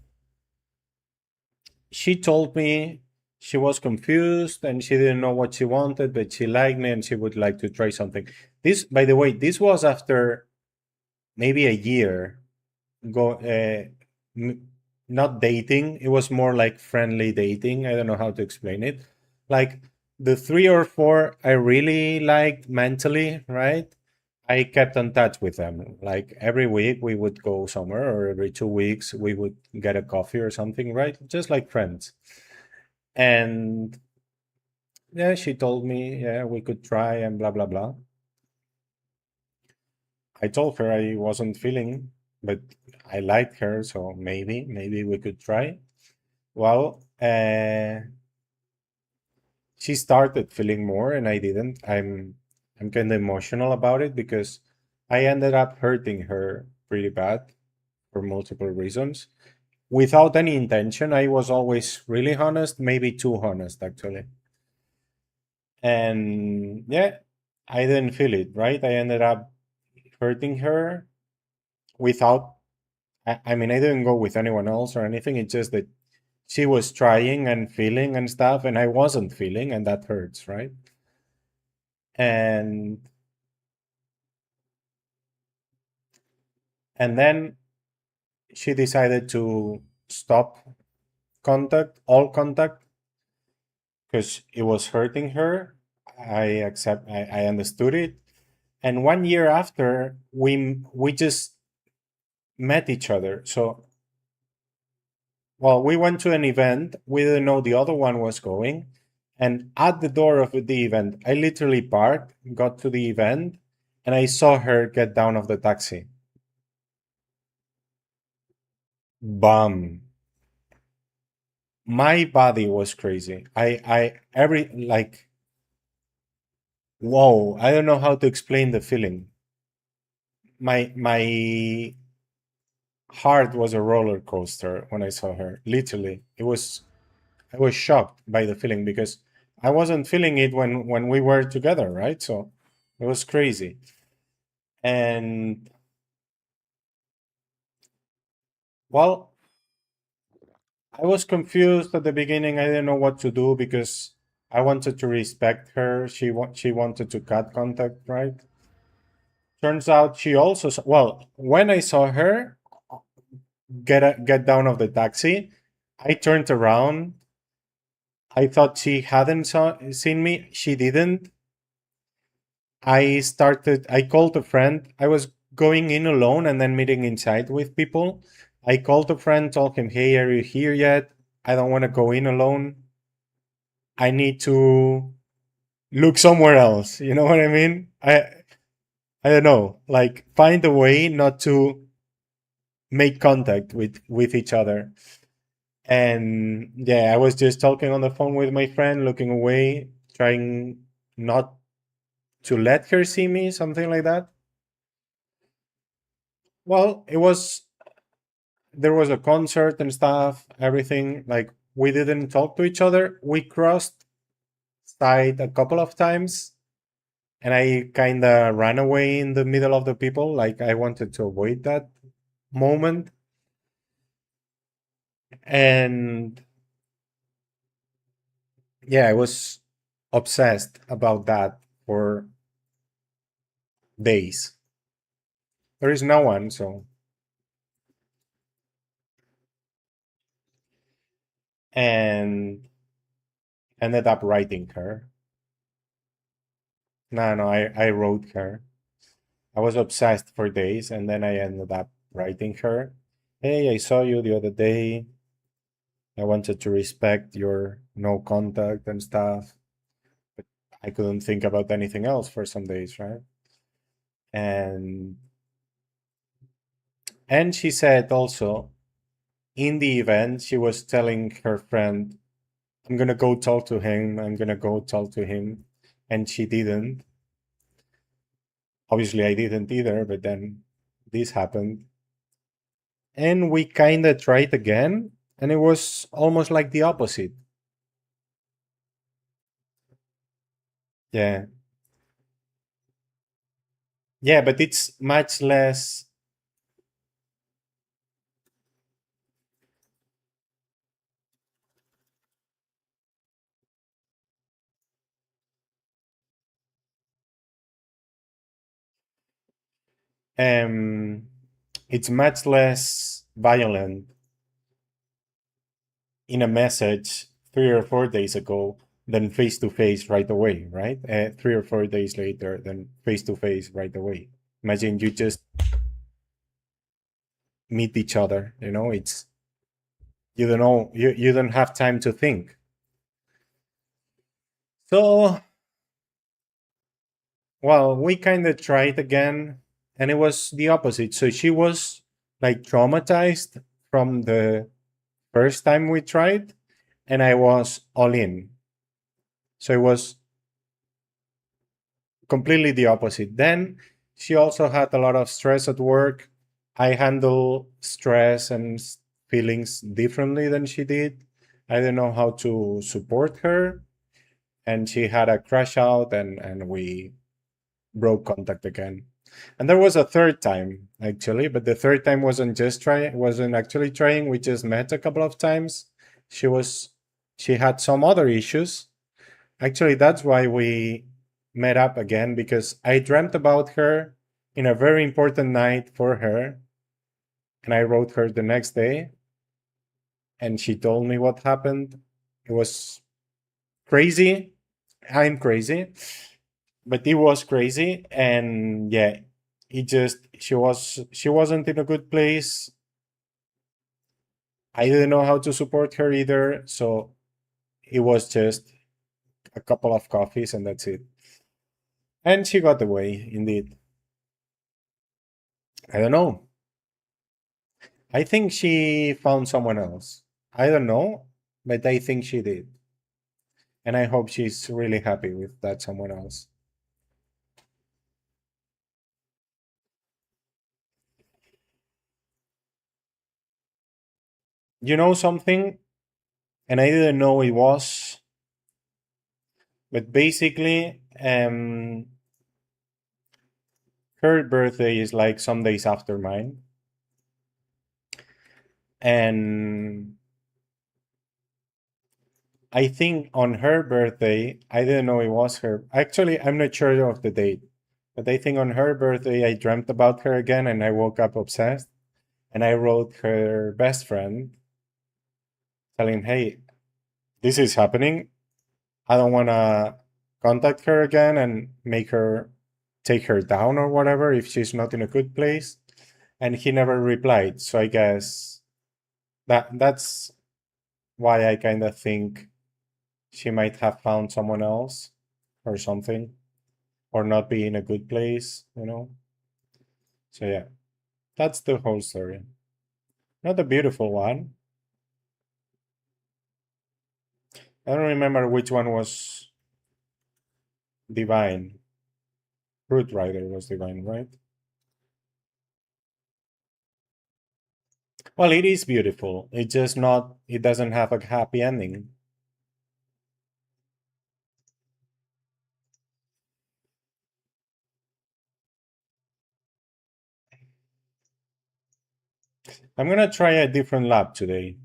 she told me she was confused and she didn't know what she wanted, but she liked me and she would like to try something. This, by the way, this was after maybe a year go not dating. It was more like friendly dating. I don't know how to explain it. Like the 3 or 4 I really liked mentally, right? I kept in touch with them. Like every week we would go somewhere, or every 2 weeks we would get a coffee or something, right? Just like friends. And yeah, she told me, yeah, we could try and blah, blah, blah. I told her I wasn't feeling, but I liked her, so maybe we could try. Well, she started feeling more and I didn't. I'm kind of emotional about it because I ended up hurting her pretty bad for multiple reasons. Without any intention, I was always really honest, maybe too honest actually. And yeah, I didn't feel it, right? I ended up hurting her without, I mean, I didn't go with anyone else or anything. It's just that she was trying and feeling and stuff, and I wasn't feeling, and that hurts, right? And then she decided to stop all contact, because it was hurting her. I understood it. And 1 year after, we just met each other. So, well, we went to an event. We didn't know the other one was going. And at the door of the event, I literally parked, got to the event, and I saw her get down of the taxi. Bum. My body was crazy. Every, like, whoa, I don't know how to explain the feeling. My heart was a roller coaster when I saw her. Literally, I was shocked by the feeling because I wasn't feeling it when we were together, right? So it was crazy. And well, I was confused at the beginning. I didn't know what to do because I wanted to respect her. She wanted to cut contact, right? Turns out she also well, when I saw her get down of the taxi, I turned around. I thought she hadn't seen me. She didn't. I called a friend. I was going in alone and then meeting inside with people. I called a friend, told him, "Hey, are you here yet? I don't want to go in alone. I need to look somewhere else." You know what I mean? I don't know. Like find a way not to make contact with each other. And yeah, I was just talking on the phone with my friend, looking away, trying not to let her see me, something like that. Well, it was there was a concert and stuff, everything. Like we didn't talk to each other. We crossed side a couple of times, and I kind of ran away in the middle of the people. Like I wanted to avoid that moment. And yeah, I was obsessed about that for days. There is no one, so and ended up writing her. No, I wrote her. I was obsessed for days, and then I ended up writing her, "Hey, I saw you the other day. I wanted to respect your no contact and stuff, but I couldn't think about anything else for some days, right?" And she said also in the event she was telling her friend, "I'm gonna go talk to him. I'm gonna go talk to him," and she didn't. Obviously, I didn't either, but then this happened. And we kind of tried again, and it was almost like the opposite. Yeah. Yeah, but it's much less. Um, it's much less violent in a message 3 or 4 days ago than face to face right away, right? 3 or 4 days later than face to face right away. Imagine you just meet each other. It's you don't know you don't have time to think. So, well, we kind of tried again, and it was the opposite. So she was like traumatized from the first time we tried, and I was all in. So it was completely the opposite. Then she also had a lot of stress at work. I handle stress and feelings differently than she did. I didn't know how to support her, and she had a crash out, and we broke contact again. And there was a third time actually, but the third time wasn't actually trying. We just met a couple of times. She was she had some other issues. Actually, that's why we met up again, because I dreamt about her in a very important night for her, and I wrote her the next day, and she told me what happened. It was crazy. I'm crazy, but it was crazy, and yeah, it just she wasn't in a good place. I didn't know how to support her either, so it was just a couple of coffees and that's it. And she got away, indeed. I don't know. I think she found someone else. I don't know, but I think she did. And I hope she's really happy with that someone else. You know something? And I didn't know it was, but basically, her birthday is like some days after mine. And I think on her birthday, I didn't know it was her. Actually, I'm not sure of the date, but I think on her birthday, I dreamt about her again and I woke up obsessed. And I wrote her best friend telling, "Hey, this is happening. I don't want to contact her again and make her take her down or whatever if she's not in a good place." And he never replied. So I guess that's why I kind of think she might have found someone else or something, or not be in a good place. So yeah, that's the whole story. Not a beautiful one. I don't remember which one was divine. Fruit Rider was divine, right? Well, it is beautiful. It just not. It doesn't have a happy ending. I'm gonna try a different lab today.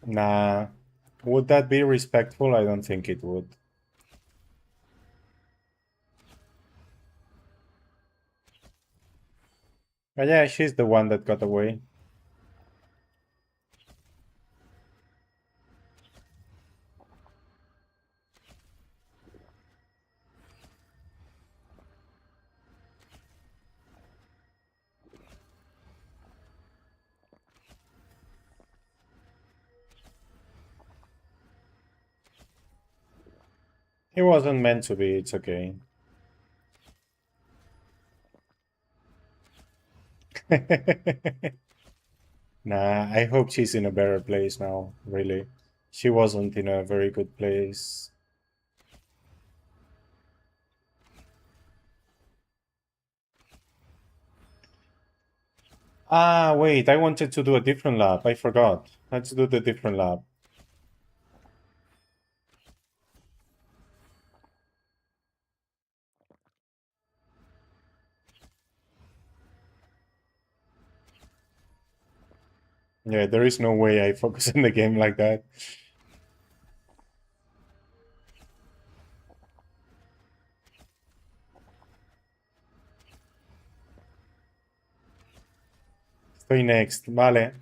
Nah. Would that be respectful? I don't think it would. But yeah, she's the one that got away. It wasn't meant to be, it's okay. Nah, I hope she's in a better place now, really. She wasn't in a very good place. Ah, wait, I wanted to do a different lab. I forgot. Let's do the different lab. Yeah, there is no way I focus in the game like that. Estoy next. Vale.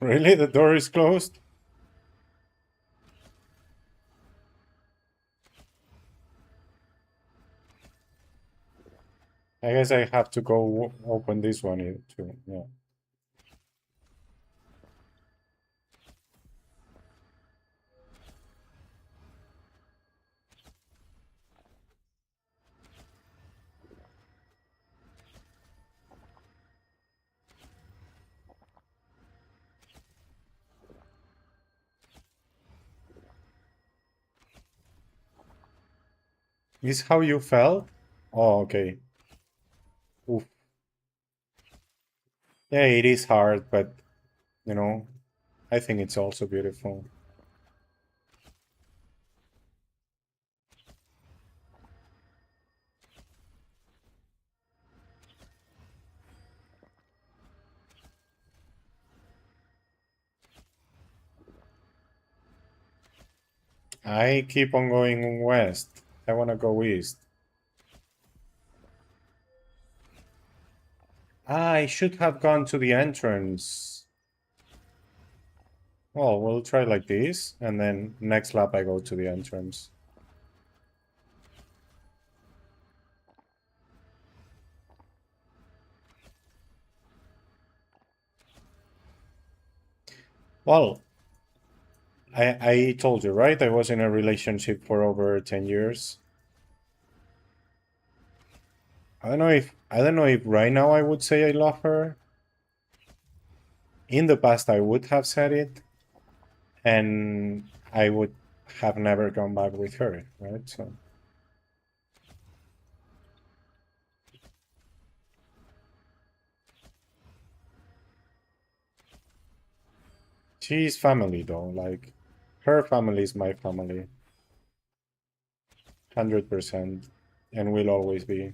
Really? The door is closed? I guess I have to go open this one too. Yeah. Is how you felt? Oh, okay. Oof. Yeah, it is hard, but you know, I think it's also beautiful. I keep on going west. I want to go east. Ah, I should have gone to the entrance. Well, we'll try like this, and then next lap I go to the entrance. Well, I told you, right? I was in a relationship for over 10 years. I don't know if right now I would say I love her. In the past I would have said it. And I would have never gone back with her, right? So she's family though, like her family is my family, 100%, and will always be.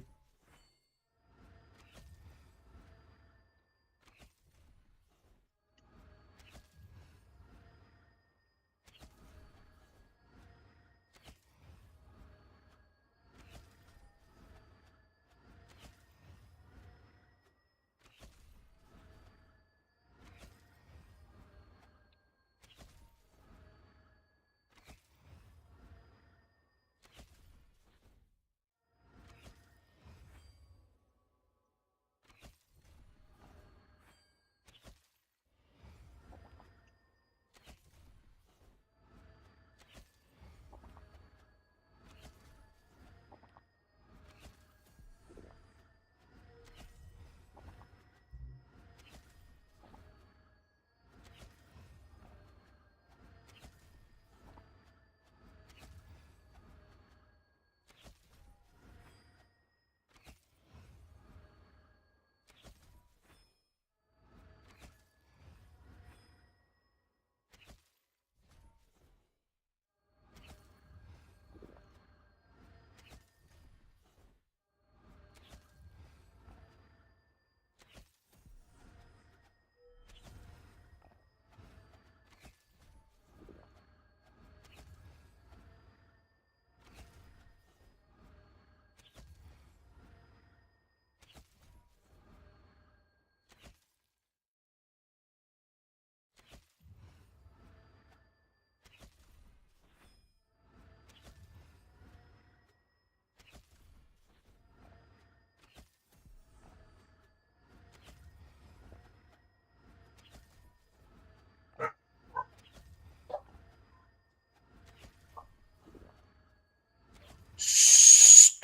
Shh.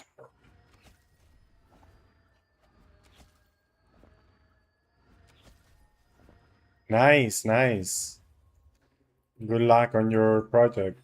Nice, nice. Good luck on your project.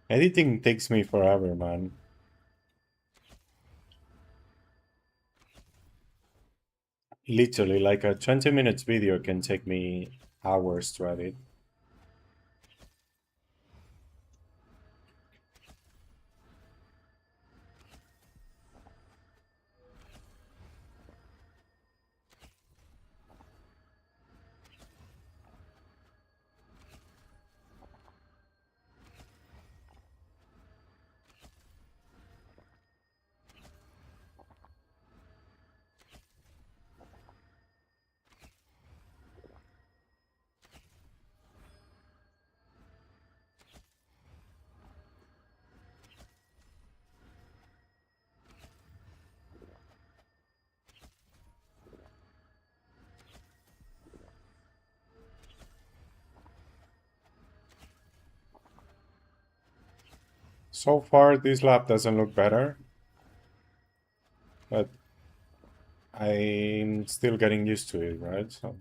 Editing takes me forever, man. Literally, like a 20 minutes video can take me hours to edit. So far, this lap doesn't look better, but I'm still getting used to it, right? So.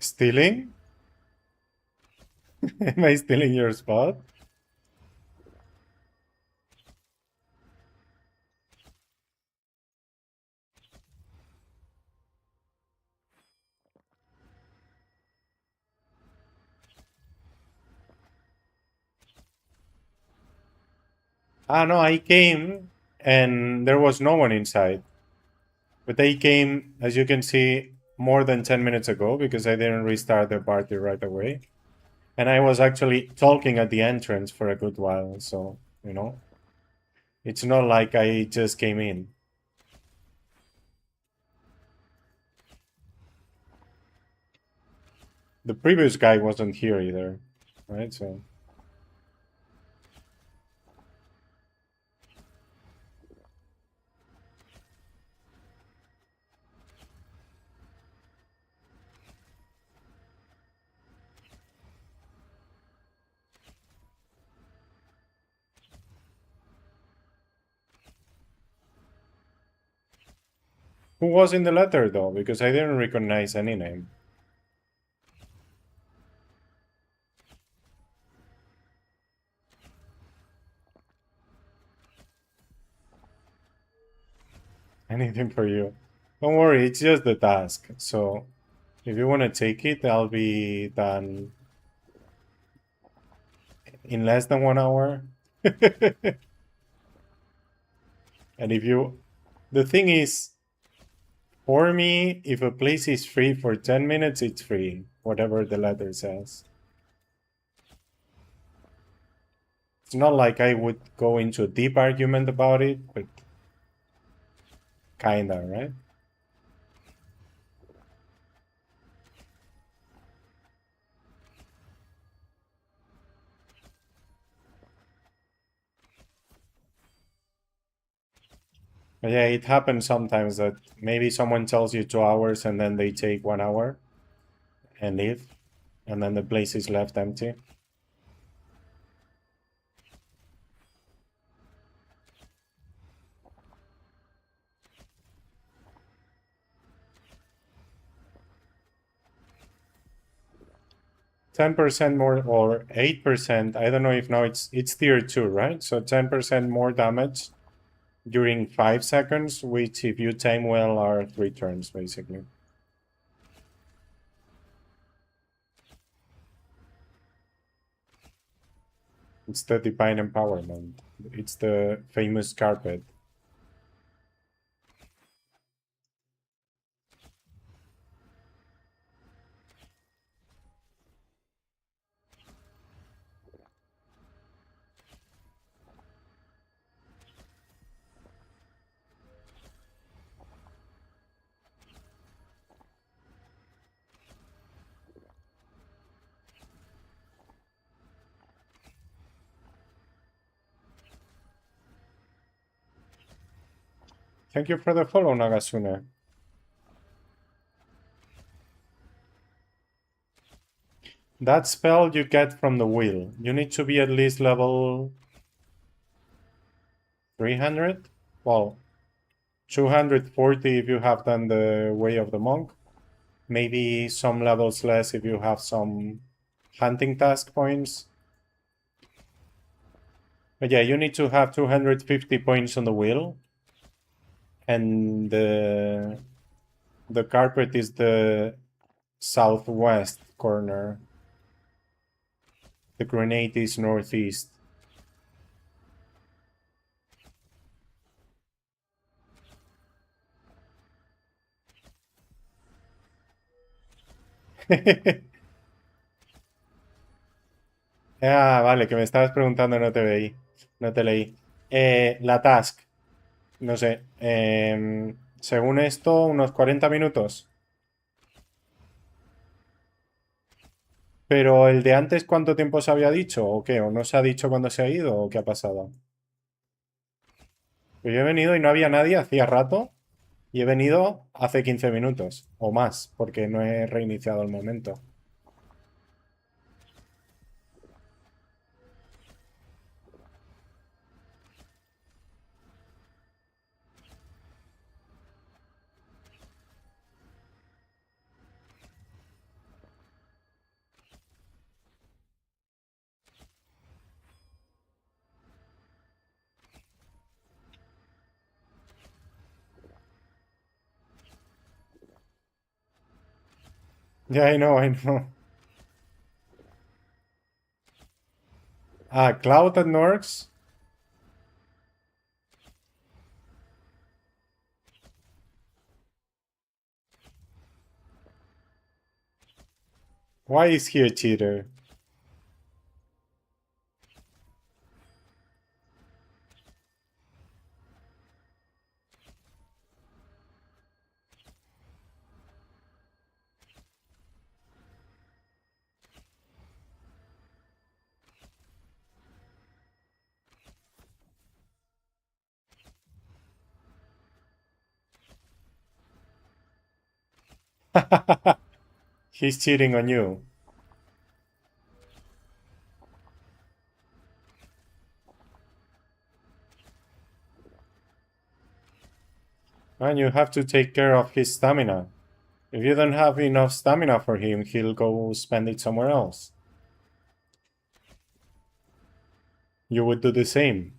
Stealing? Am I stealing your spot? Ah, no, I came and there was no one inside. But they came, as you can see, more than 10 minutes ago because I didn't restart the party right away. And I was actually talking at the entrance for a good while, so, you know, it's not like I just came in. The previous guy wasn't here either, right? So. Who was in the letter though? Because I didn't recognize any name. Anything for you. Don't worry, it's just the task. So if you want to take it, I'll be done in less than 1 hour. And if you, the thing is, for me, if a place is free for 10 minutes, it's free, whatever the letter says. It's not like I would go into a deep argument about it, but kinda, right? But yeah, it happens sometimes that maybe someone tells you 2 hours and then they take 1 hour and leave, and then the place is left empty. %10 more or 8%. I don't know if now it's tier 2, right? So 10% more damage during 5 seconds, which if you time well are 3 turns basically. It's the divine empowerment. It's the famous carpet. Thank you for the follow, Nagasune. That spell you get from the wheel. You need to be at least level 300? Well, 240 if you have done the Way of the Monk. Maybe some levels less if you have some Hunting task points. But yeah, you need to have 250 points on the wheel. And the carpet is the southwest corner. The grenade is northeast. Ah, vale, que me estabas preguntando, no te veí. No te leí. La task. No sé. Según esto, unos 40 minutos. Pero el de antes, ¿cuánto tiempo se había dicho? ¿O qué? ¿O no se ha dicho cuándo se ha ido? ¿O qué ha pasado? Pues yo he venido y no había nadie hacía rato. Y he venido hace 15 minutos. O más, porque no he reiniciado el momento. Yeah, I know, I know. Ah, Cloud and Norks. Why is he a cheater? He's cheating on you. And you have to take care of his stamina. If you don't have enough stamina for him, he'll go spend it somewhere else. You would do the same.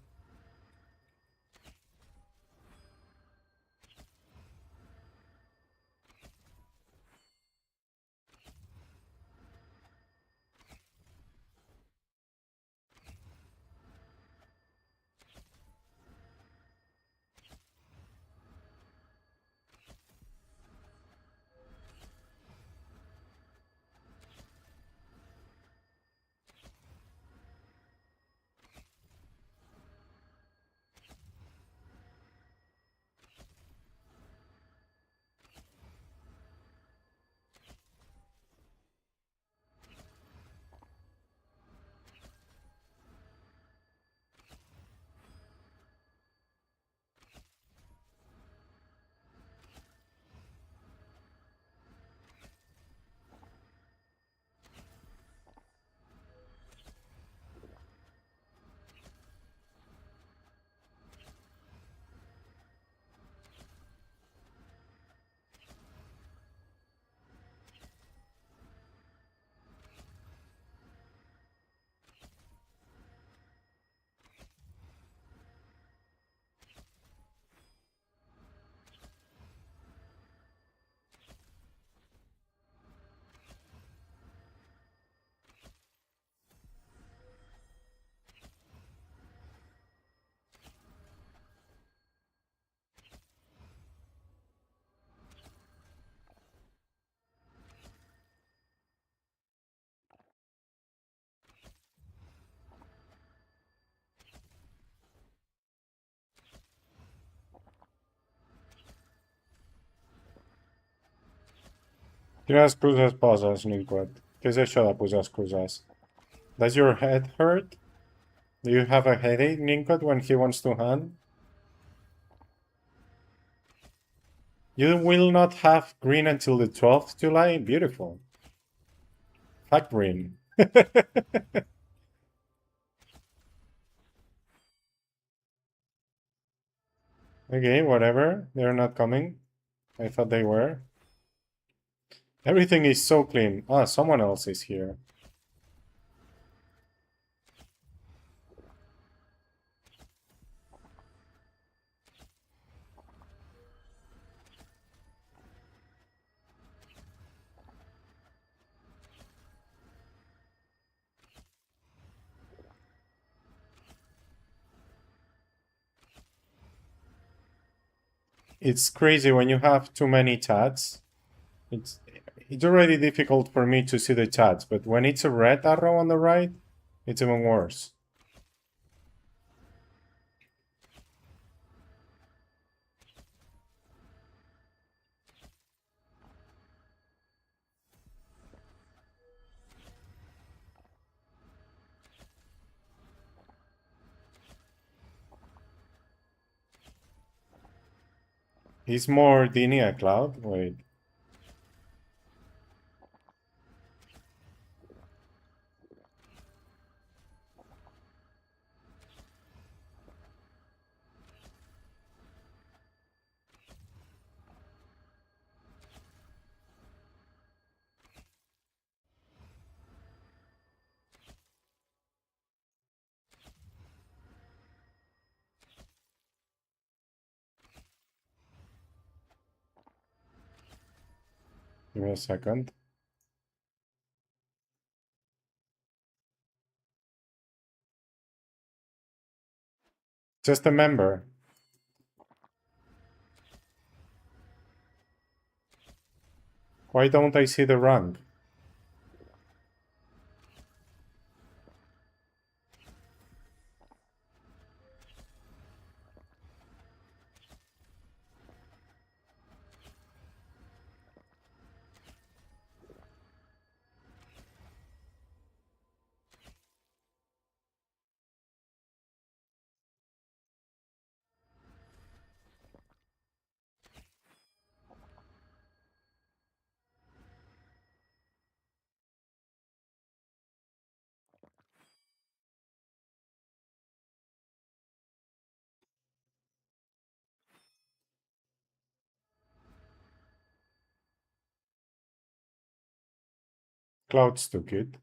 Quina excuses poses, Nilquet? Què és això de posar excuses? Does your head hurt? Do you have a headache, Nilquet, when he wants to hunt? You will not have green until the 12th July? Beautiful. Fuck green. Okay, whatever. They're not coming. I thought they were. Everything is so clean. Ah, someone else is here. It's crazy when you have too many chats. It's it's already difficult for me to see the chats, but when it's a red arrow on the right, it's even worse. He's more Dinia Cloud. Wait. Give me a second. Just a member. Why don't I see the rank? Clouds took it.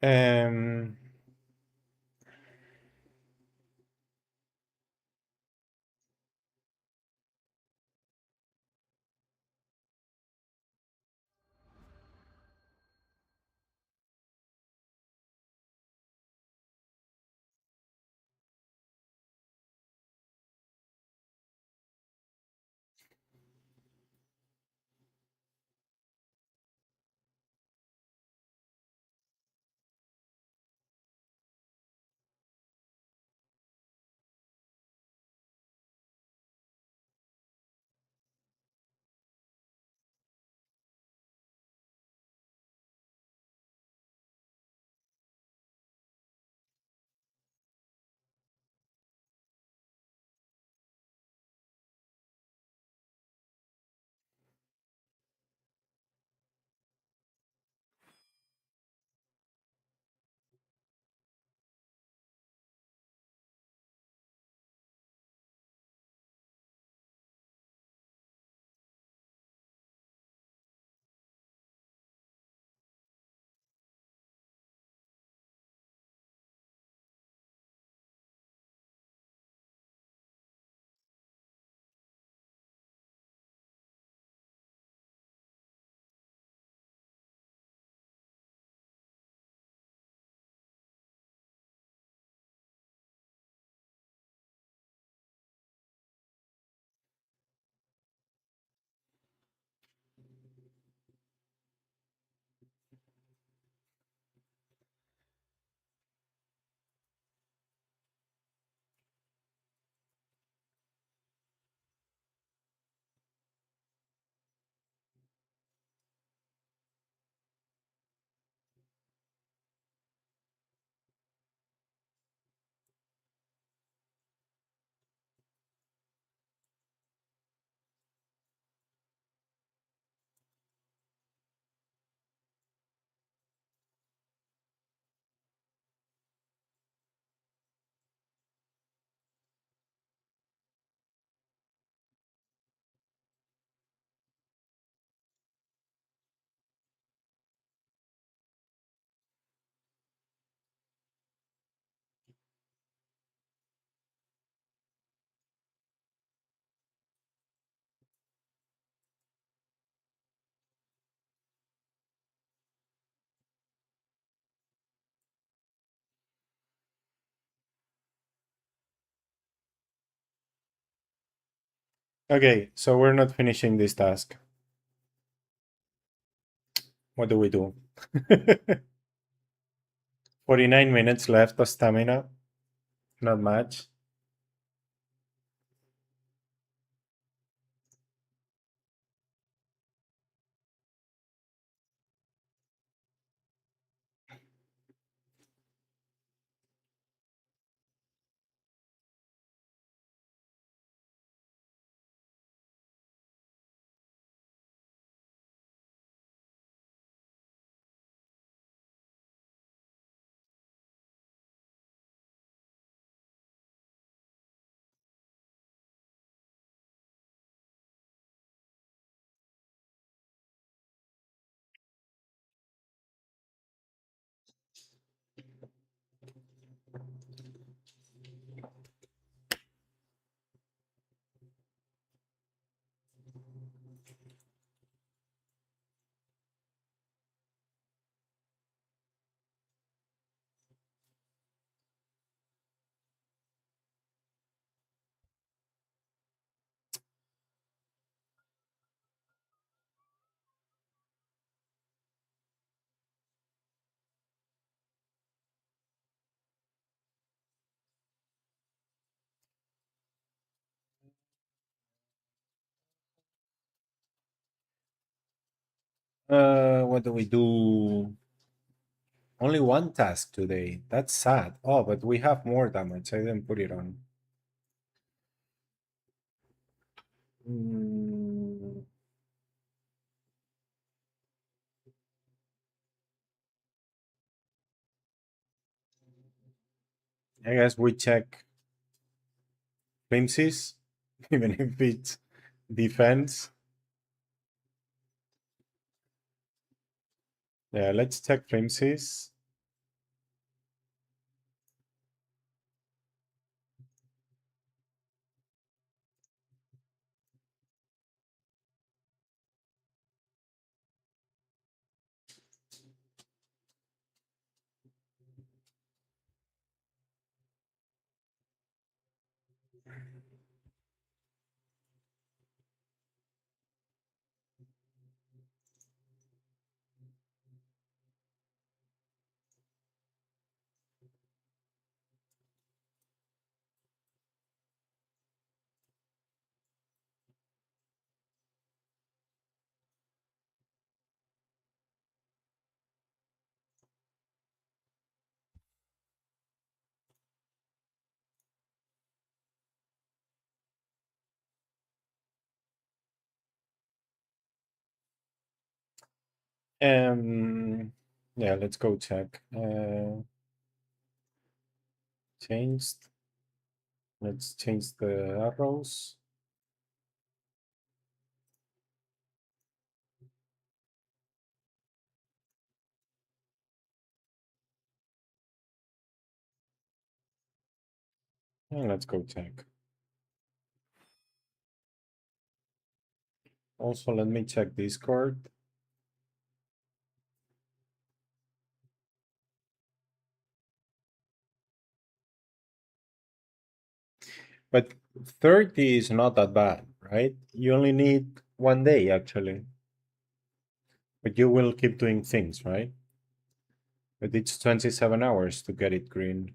Um, Okay, so we're not finishing this task. What do we do? 49 minutes left of stamina. Not much. What do we do? Only one task today. That's sad. Oh, but we have more damage. I didn't put it on. Mm, I guess we check flimsies, even if it's defense. Yeah, let's check flimsies. Yeah, let's go check. Changed. Let's change the arrows. And let's go check. Also, let me check Discord. But 30 is not that bad, right? You only need 1 day actually. But you will keep doing things, right? But it's 27 hours to get it green.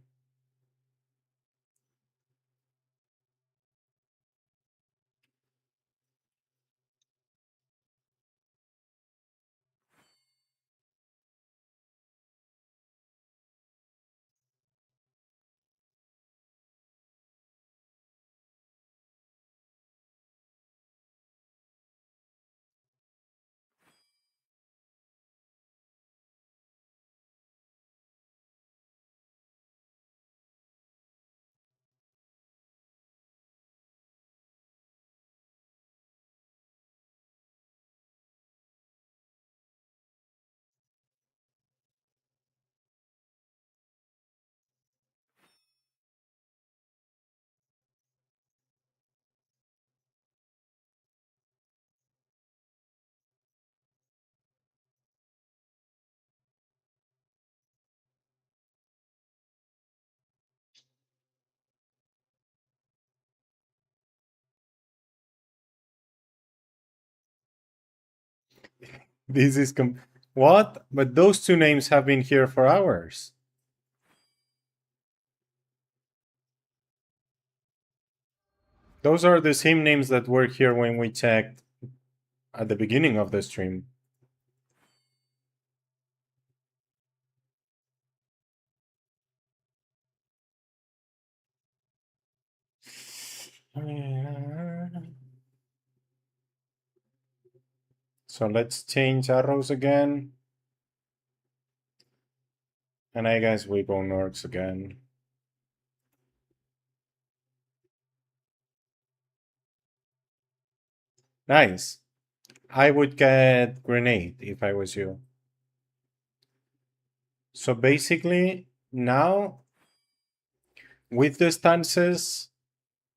This is what? But those two names have been here for hours. Those are the same names that were here when we checked at the beginning of the stream. So let's change arrows again. And I guess we go orcs again. Nice. I would get grenade if I was you. So basically, now with the stances,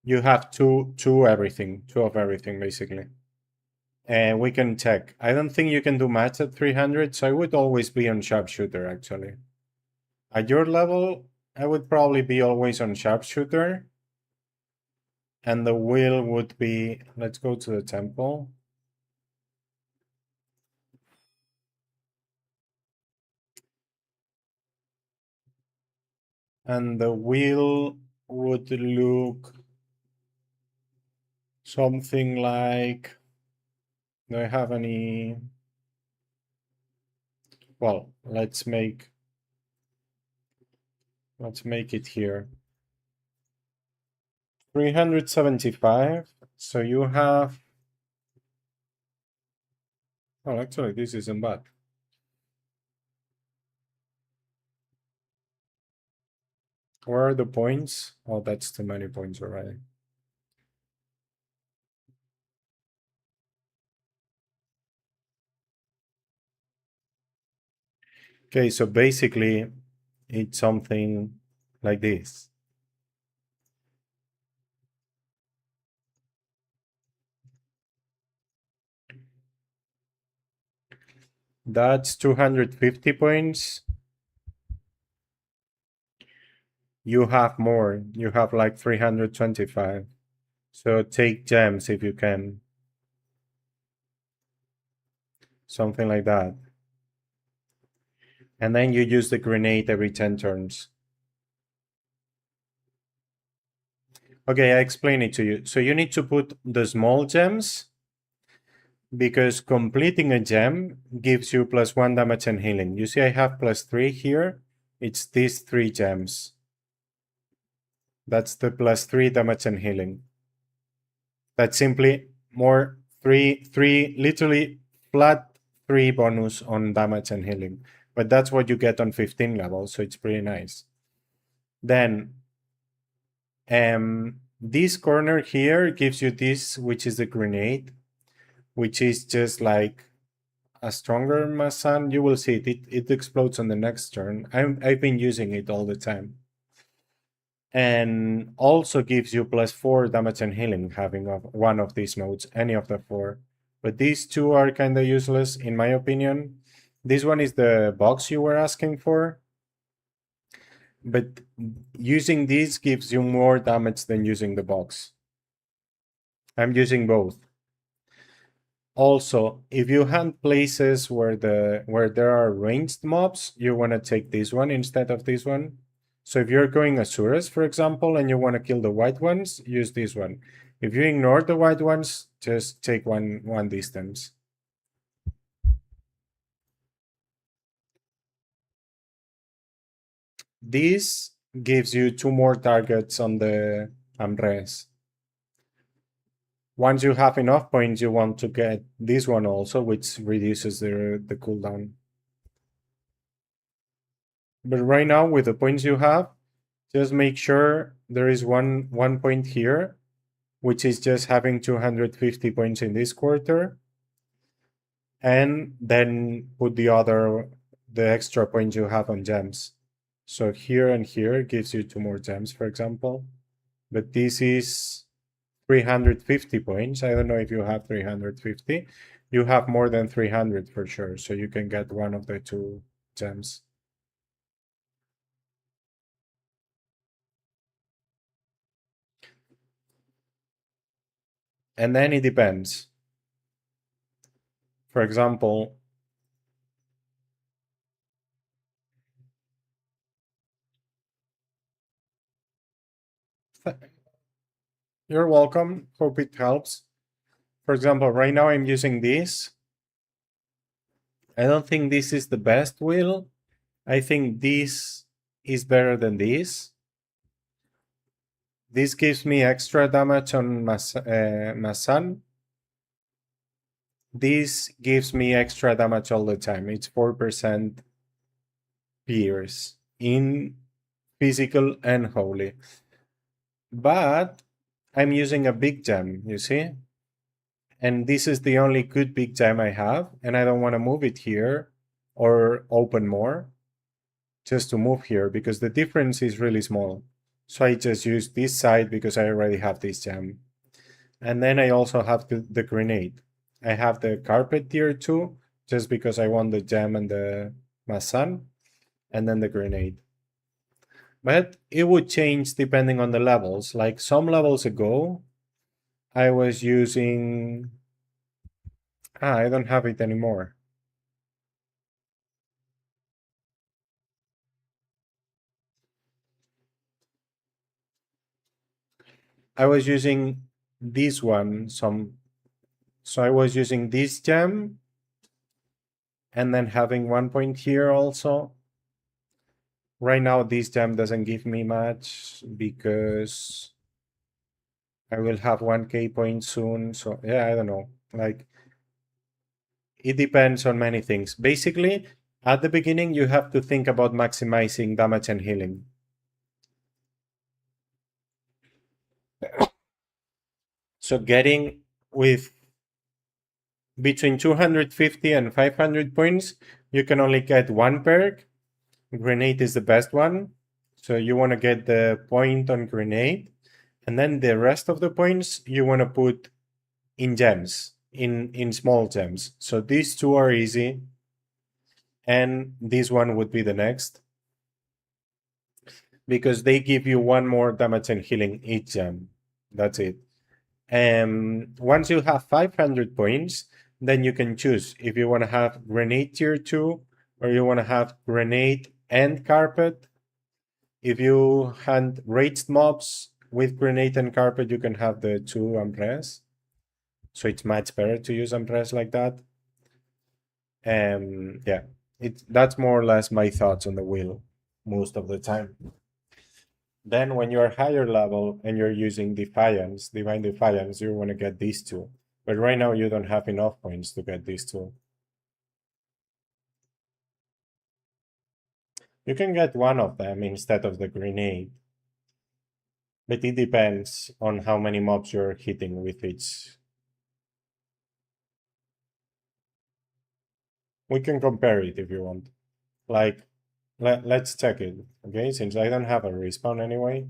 you have two of everything, basically. And we can check. I don't think you can do match at 300, so I would always be on sharpshooter, actually. At your level, I would probably be always on sharpshooter. And the wheel would be, let's go to the temple. And the wheel would look something like, do I have any? Well, let's make it here. 375. So you have, oh, actually, this isn't bad. Where are the points? Oh, that's too many points already. Okay, so basically, it's something like this. That's 250 points. You have more. You have like 325. So take gems if you can. Something like that. And then you use the grenade every 10 turns. Okay, I explain it to you. So you need to put the small gems because completing a gem gives you +1 damage and healing. You see I have +3 here. It's these 3 gems. That's the +3 damage and healing. That's simply more three, literally flat 3 bonus on damage and healing. But that's what you get on 15 level, so it's pretty nice. Then this corner here gives you this, which is the grenade, which is just like a stronger Masan. You will see it. It explodes on the next turn. I've been using it all the time. And also gives you +4 damage and healing, having one of these nodes, any of the 4. But these two are kind of useless, in my opinion. This one is the box you were asking for. But using these gives you more damage than using the box. I'm using both. Also, if you hunt places where there are ranged mobs, you want to take this one instead of this one. So if you're going Asuras, for example, and you want to kill the white ones, use this one. If you ignore the white ones, just take one distance. This gives you 2 more targets on the Amres. Once you have enough points, you want to get this one also, which reduces the cooldown. But right now, with the points you have, just make sure there is one point here, which is just having 250 points in this quarter. And then put the extra points you have on gems. So here and here gives you 2 more gems, for example. But this is 350 points. I don't know if you have 350. You have more than 300 for sure. So you can get one of the 2 gems. And then it depends. For example, you're welcome. Hope it helps. For example, right now I'm using this. I don't think this is the best wheel. I think this is better than this. This gives me extra damage on Masan. This gives me extra damage all the time. It's 4% pierce in physical and holy. But I'm using a big gem, you see? And this is the only good big gem I have, and I don't want to move it here or open more just to move here because the difference is really small. So I just use this side because I already have this gem. And then I also have the grenade. I have the carpet tier 2 just because I want the gem and the masan, and then the grenade. But it would change depending on the levels. Like some levels ago, I was using... I don't have it anymore. I was using this one, so I was using this gem and then having 1 point here also. Right now, this gem doesn't give me much because I will have 1k point soon. So yeah, I don't know. Like, it depends on many things. Basically, at the beginning, you have to think about maximizing damage and healing. So getting with between 250 and 500 points, you can only get one perk. Grenade is the best one. So you want to get the point on grenade. And then the rest of the points you want to put in gems, in small gems. So these two are easy. And this one would be the next. Because they give you one more damage and healing each gem. That's it. Once you have 500 points, then you can choose if you want to have grenade tier 2 or you want to have grenade and carpet. If you hunt raged mobs with grenade and carpet, you can have the 2 Umbress. So it's much better to use Umbress like that. Yeah, that's more or less my thoughts on the wheel most of the time. Then when you're higher level and you're using Defiance, Divine Defiance, you want to get these two. But right now you don't have enough points to get these two. You can get one of them instead of the grenade. But it depends on how many mobs you're hitting with each. We can compare it if you want. Like, let's check it, okay? Since I don't have a respawn anyway,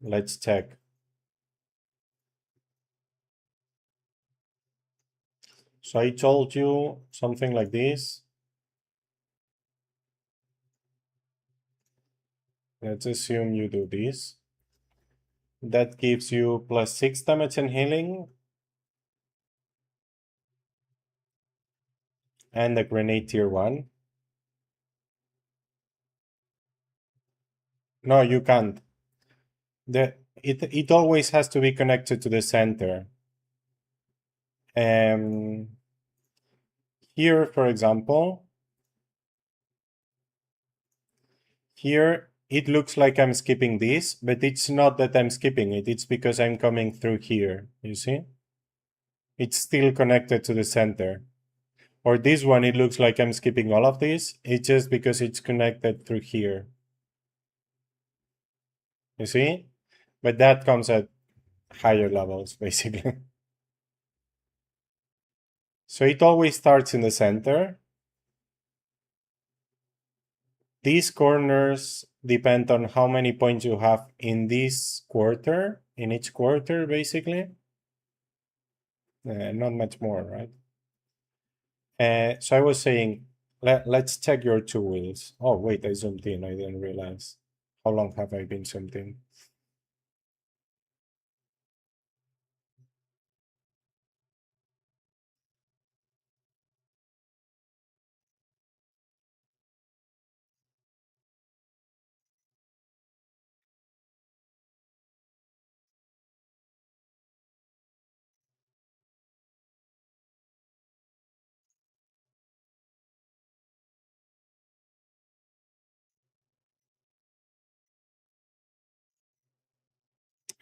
let's check. So I told you something like this. Let's assume you do this. That gives you +6 damage and healing. And the grenade tier 1. No, you can't. It always has to be connected to the center. Here, for example, here it looks like I'm skipping this, but it's not that I'm skipping it. It's because I'm coming through here, you see? It's still connected to the center. Or this one, it looks like I'm skipping all of this. It's just because it's connected through here. You see? But that comes at higher levels, basically. So it always starts in the center. These corners depend on how many points you have in this quarter, in each quarter, basically. Not much more, right? So I was saying, let's check your two wheels. Oh, wait, I zoomed in. I didn't realize. How long have I been zoomed in?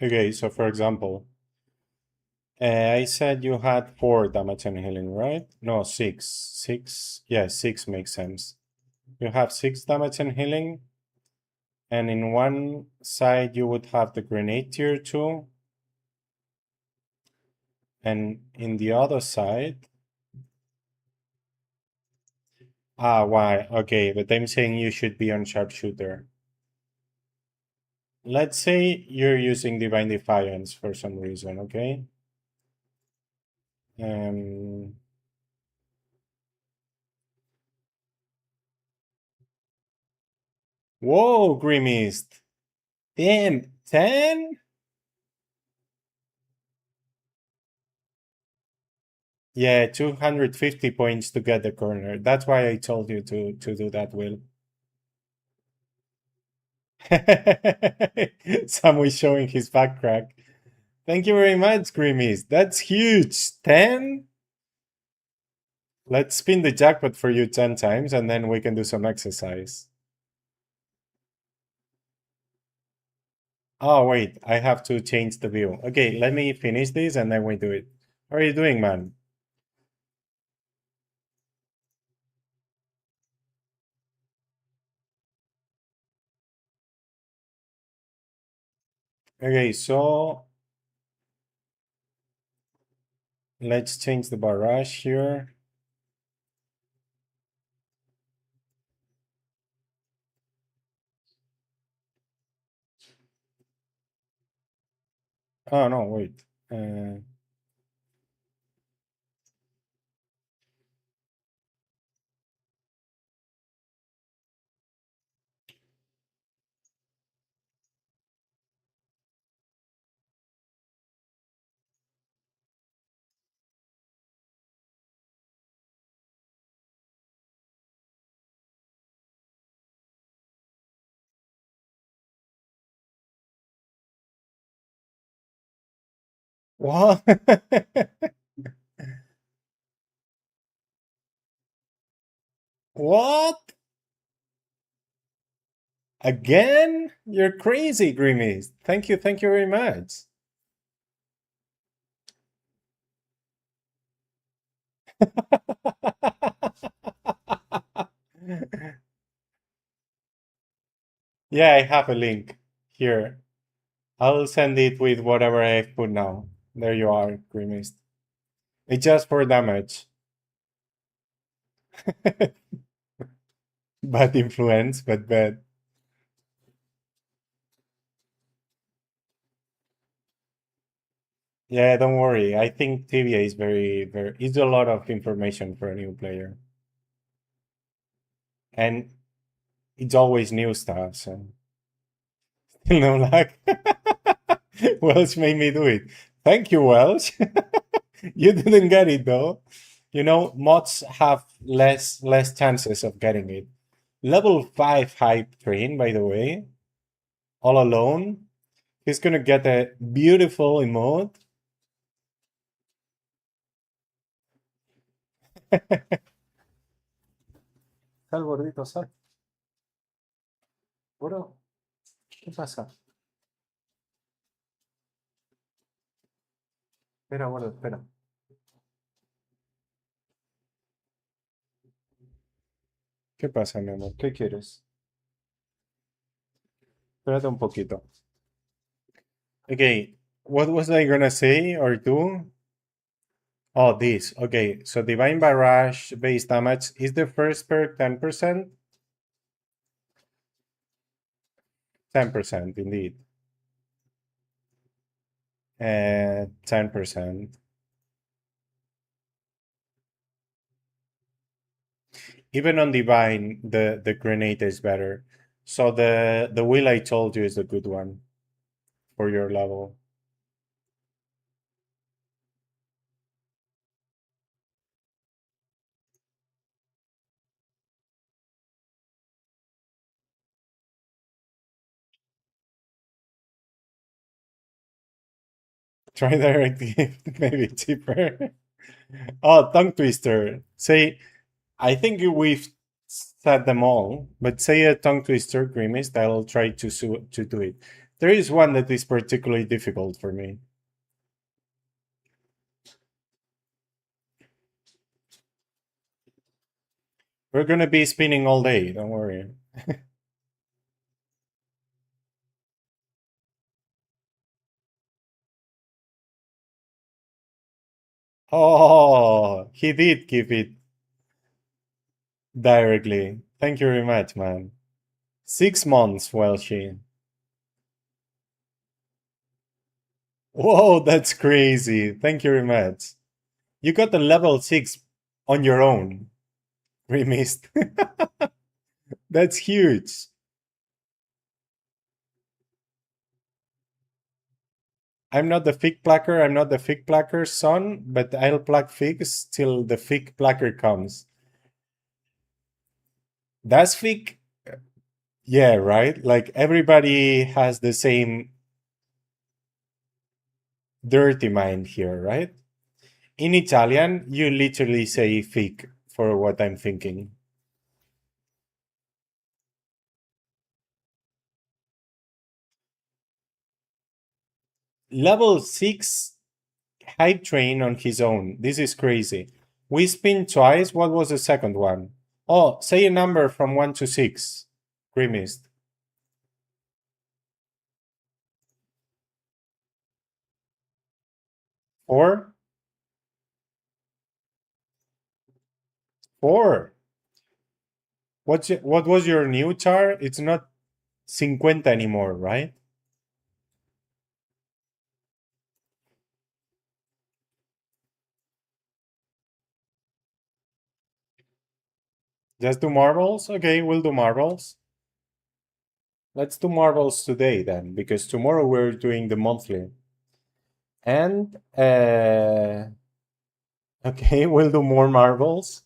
Okay, so for example, I said you had 4 damage and healing, right? No, 6. 6. Yeah, 6 makes sense. You have 6 damage and healing. And in one side you would have the grenade tier 2. And in the other side. Ah, why? Okay, but I'm saying you should be on sharpshooter. Let's say you're using Divine Defiance for some reason, okay? Um, Whoa, Grimmist! Damn, 10? Yeah, 250 points to get the corner. That's why I told you to do that, Will. Sam is showing his back crack. Thank you very much, Grimmist. That's huge. 10? Let's spin the jackpot for you 10 times and then we can do some exercise. Oh, wait, I have to change the view. Okay, let me finish this and then we do it. How are you doing, man? Okay, so let's change the barrage here. Oh, no, wait. What? What? Again? You're crazy, Grimmie. Thank you very much. Yeah, I have a link here. I'll send it with whatever I've put now. There you are, Grimmist. It's just for damage. Bad influence, but bad. Yeah, don't worry. I think Tibia is it's a lot of information for a new player. And it's always new stuff, so still no luck. Welsh made me do it. Thank you, Welsh. You didn't get it though. You know, mods have less chances of getting it. Level 5 hype train, by the way, all alone. He's gonna get a beautiful emote. Sal, gordito, sal. Bro, ¿qué pasa? Espera, gordo, espera. ¿Qué pasa, mi amor? ¿Qué quieres? Espérate un poquito. Okay, what was I gonna say or do? Oh, this. Okay, so Divine Barrage base damage is the first perk 10%? 10%, indeed. 10%. Even on Divine, the grenade is better. So the wheel I told you is a good one for your level. Try direct gift, maybe cheaper. Oh, tongue twister. Say, I think we've said them all, but say a tongue twister, Grimace, I'll try to do it. There is one that is particularly difficult for me. We're gonna be spinning all day, don't worry. Oh, he did give it directly. Thank you very much, man. 6 months, Welshie. Whoa, that's crazy. Thank you very much. You got the level 6 on your own. Remissed. That's huge. I'm not the fig plucker, I'm not the fig plucker's son, but I'll pluck figs till the fig plucker comes. Does fig? Yeah, right? Like everybody has the same dirty mind here, right? In Italian, you literally say fig for what I'm thinking. Level 6 hype train on his own. This is crazy. We spin twice. What was the second one? Oh, say a number from 1 to 6. Grimmist. 4? 4. What was your new char? It's not 50 anymore, right? Just do marbles? Okay, we'll do marbles. Let's do marbles today then, because tomorrow we're doing the monthly. And, okay, we'll do more marbles.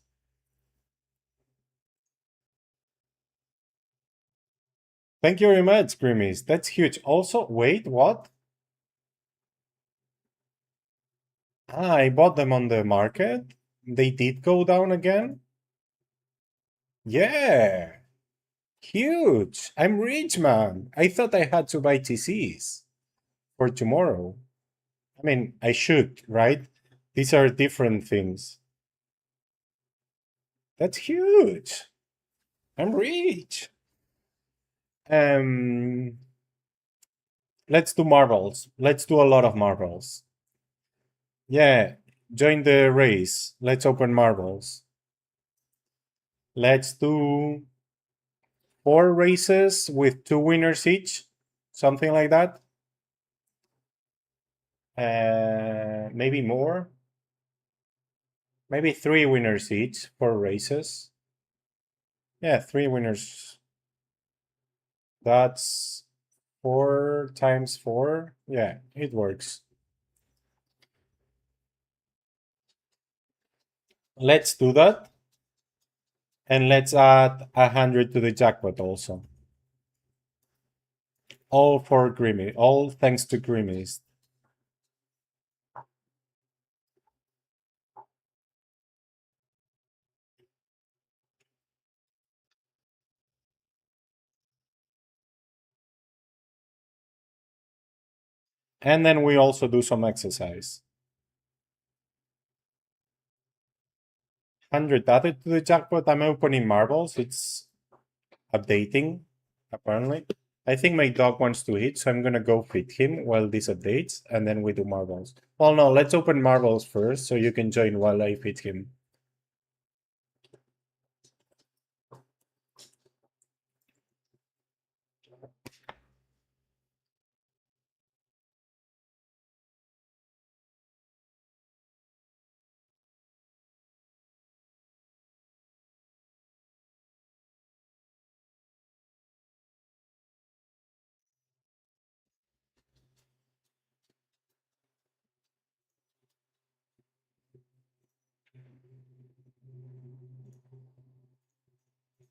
Thank you very much, Grimmist. That's huge. Also, wait, what? Ah, I bought them on the market. They did go down again? Yeah. Huge. I'm rich, man. I thought I had to buy TCs for tomorrow. I mean, I should, right? These are different things. That's huge. I'm rich. Let's do marbles. Let's do a lot of marbles. Yeah, join the race. Let's open marbles. Let's do 4 races with 2 winners each, something like that. Maybe more. Maybe 3 winners each, 4 races. Yeah, 3 winners. That's 4 times 4. Yeah, it works. Let's do that. And let's add 100 to the jackpot also. All for Grimmy. All thanks to Grimmist. And then we also do some exercise. 100 added to the jackpot. I'm opening marbles. It's updating, apparently. I think my dog wants to eat, so I'm gonna go feed him while this updates, and then we do marbles. Well, no, let's open marbles first, so you can join while I feed him.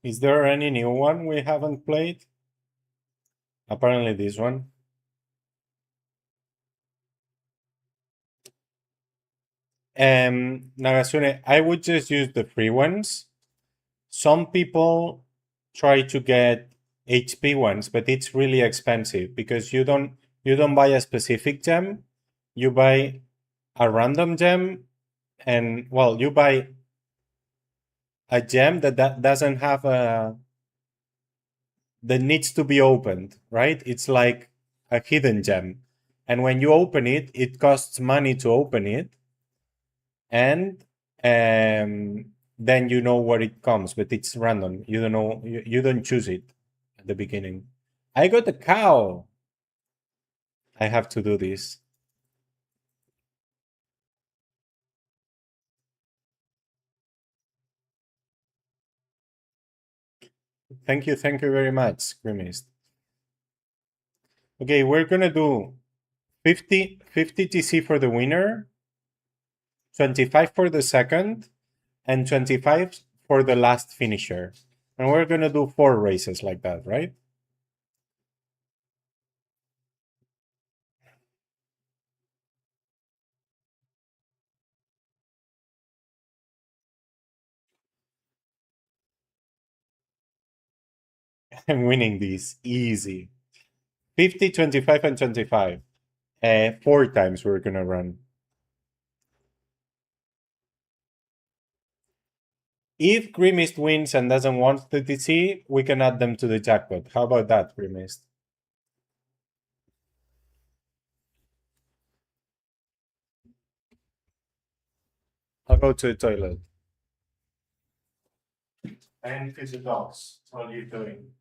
Is there any new one we haven't played? Apparently this one. Nagasune, I would just use the free ones. Some people try to get HP ones, but it's really expensive because you don't buy a specific gem, you buy a random gem, and well, you buy a gem that doesn't have a that needs to be opened, right? It's like a hidden gem. And when you open it, it costs money to open it. And then you know where it comes, but it's random. You don't know, you don't choose it at the beginning. I got a cow. I have to do this. Thank you very much, Grimist. Okay, we're gonna do 50 TC for the winner, 25 for the second, and 25 for the last finisher. And we're gonna do 4 races like that, right? I'm winning this easy. 50, 25, and 25. 4 times we're gonna run. If Grimist wins and doesn't want the TC, we can add them to the jackpot. How about that, Grimist? I'll go to the toilet. And feed the dogs. What are you doing?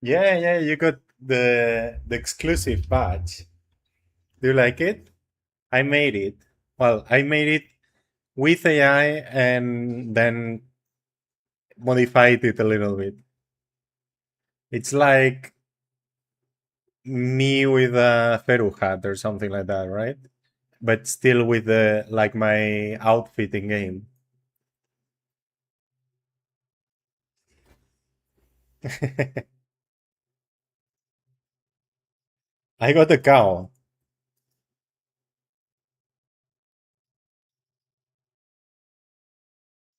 Yeah, you got the exclusive badge. Do you like it? I made it. Well, I made it with AI and then modified it a little bit. It's like me with a Feru hat or something like that, right? But still with the like my outfit in game. I got a cow.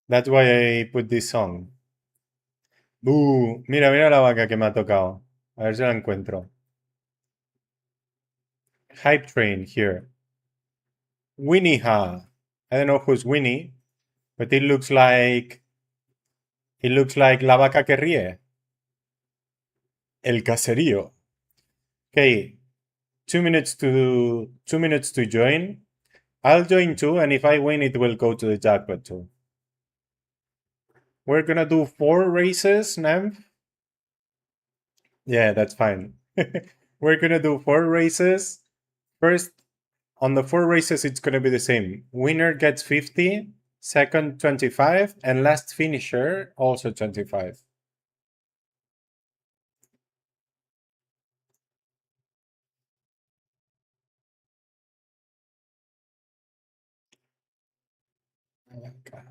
That's why I put this song. Mira la vaca que me ha tocado. A ver si la encuentro. Hype train here. Winnie Ha. I don't know who's Winnie, but it looks like la vaca que ríe. El caserío. Okay, 2 minutes to join. I'll join too, and if I win, it will go to the jackpot too. We're gonna do 4 races, Nymph. Yeah, that's fine. We're gonna do 4 races. First, on the 4 races, it's gonna be the same. Winner gets 50, second 25, and last finisher also 25. Okay.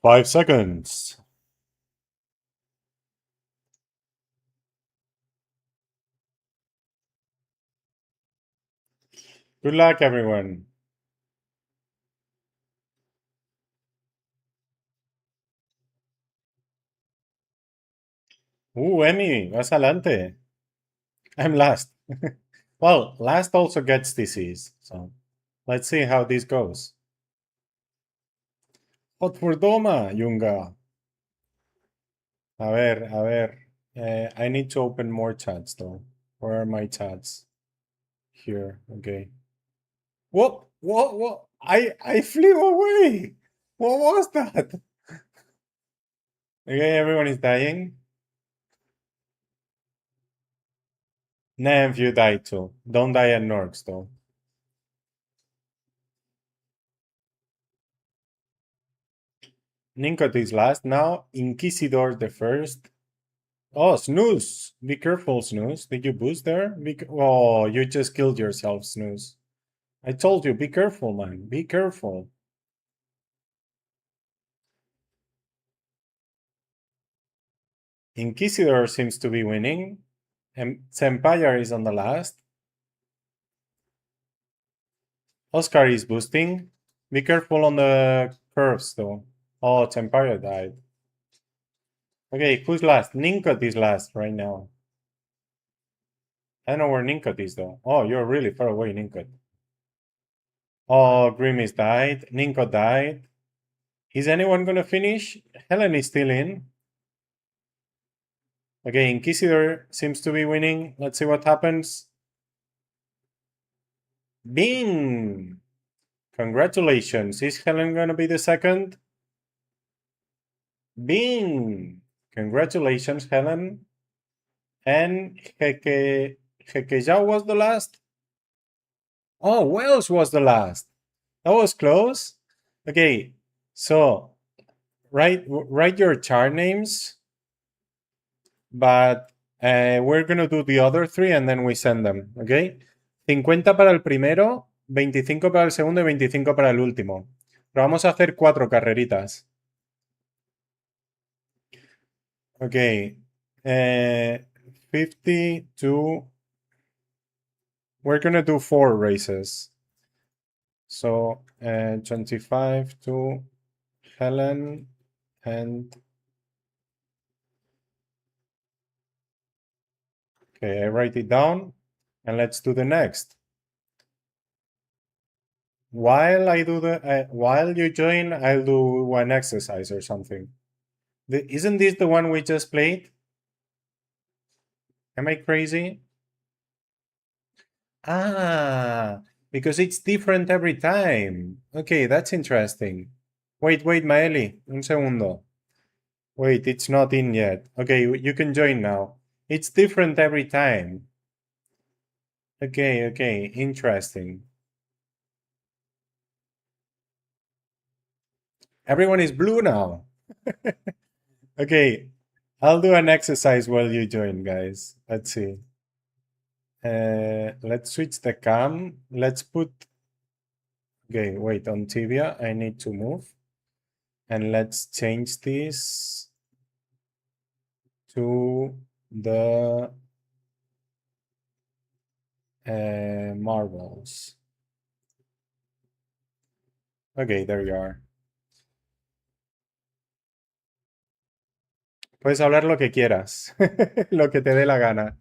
5 seconds. Good luck, everyone. Emmy, vas adelante. I'm last. Well, last also gets disease, so let's see how this goes. Hot for Doma, Yunga. A ver. I need to open more chats though. Where are my chats? Here, okay. What? I flew away. What was that? Okay, everyone is dying. Nymph, you died too. Don't die at Norks though. Ninkot is last now. Inquisidor the first. Oh, Snooze. Be careful, Snooze. Did you boost there? Oh, you just killed yourself, Snooze. I told you, be careful, man. Be careful. Inquisidor seems to be winning. And Sempire is on the last. Oscar is boosting. Be careful on the curves, though. Oh, Sempire died. Okay, who's last? Ninkot is last right now. I don't know where Ninkot is, though. Oh, you're really far away, Ninkot. Oh, Grimace died. Ninkot died. Is anyone gonna finish? Helen is still in. Okay, Inquisitor seems to be winning. Let's see what happens. Bing! Congratulations. Is Helen gonna be the second? Bing! Congratulations, Helen. And Hekejao was the last? Oh, Wales was the last. That was close. Okay, so write your char names, but we're gonna do the other three and then we send them, okay? 50 para el primero, 25 para el segundo y 25 para el último. Pero vamos a hacer 4 carreritas. Okay. 52. We're gonna do 4 races. So 25 to Helen and okay, I write it down and let's do the next. While I do the while you join, I'll do one exercise or something. Isn't this the one we just played? Am I crazy? Ah, because it's different every time. Okay, that's interesting. Wait, Maeli, un segundo. Wait, it's not in yet. Okay, you can join now. It's different every time. Okay, interesting. Everyone is blue now. Okay, I'll do an exercise while you join, guys. Let's see. Let's switch the cam. Let's put. Okay, wait, on Tibia, I need to move. And let's change this to the marbles. Okay, there you are. Puedes hablar lo que quieras, lo que te dé la gana.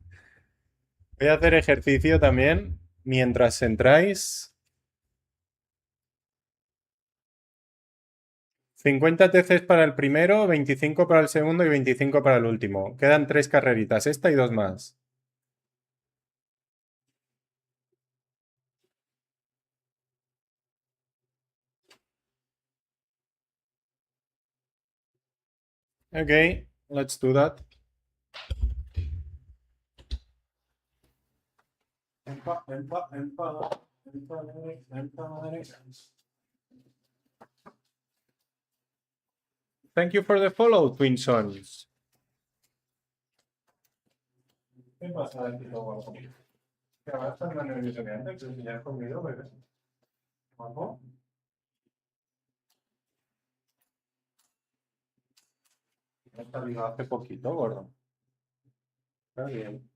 Voy a hacer ejercicio también mientras entráis. 50 TCs para el primero, 25 para el segundo y 25 para el último. Quedan 3 carreritas, esta y 2 más. Okay, let's do that. Thank you for the follow, Twin Sons. ¿Qué pasa, guapo? ¿Qué ahora estás más nervioso que antes? ¿Que ya has comido, bebé? ¿Guapo? ¿No has salido hace poquito, gordo? Está bien.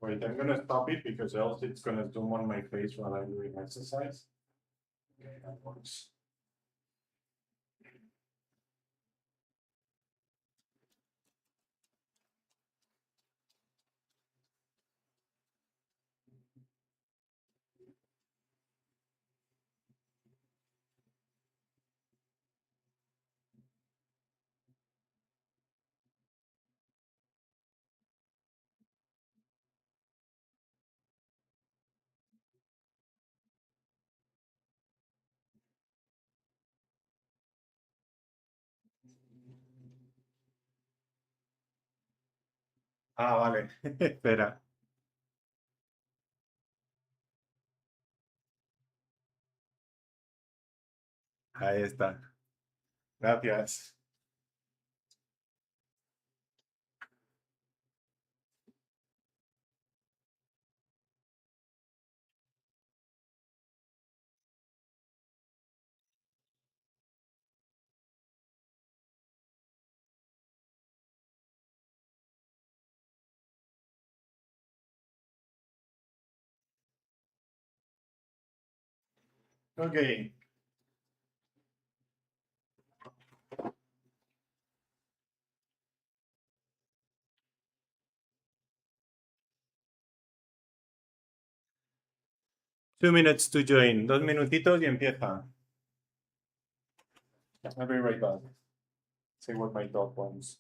Wait, I'm gonna stop it because else it's gonna zoom on my face while I'm doing exercise. Okay, that works. Ah, vale. Espera. Ahí está. Gracias. Okay. Two minutes to join. 2 minutitos y empieza. I'll be right back. See what my dog wants.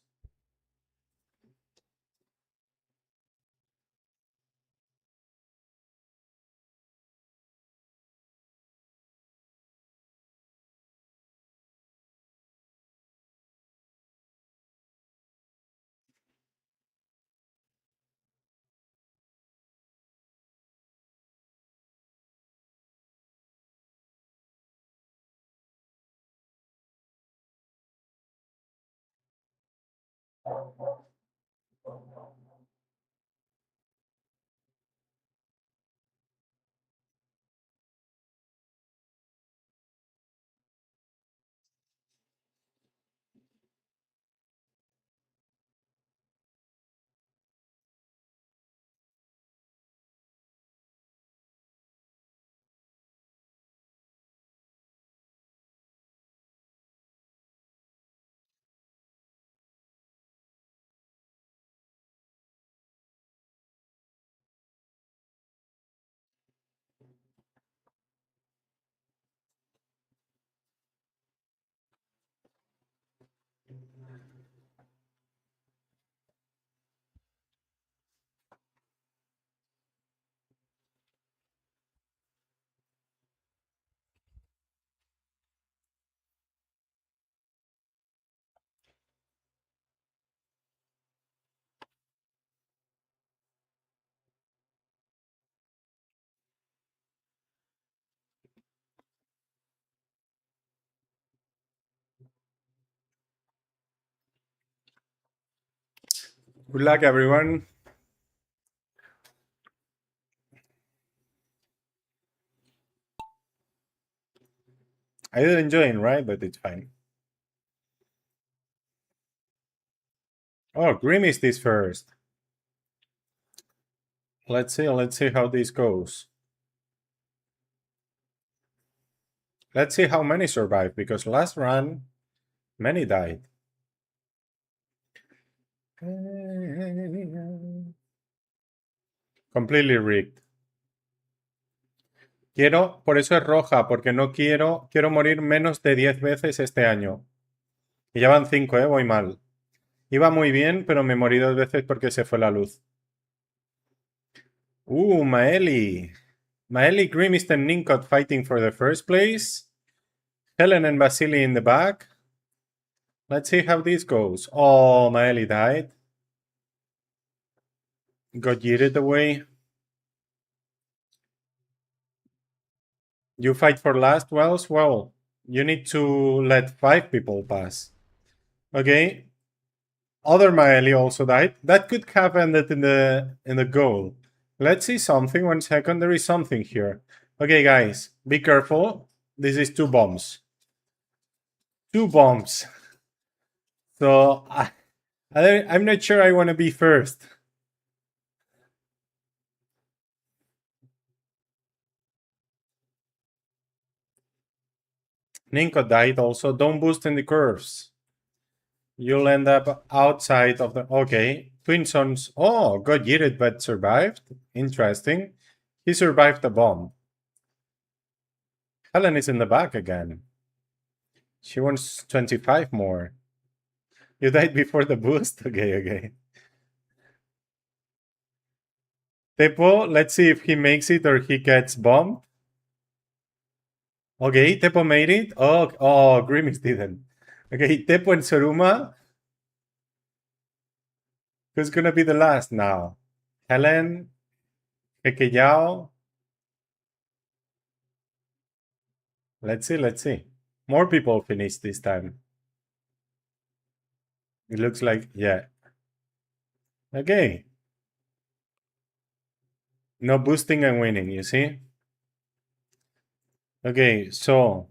Good luck, everyone. I didn't join, right? But it's fine. Oh, Grim is this first. Let's see how this goes. Let's see how many survive, because last run, many died. Completely rigged. Por eso es roja, porque no quiero morir menos de 10 veces este año. Y ya van 5, voy mal. Iba muy bien, pero me morí 2 veces porque se fue la luz. Maeli. Maeli, Grimmist and Ninkot fighting for the first place. Helen and Vasily in the back. Let's see how this goes. Oh, Maeli died. Got yeeted away. You fight for last, Wells? Well, you need to let 5 people pass. Okay. Other Maeli also died. That could have ended in the goal. Let's see something. 1 second. There is something here. Okay, guys, be careful. This is 2 bombs. 2 bombs. So I'm not sure I want to be first. Ninko died also. Don't boost in the curves. You'll end up outside of the... Okay. Twin Sons. Oh, got yeeted but survived. Interesting. He survived the bomb. Helen is in the back again. She wants 25 more. You died before the boost? Okay. Tepo, let's see if he makes it or he gets bombed. Okay, Tepo made it. Oh, Grimmix didn't. Okay, Tepo and Soruma. Who's gonna be the last now? Helen, Pekeyao. Let's see. More people finished this time. It looks like, yeah. Okay. No boosting and winning, you see? Okay, so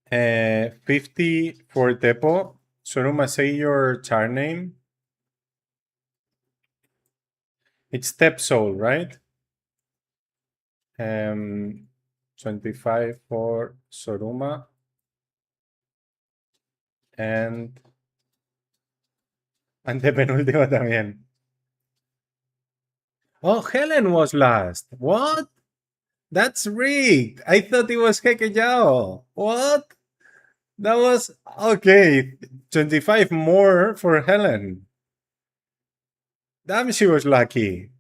50 for Tepo. Soruma, say your char name. It's Step Soul, right? 25 for Soruma. And de penúltimo también. Oh, Helen was last. What? That's rigged. I thought it was Hekeyao. What? That was okay. 25 more for Helen. Damn, she was lucky.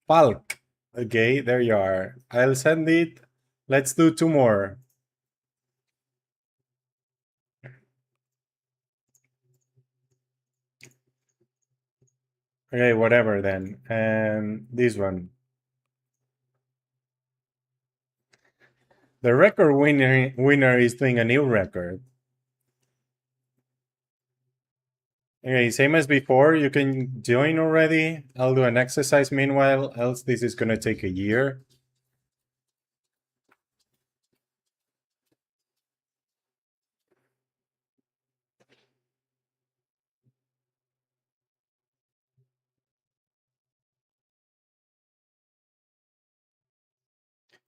Falk. Okay, there you are. I'll send it. Let's do two more. Okay, whatever then. And this one. The record winner is doing a new record. Okay, same as before, you can join already. I'll do an exercise meanwhile, else this is gonna take a year.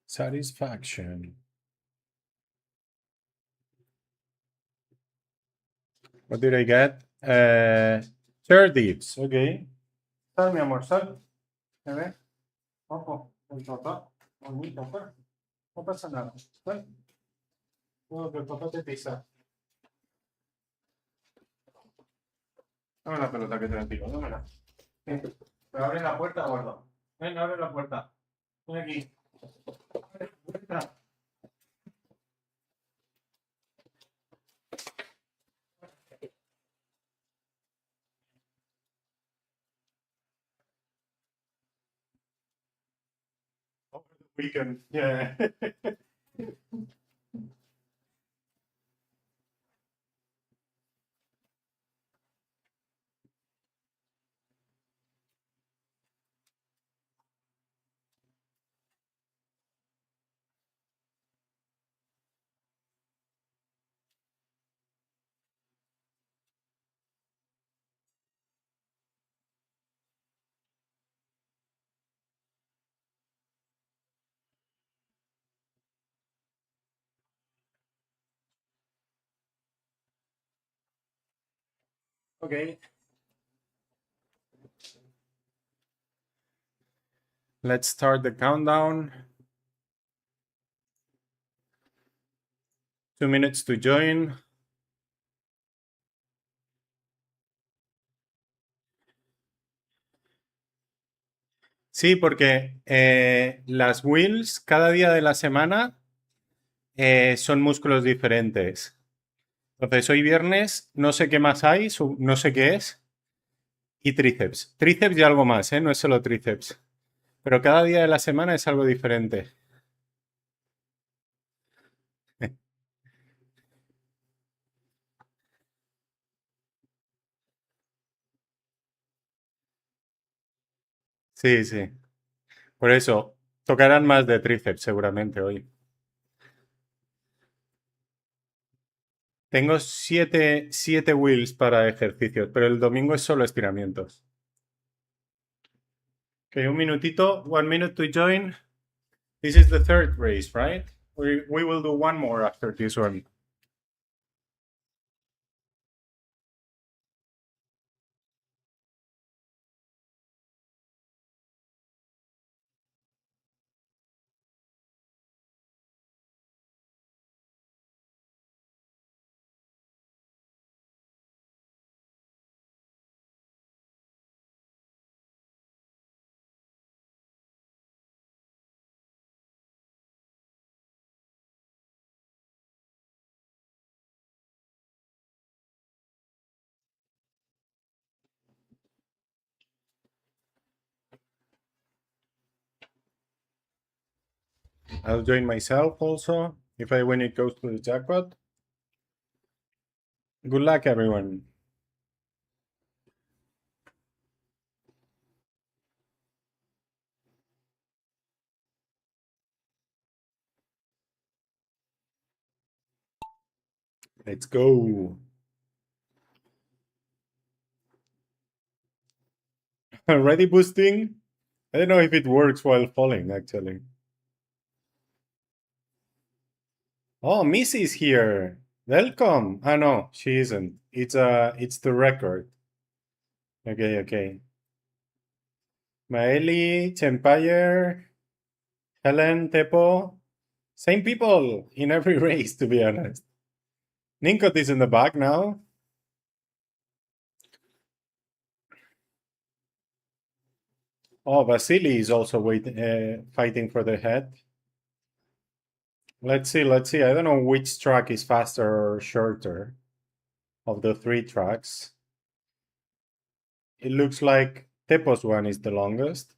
Satisfaction. What did I get? Third dips, okay. Sal, mi amor, sal. A ver. Ojo, el papá. Bonito, papá. No pasa nada. Sal. No, que el papá te pisa. Dame la pelota que te la tiro, dámela. Pero abre la puerta, gordo. Ven, abre la puerta. Ven aquí. Abre la puerta. Over the weekend, yeah. Okay. Let's start the countdown. 2 minutes to join. Sí, porque las wheels cada día de la semana son músculos diferentes. Entonces, hoy viernes no sé qué más hay, no sé qué es, y tríceps. Tríceps y algo más, no es solo tríceps. Pero cada día de la semana es algo diferente. Sí, sí. Por eso, tocarán más de tríceps seguramente hoy. Tengo siete wheels para ejercicios, pero el domingo es solo estiramientos. Ok, un minutito, 1 minute to join. This is the third race, right? We will do one more after this one. I'll join myself also if I win it goes to the jackpot. Good luck, everyone. Let's go. Already boosting? I don't know if it works while falling, actually. Oh, Missy's here. Welcome. Ah, no, she isn't. It's the record. Okay, okay. Maeli, Chempire, Helen, Tepo. Same people in every race, to be honest. Ninkot is in the back now. Oh, Vasily is also fighting for the head. Let's see, let's see. I don't know which track is faster or shorter of the three tracks. It looks like Tepo's one is the longest.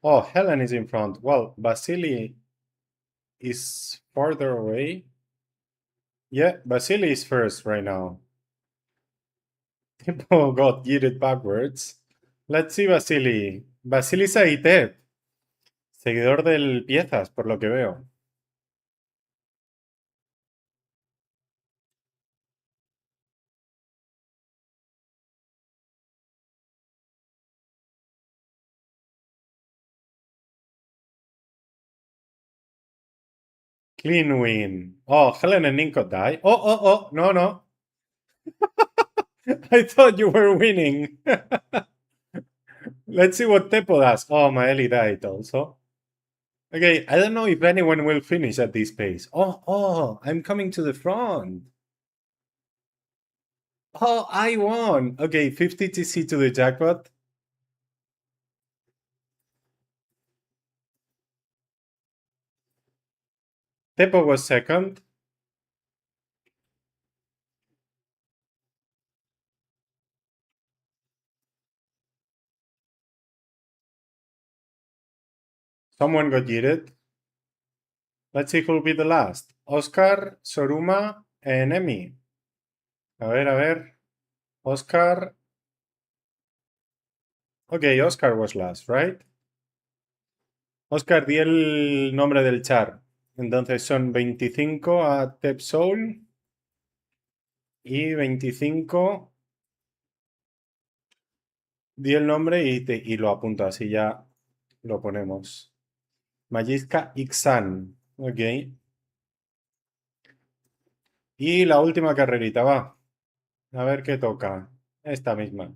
Oh, Helen is in front. Well, Vasily is farther away. Yeah, Vasily is first right now. Tepo got yeeted backwards. Let's see Vasily. Vasily Saitev, seguidor del Piezas, por lo que veo. Clean win. Oh, Helen and Ninko die. Oh, no, no. I thought you were winning. Let's see what Tepo does. Oh, Maeli died also. Okay, I don't know if anyone will finish at this pace. Oh, I'm coming to the front. Oh, I won. Okay, 50 TC to the jackpot. Tepo was second. Someone got yeeted. Let's see who'll be the last. Oscar, Soruma, and Emmy. A ver. Oscar. Okay, Oscar was last, right? Oscar, di el nombre del char. Entonces son 25 a Tepsoul y 25. Di el nombre y lo apunto, así ya lo ponemos. Magiska Ixan. Ok. Y la última carrerita, va. A ver qué toca. Esta misma.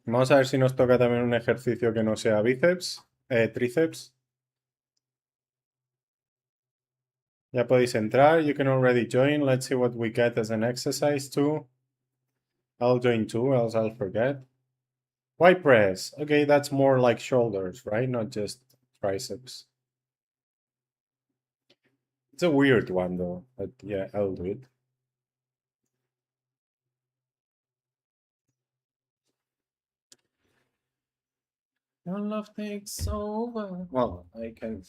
Vamos a ver si nos toca también un ejercicio que no sea bíceps, tríceps. Ya podéis entrar. You can already join. Let's see what we get as an exercise too. I'll join too, else I'll forget. Why press? Okay, that's more like shoulders, right? Not just triceps. It's a weird one though, but yeah, I'll do it. Your love takes over. Well, I can.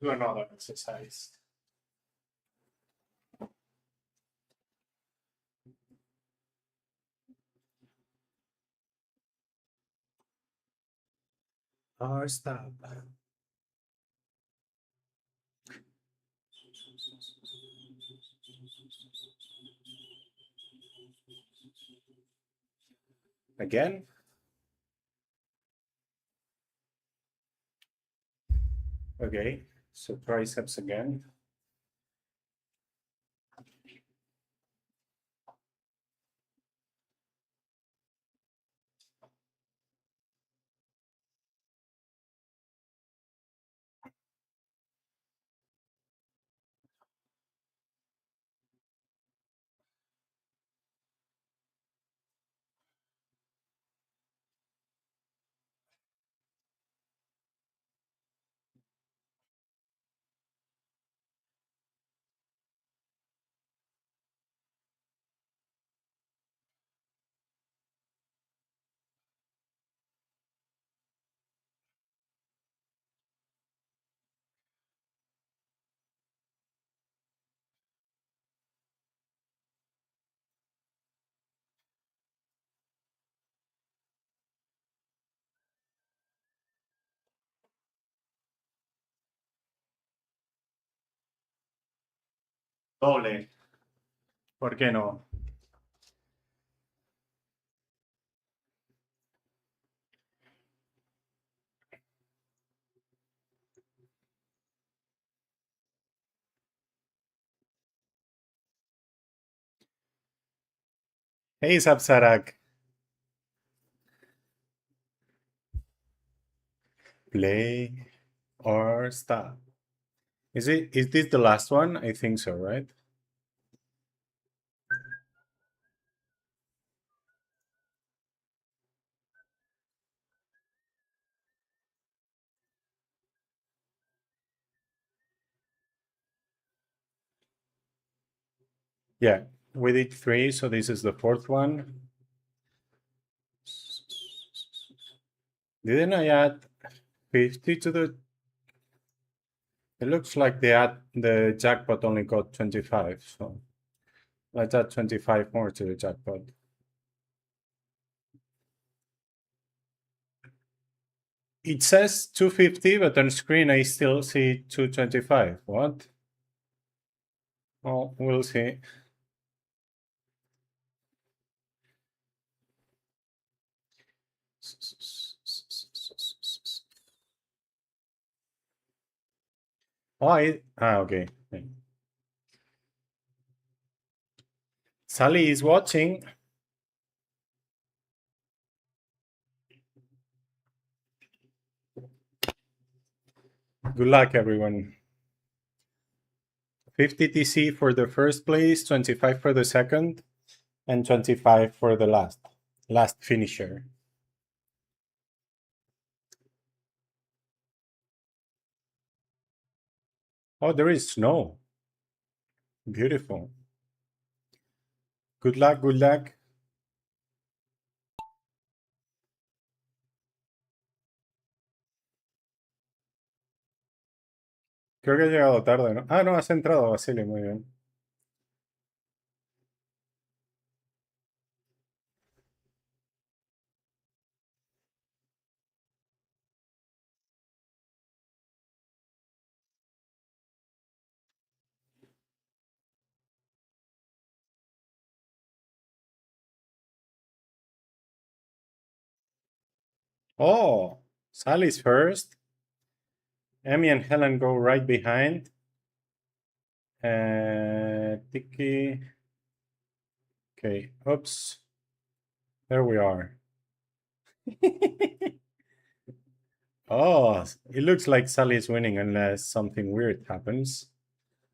Do another exercise. Or stop. Again? Okay, so triceps again. Doble. ¿Por qué no? Hey, Sapsarak. Play or stop. Is this the last one? I think so, right? Yeah, we did 3, so this is the 4th one. Didn't I add 50 to the... It looks like the jackpot only got 25, so let's add 25 more to the jackpot. It says 250, but on screen I still see 225. What? Oh, we'll see. Oh, okay. Sally is watching. Good luck, everyone. 50 TC for the first place, 25 for the second, and 25 for the last finisher. Oh, there is snow. Beautiful. Good luck, good luck. Creo que he llegado tarde, ¿no? Ah, no, has entrado, Basile, muy bien. Oh, Sally's first. Emmy and Helen go right behind. Tiki. Okay, oops. There we are. Oh, it looks like Sally is winning unless something weird happens.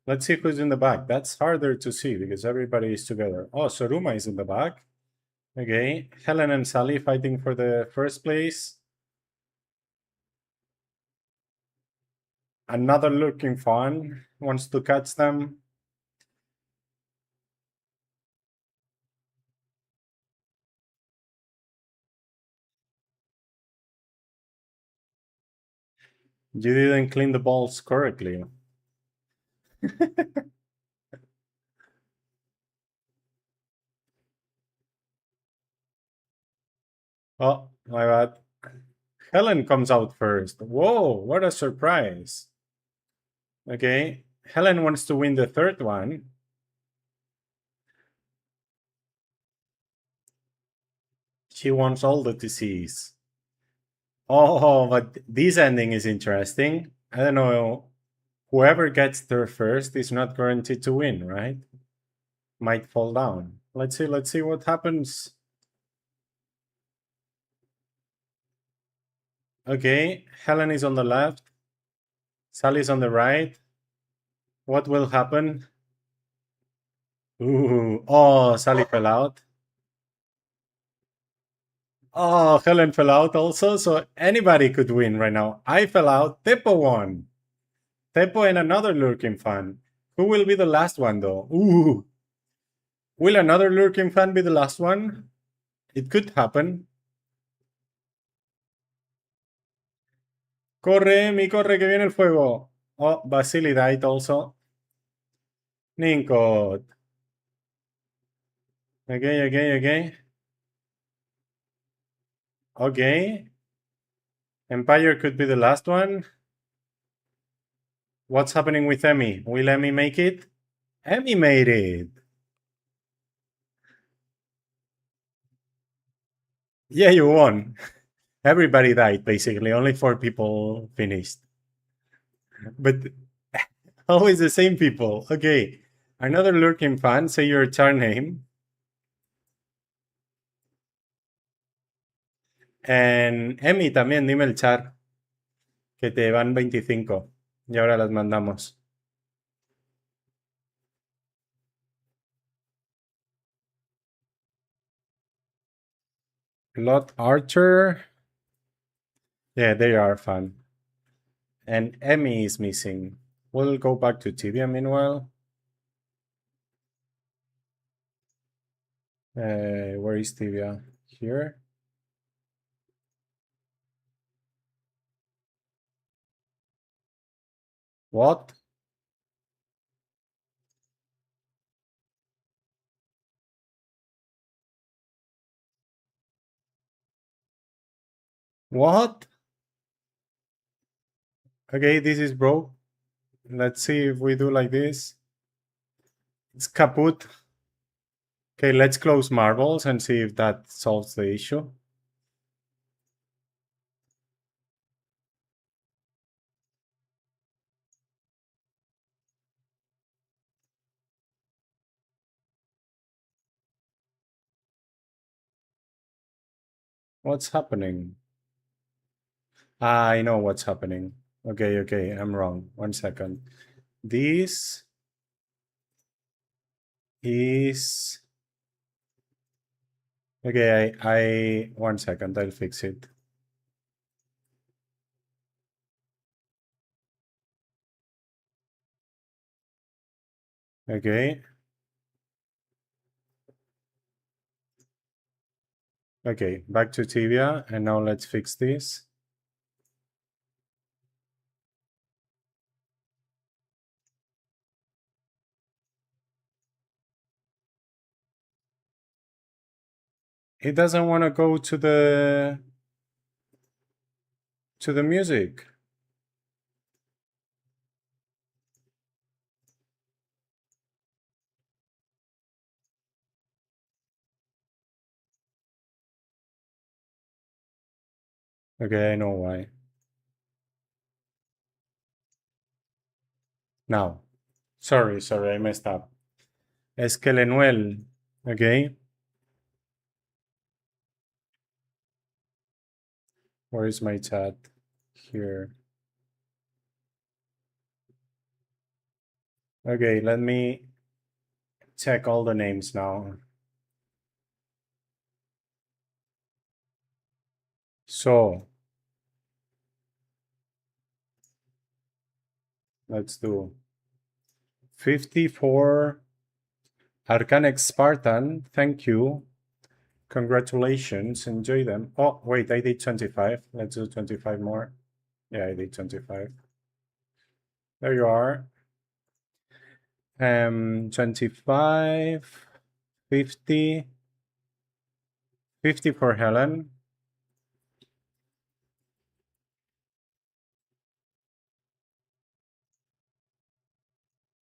Let's see who's in the back. That's harder to see because everybody is together. Oh, Soruma is in the back. Okay, Helen and Sally fighting for the first place. Another looking fun wants to catch them. You didn't clean the balls correctly. Oh, my bad. Helen comes out first. Whoa, what a surprise. Okay, Helen wants to win the third one. She wants all the disease. Oh, but this ending is interesting. I don't know. Whoever gets there first is not guaranteed to win, right? Might fall down. Let's see what happens. Okay, Helen is on the left. Sally's on the right. What will happen? Ooh, oh, Sally fell out. Oh, Helen fell out also, so anybody could win right now. I fell out, Tepo won. Tepo and another lurking fan. Who will be the last one though? Ooh. Will another lurking fan be the last one? It could happen. Corre, mi corre, que viene el fuego. Oh, Vasily died also. Ninkot. Okay. Okay. Empire could be the last one. What's happening with Emmy? Will Emmy make it? Emmy made it. Yeah, you won. Everybody died, basically. Only 4 people finished. But always the same people. Okay. Another lurking fan, say your char name. En Emi también, dime el char, que te van 25. Y ahora las mandamos. Lot Archer. Yeah, they are fun. And Emmy is missing. We'll go back to Tibia meanwhile. Where is Tibia? Here. What? What? Okay, this is broke. Let's see if we do like this. It's kaput. Okay, let's close marbles and see if that solves the issue. What's happening? I know what's happening. Okay, I'm wrong. 1 second. This is... Okay, I 1 second, I'll fix it. Okay. Okay, back to Tibia, and now let's fix this. It doesn't want to go to the music. Okay, I know why. Now, sorry, I messed up. Esquelenuel, okay? Where is my chat? Here. Okay, let me check all the names now. So, let's do 54 Arcanic Spartan, thank you. Congratulations, enjoy them. Oh, wait, I did 25. Let's do 25 more. Yeah, I did 25. There you are. 25, 50, 50 for Helen.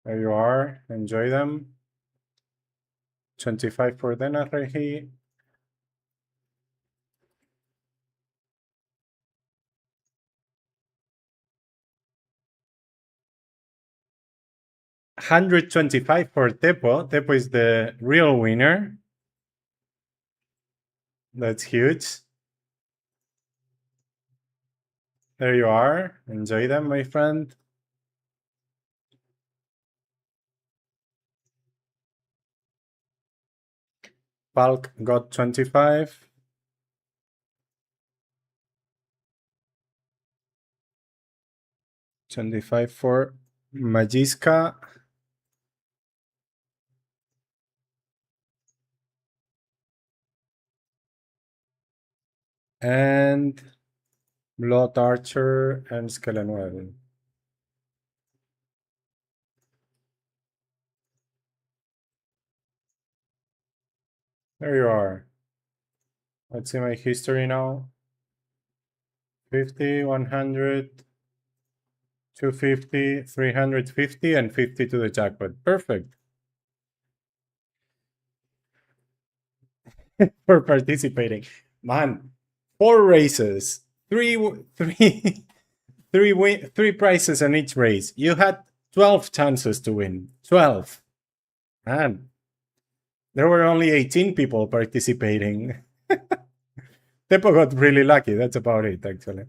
There you are, enjoy them. 25 for Denarrehi. $125 for Tepo. Tepo is the real winner. That's huge. There you are. Enjoy them, my friend. Bulk got 25. $25 for Magiska. And Blood Archer and Skelenuel. There you are. Let's see my history now. 50, 100, 250, 350, and 50 to the jackpot. Perfect. for participating. Man, 4 races, three, three prizes on each race. You had 12 chances to win. 12. Man, there were only 18 people participating. Tepo got really lucky. That's about it, actually.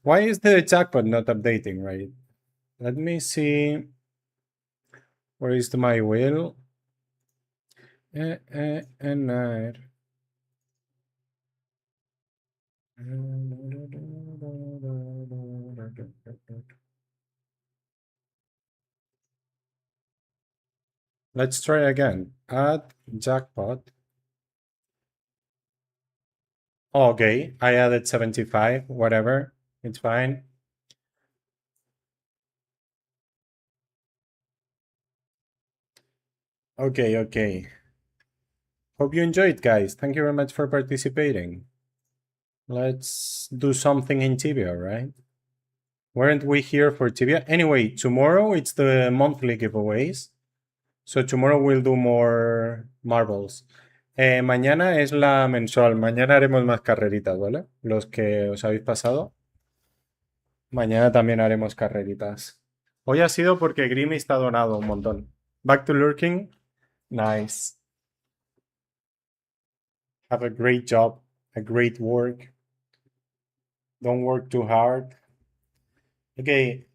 Why is the jackpot not updating, right? Let me see. Where is my wheel? And let's try again. Add jackpot. Okay, I added 75, whatever. It's fine. Okay, okay. Hope you enjoyed, guys. Thank you very much for participating. Let's do something in Tibia, right? Weren't we here for Tibia? Anyway, tomorrow it's the monthly giveaways. So tomorrow we'll do more marbles. Mañana es la mensual. Mañana haremos más carreritas, ¿vale? Los que os habéis pasado. Mañana también haremos carreritas. Hoy ha sido porque Grimmy está donado un montón. Back to lurking. Nice. Have a great job. A great work. Don't work too hard. Okay.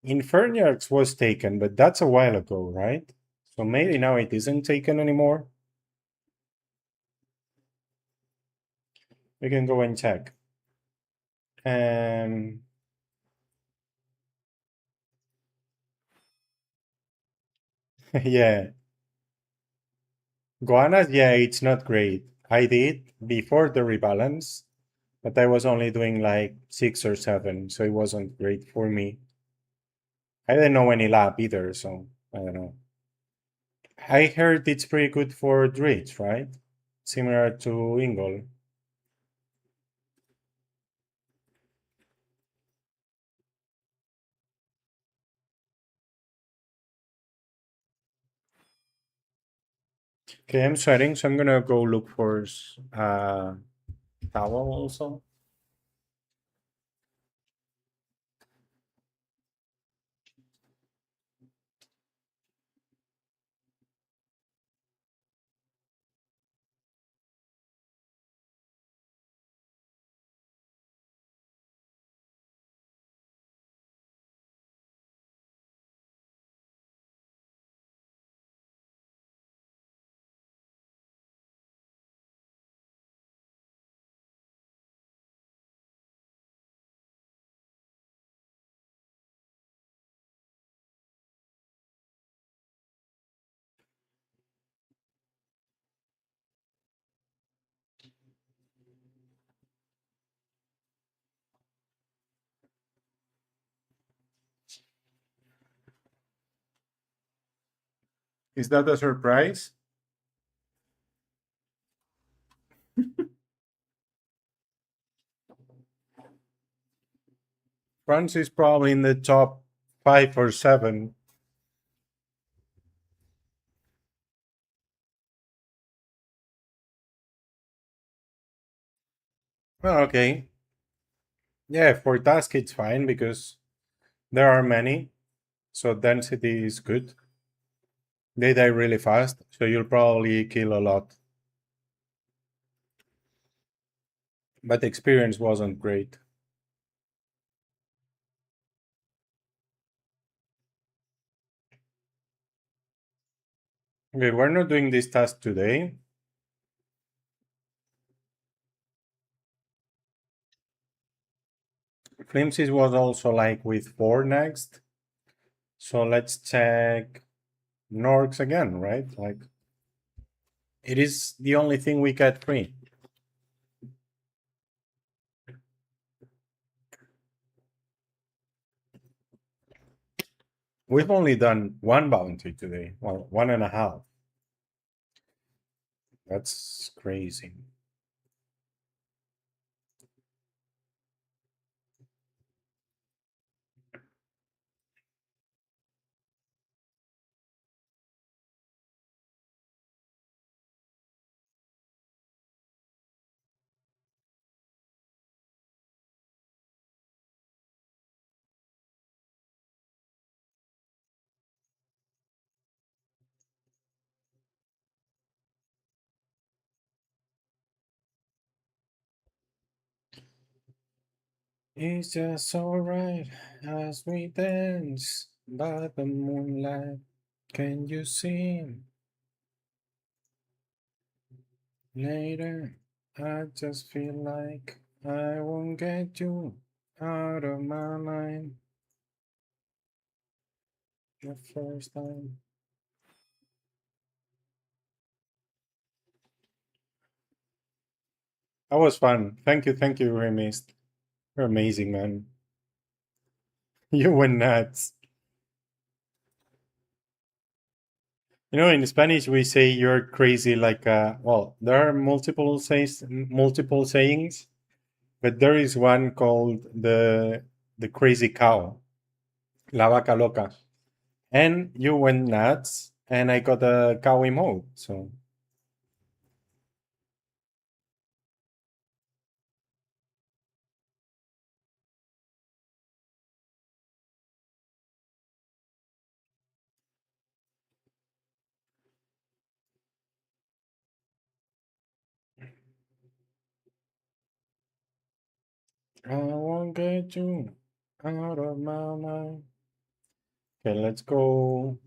Inferniax was taken, but that's a while ago, right? So maybe now it isn't taken anymore. We can go and check. Yeah. Goannas, yeah, it's not great. I did before the rebalance, but I was only doing like 6 or 7, so it wasn't great for me. I didn't know any lab either, so I don't know. I heard it's pretty good for Druids, right? Similar to Ingol. Okay, I'm sweating, so I'm gonna go look for towel also. Is that a surprise? France is probably in the top 5 or 7. Oh, okay. Yeah, for task it's fine because there are many, so density is good. They die really fast, so you'll probably kill a lot. But the experience wasn't great. Okay, we're not doing this task today. Flimsies was also like with 4 next. So let's check Norks again, right? Like, it is the only thing we get free. We've only done 1 bounty today. Well, 1.5. That's crazy. It's just alright as we dance by the moonlight. Can you see later? I just feel like I won't get you out of my mind the first time. That was fun. Thank you, Remis. You're amazing, man. You went nuts. You know, in Spanish we say you're crazy like well, there are multiple sayings, but there is one called the crazy cow, la vaca loca. And you went nuts and I got a cow emote. So I won't get you out of my mind. Okay, let's go.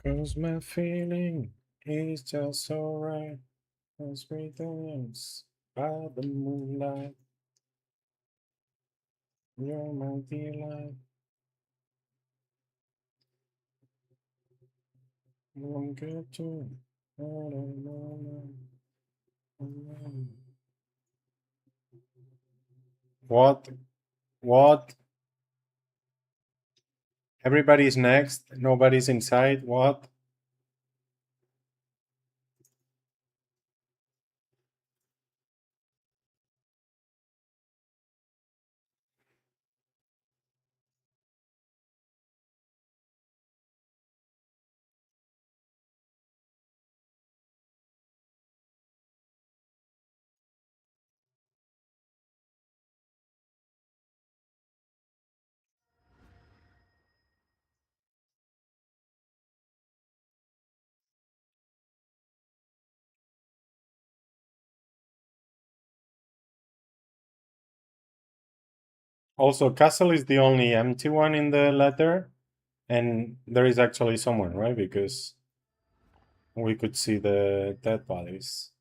Cause my feeling is just so right. As we dance by the moonlight. You're my delight. Won't get you out of my mind. What? What? Everybody's next. Nobody's inside. What? Also, castle is the only empty one in the letter, and there is actually someone, right? Because we could see the dead bodies.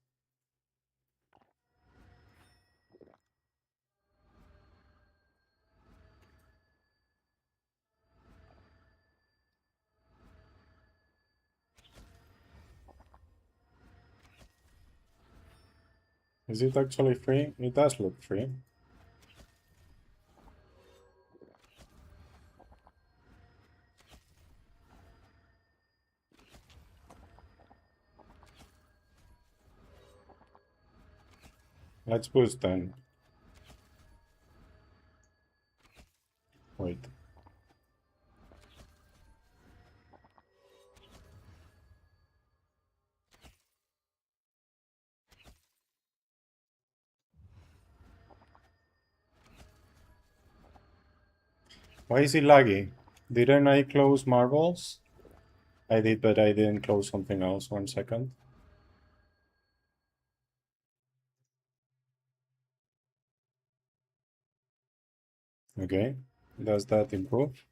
Is it actually free? It does look free. Let's boost then. Wait. Why is it laggy? Didn't I close marbles? I did, but I didn't close something else. 1 second. Okay. Does that improve?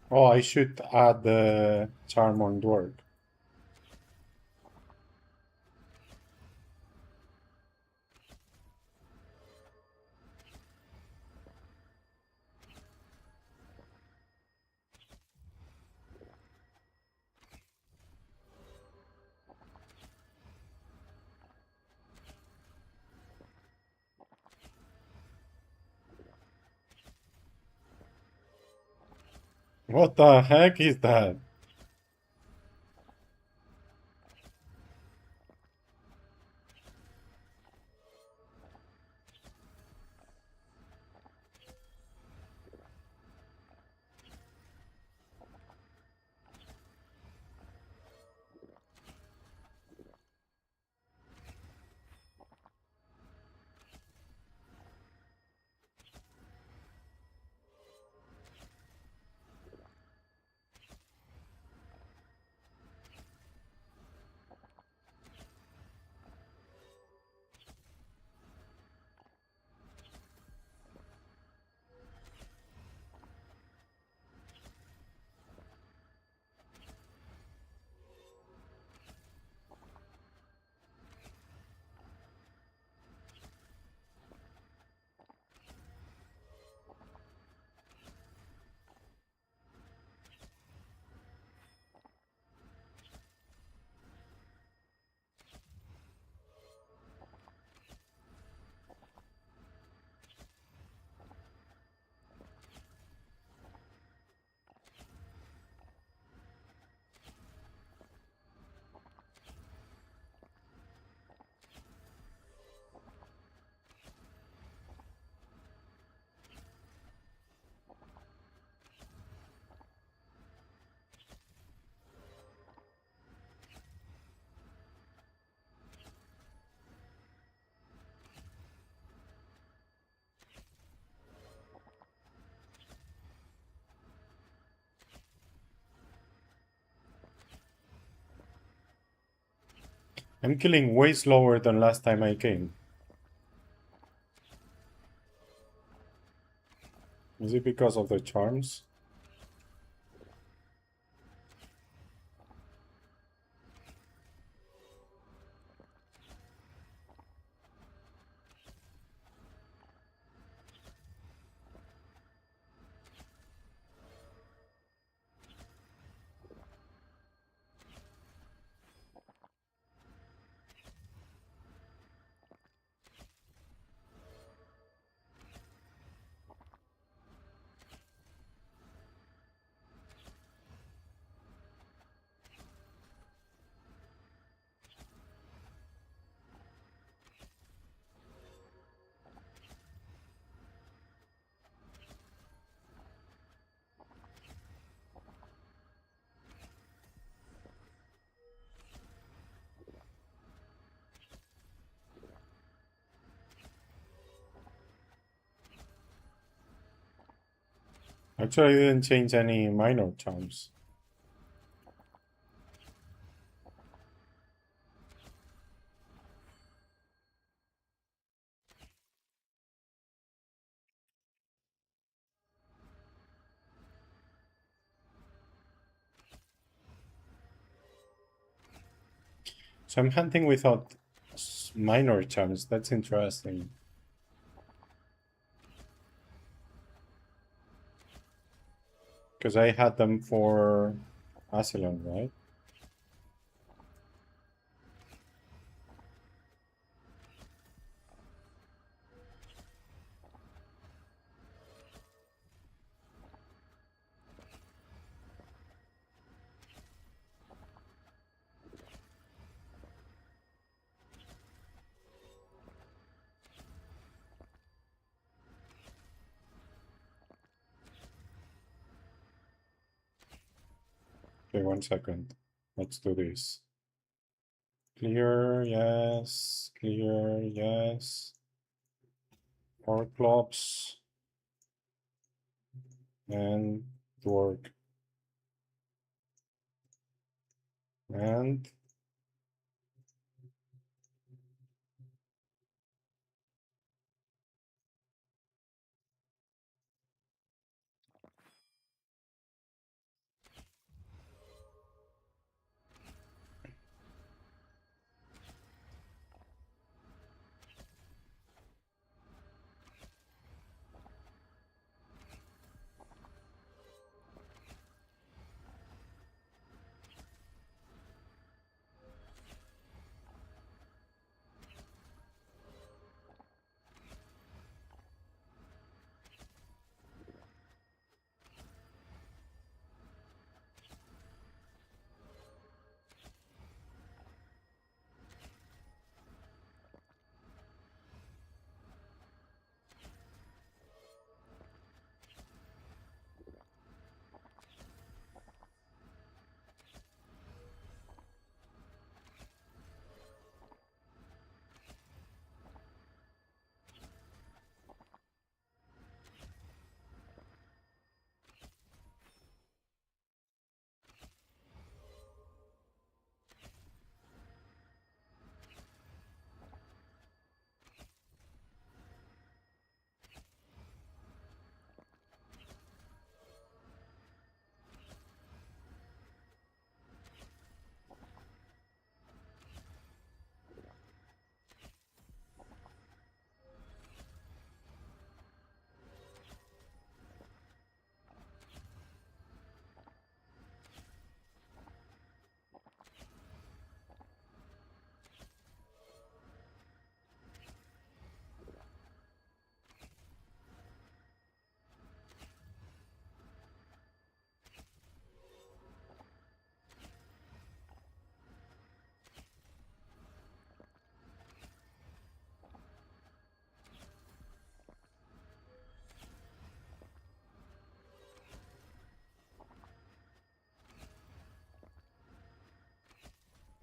Oh, I should add the charm on dwarf. What the heck is that? I'm killing way slower than last time I came. Is it because of the charms? Actually, I didn't change any minor charms. So I'm hunting without minor charms. That's interesting. Because I had them for Asylum, right? Okay, 1 second. Let's do this. Clear, yes. Clear, yes. Orclops. And Dwarf. And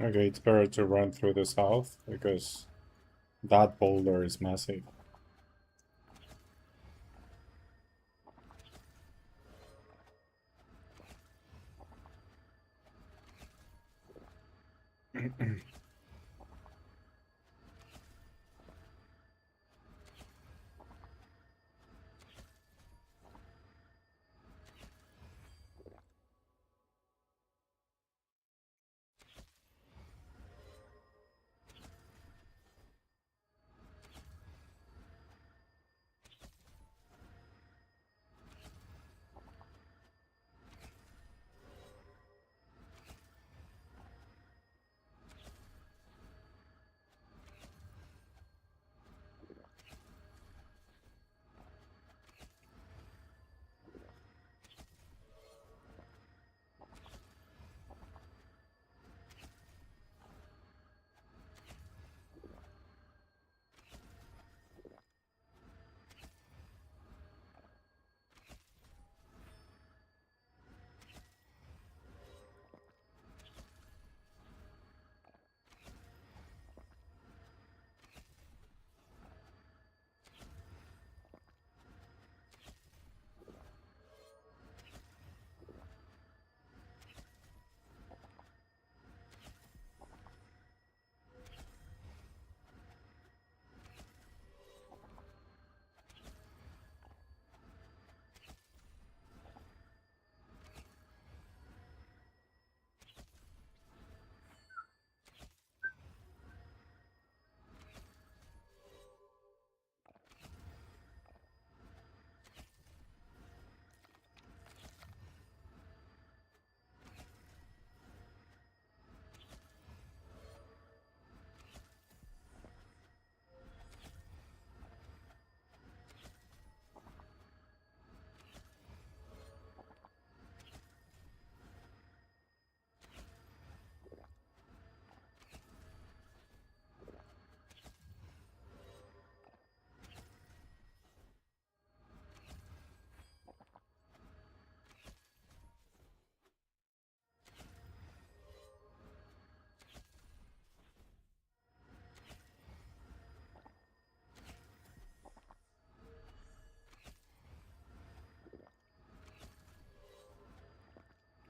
Okay, it's better to run through the south because that boulder is massive.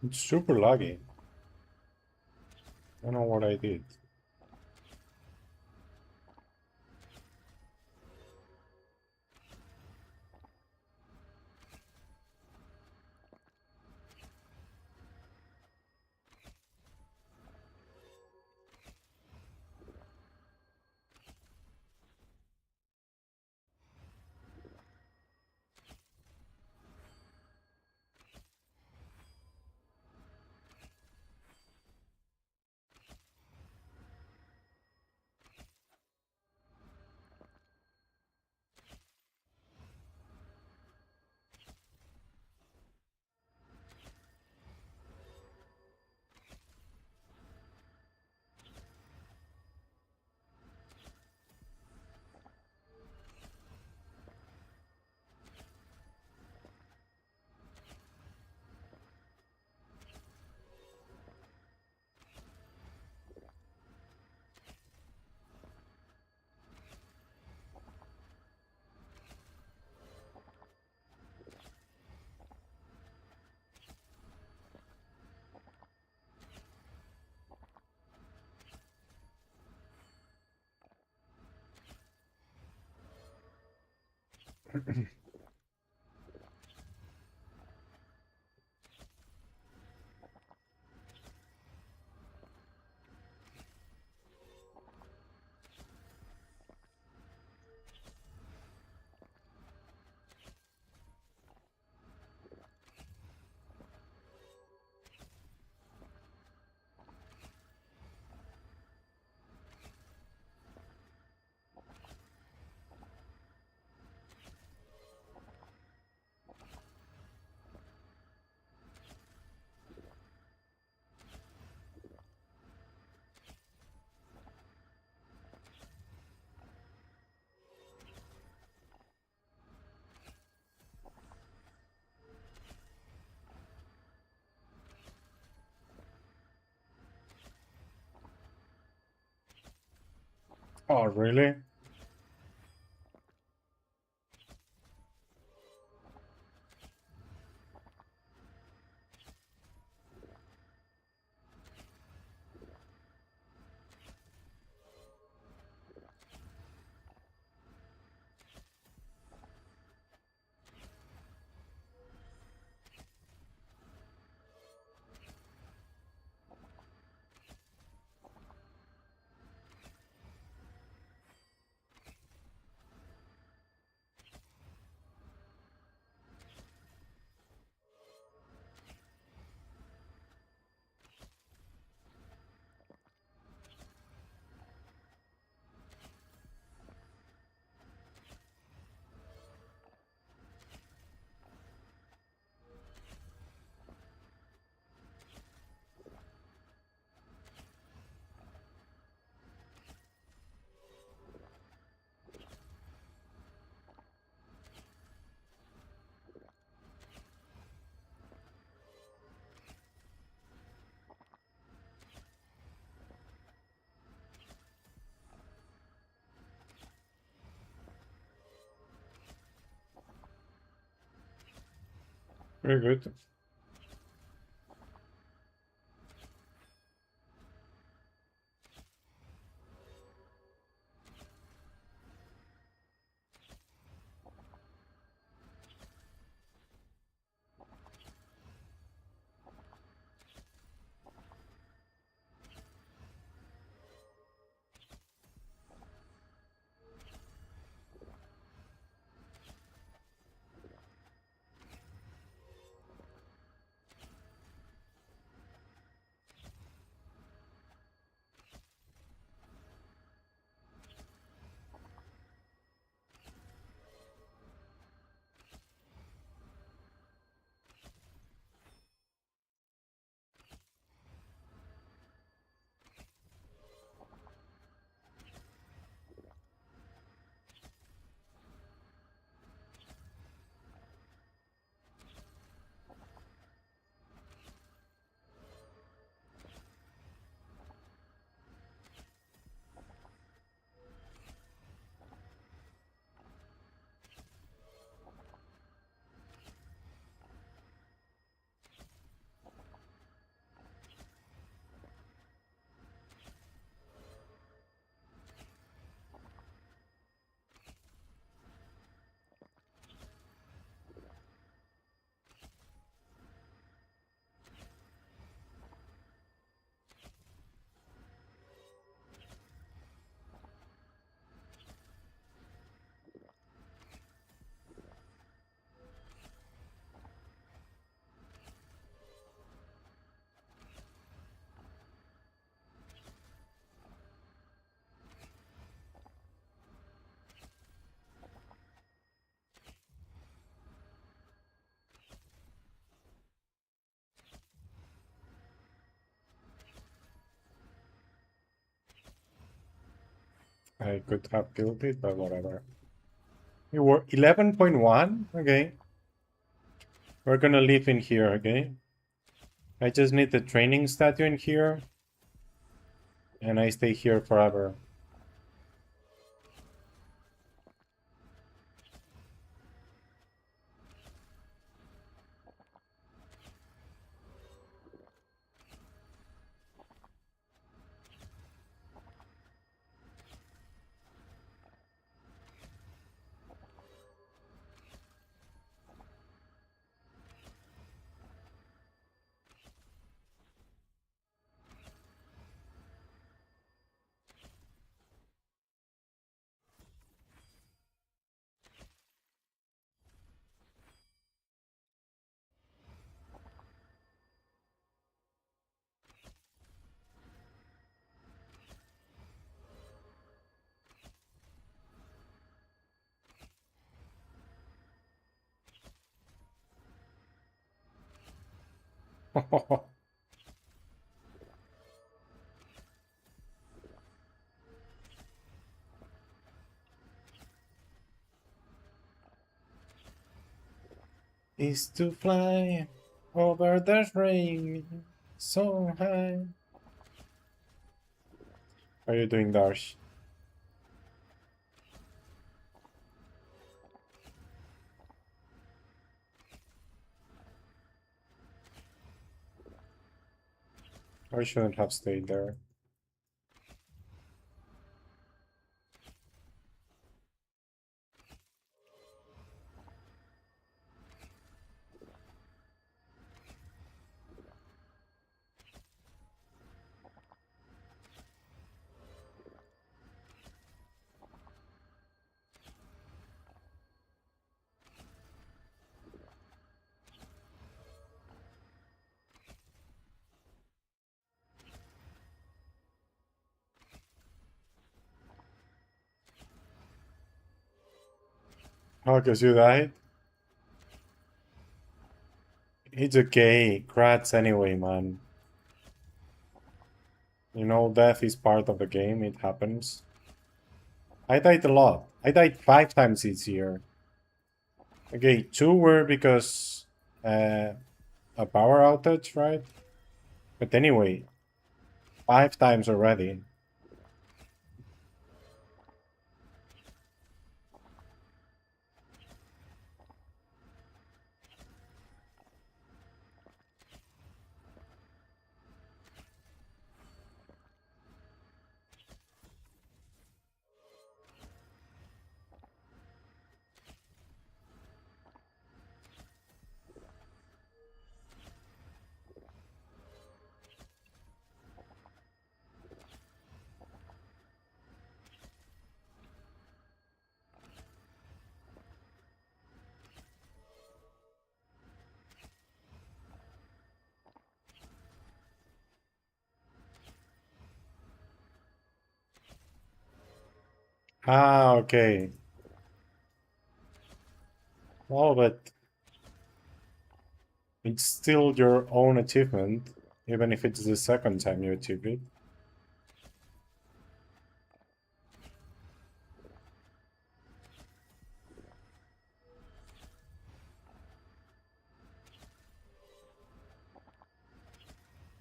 It's super laggy. I don't know what I did. Oh, really? Very good. I could have killed it, but whatever. You were 11.1? Okay. We're gonna live in here, okay? I just need the training statue in here. And I stay here forever. Is to fly over the rain so high. How are you doing, Darsh? I shouldn't have stayed there. Oh, because you died? It's okay. Crats anyway, man. You know, death is part of the game. It happens. I died a lot. I died 5 times this year. Okay, 2 were because a power outage, right? But anyway, 5 times already. Ah, okay. Well, but it's still your own achievement, even if it's the second time you achieve it.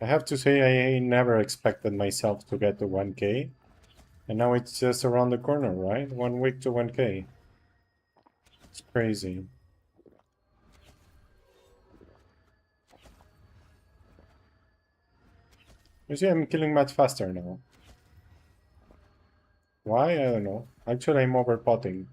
I have to say, I never expected myself to get to 1K. And now it's just around the corner, right? 1 week to 1K. It's crazy. You see, I'm killing much faster now. Why? I don't know. Actually, I'm overpotting.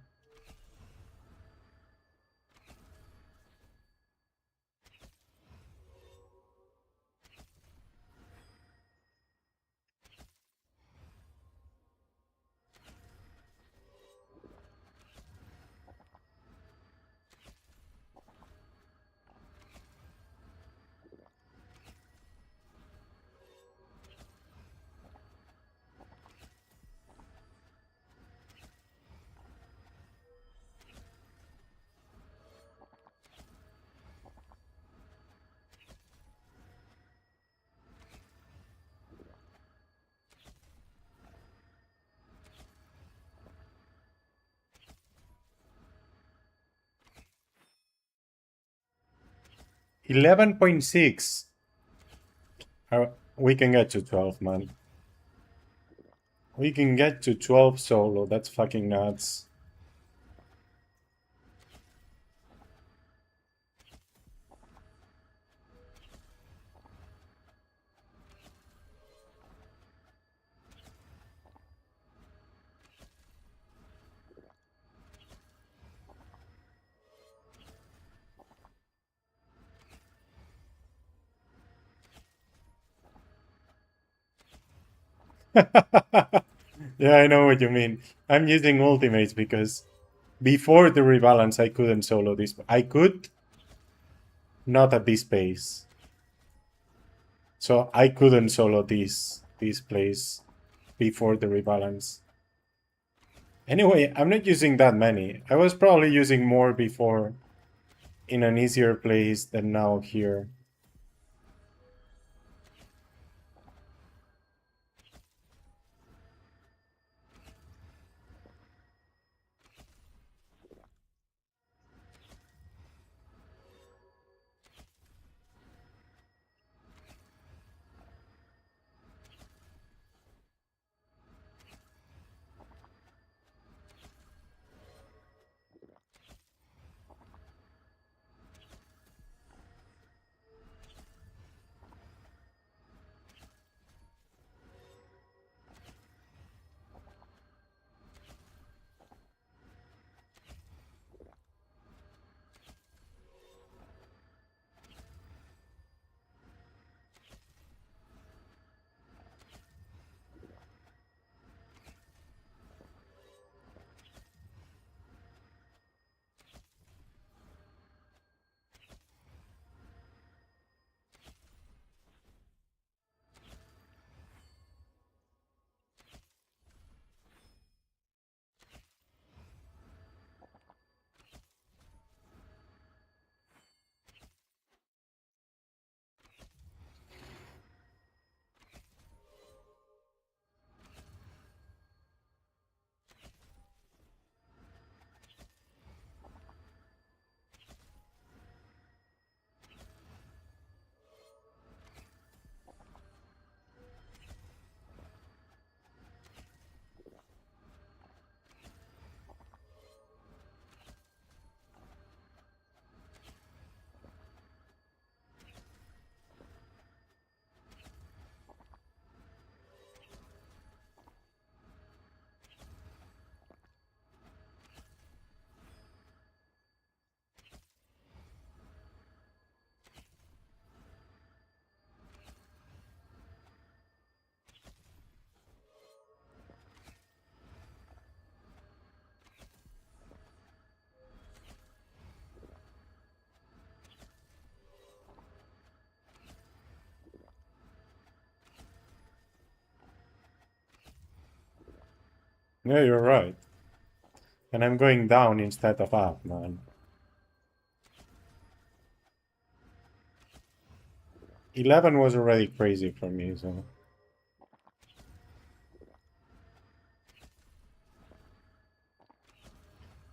$11.6. We can get to 12, man. We can get to 12 solo. That's fucking nuts. Yeah, I know what you mean. I'm using ultimates because before the rebalance, I couldn't solo this. I could, not at this pace. So I couldn't solo this place before the rebalance. Anyway, I'm not using that many. I was probably using more before in an easier place than now here. Yeah, you're right. And I'm going down instead of up, man. 11 was already crazy for me, so...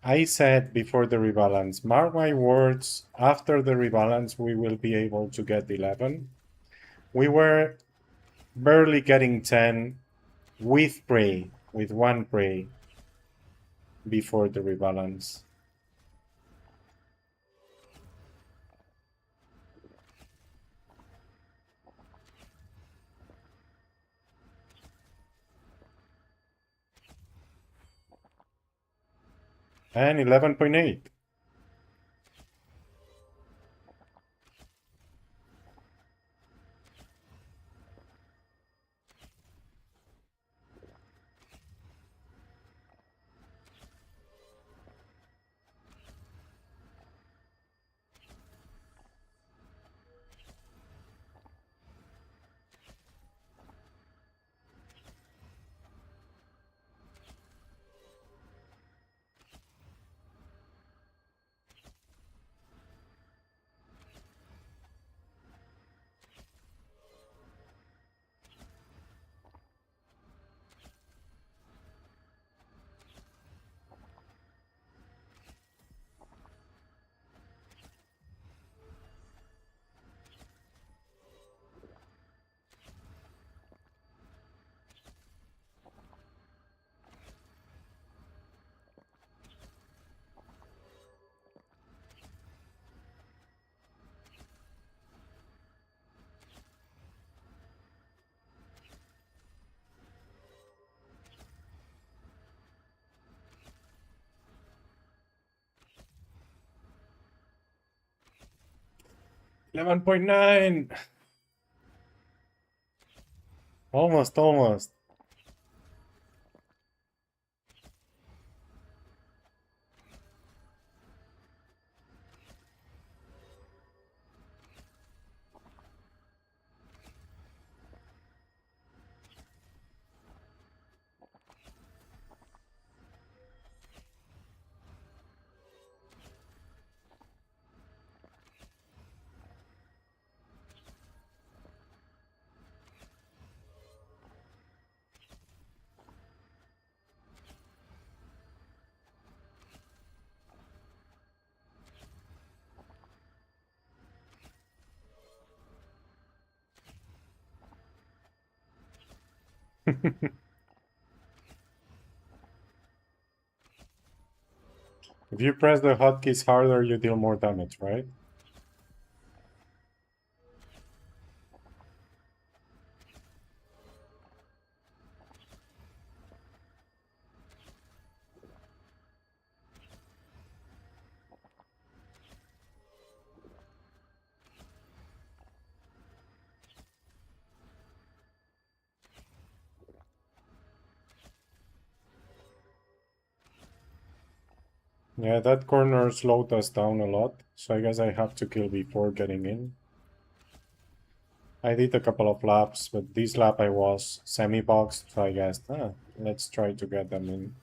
I said before the rebalance, mark my words, after the rebalance we will be able to get 11. We were barely getting 10 with prey, with one prey, before the rebalance. And 11.8. $11.9. Almost, almost. If you press the hotkeys harder, you deal more damage, right? Yeah, that corner slowed us down a lot, so I guess I have to kill before getting in. I did a couple of laps, but this lap I was semi-boxed, so I guess, let's try to get them in.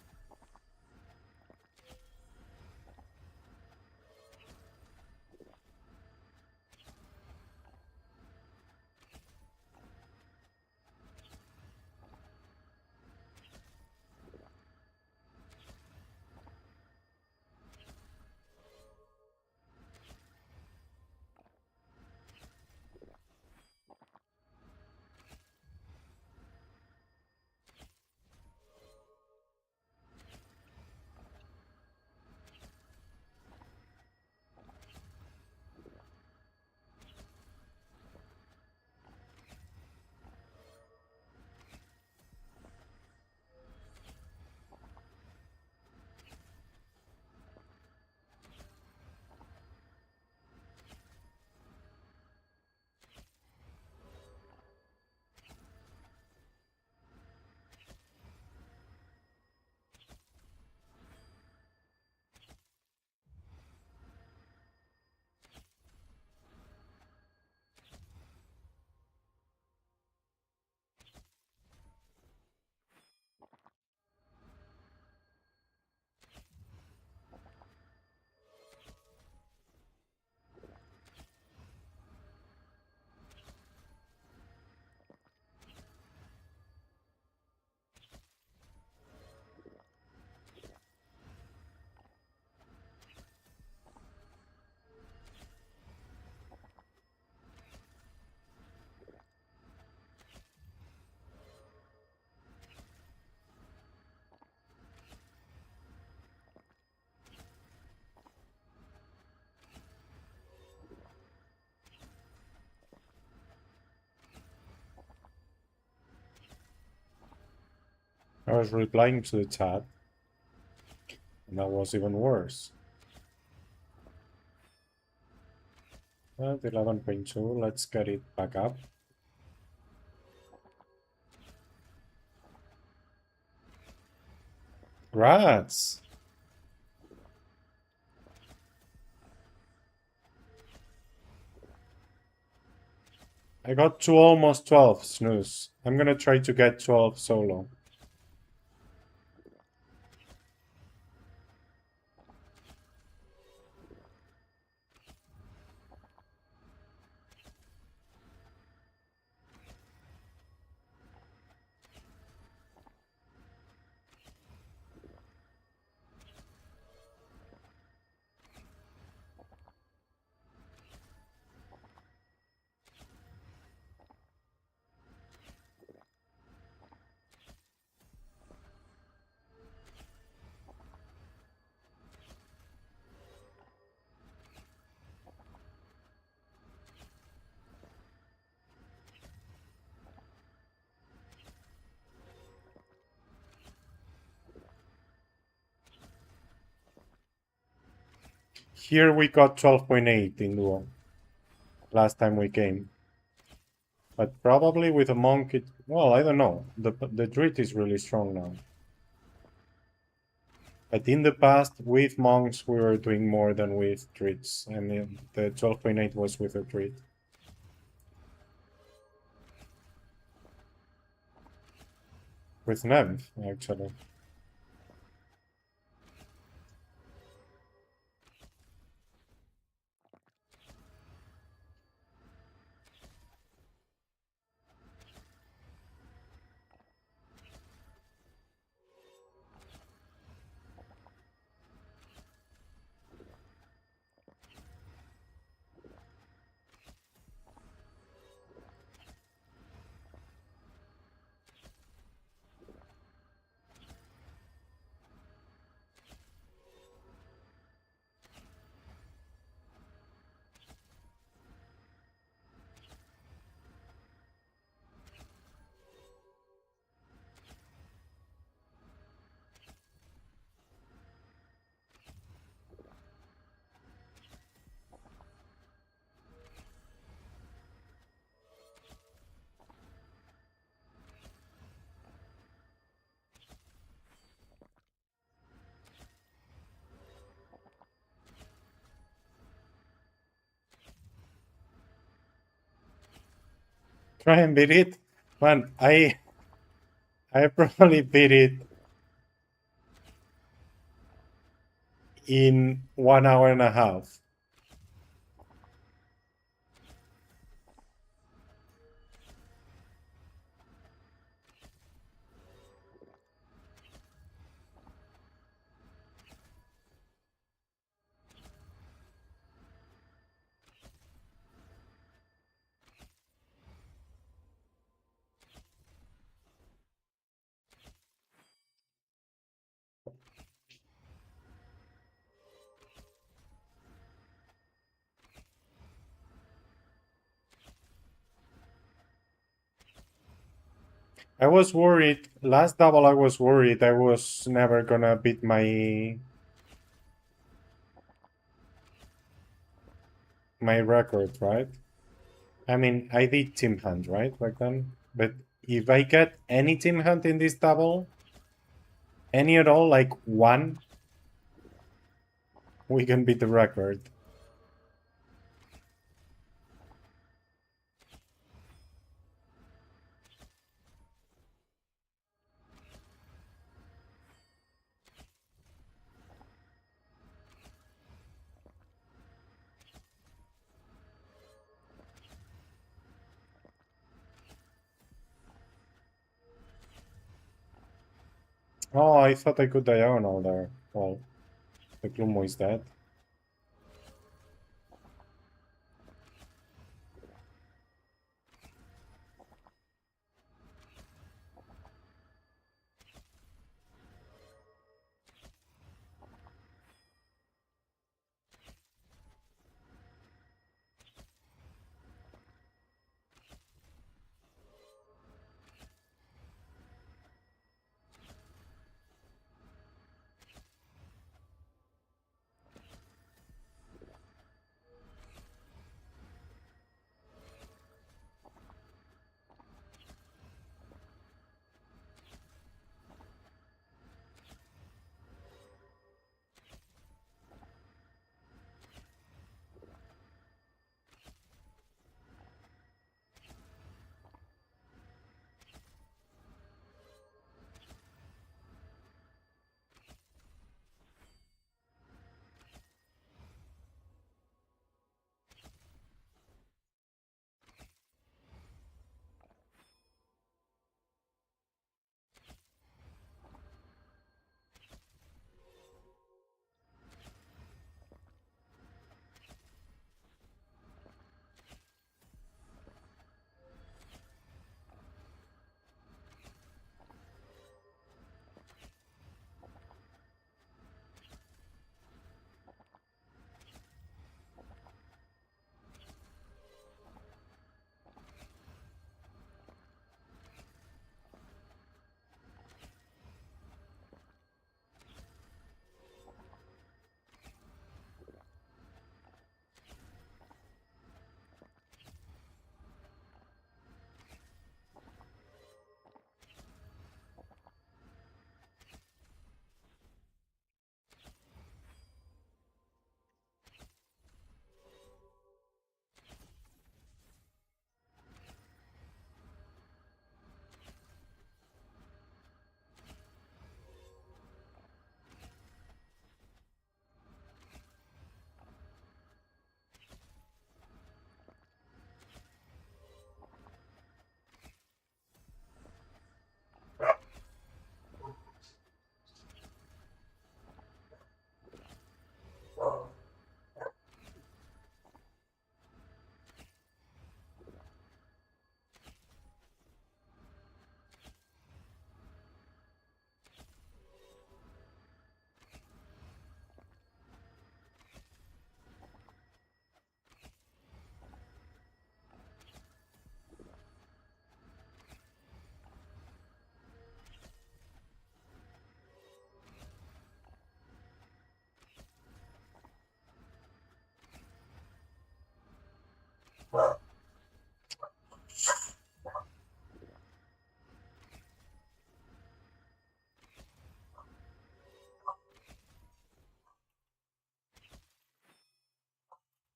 I was replying to the chat, and that was even worse. 11.2, let's get it back up. Rats! I got to almost 12 snooze. I'm gonna try to get 12 solo. Here we got 12.8 in duo. Last time we came. But probably with a monk it... Well, I don't know. The druid is really strong now. But in the past, with monks, we were doing more than with druids. And the 12.8 was with a druid. With Nev, actually. Try and beat it. Man, I probably beat it in 1 hour and a half. I was worried. Last double I was worried I was never gonna beat my record, right? I mean, I did team hunt, right, back then? But if I get any team hunt in this double, any at all, like one, we can beat the record. Oh, I thought I could diagonal there. Well, the Glumo is dead.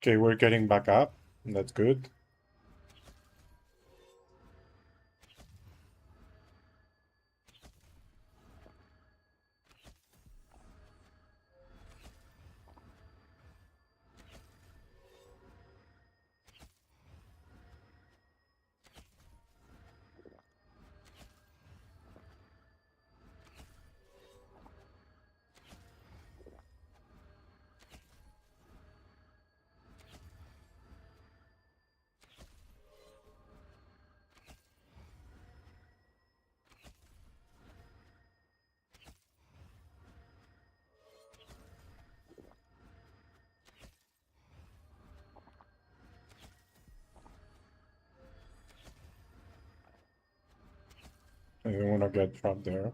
Okay, we're getting back up. That's good. I don't want to get trapped there.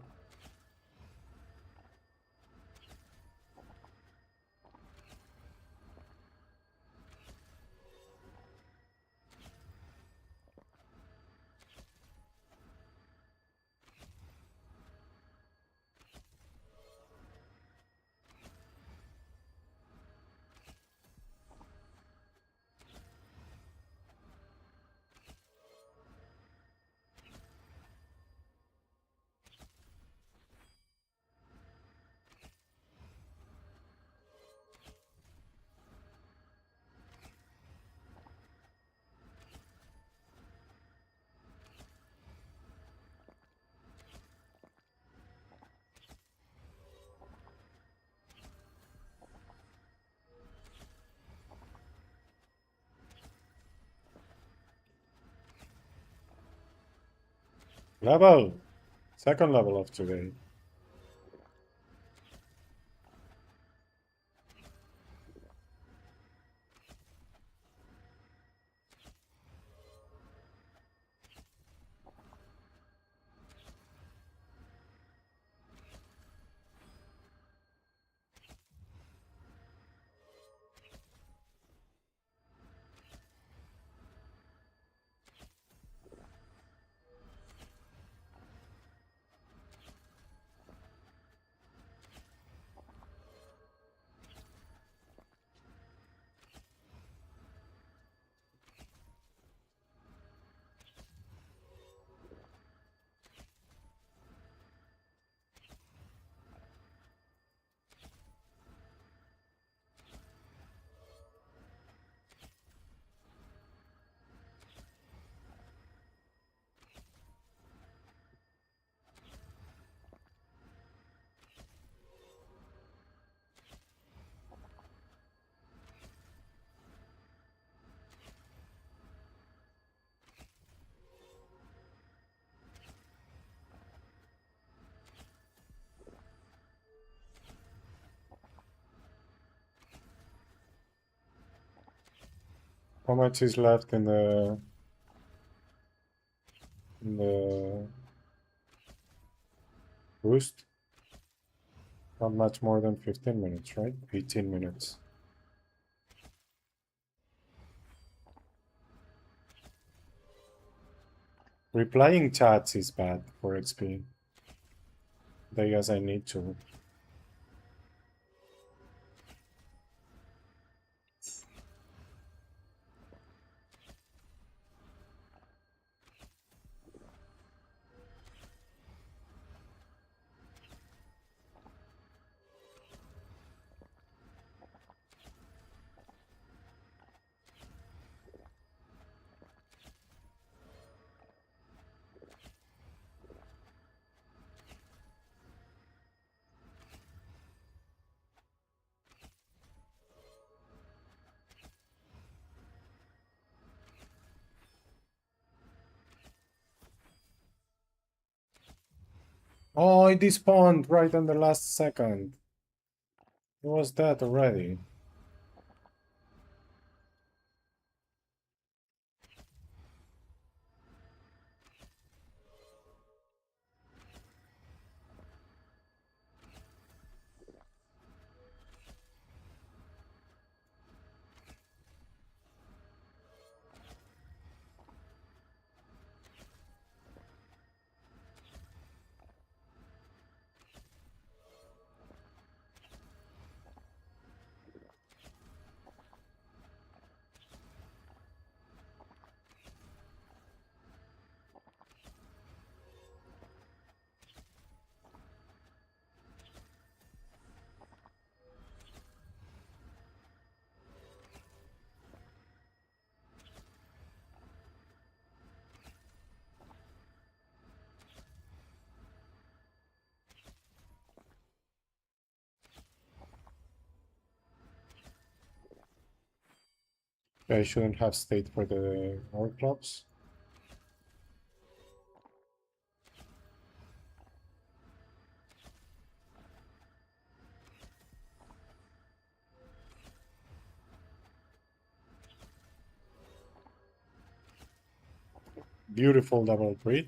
Level! Second level of today. How much is left in the boost? Not much more than 15 minutes, right? 18 minutes. Replying chats is bad for XP. I guess I need to. Oh, it despawned right on the last second. It was dead already. I shouldn't have stayed for the war clubs. Beautiful double breed.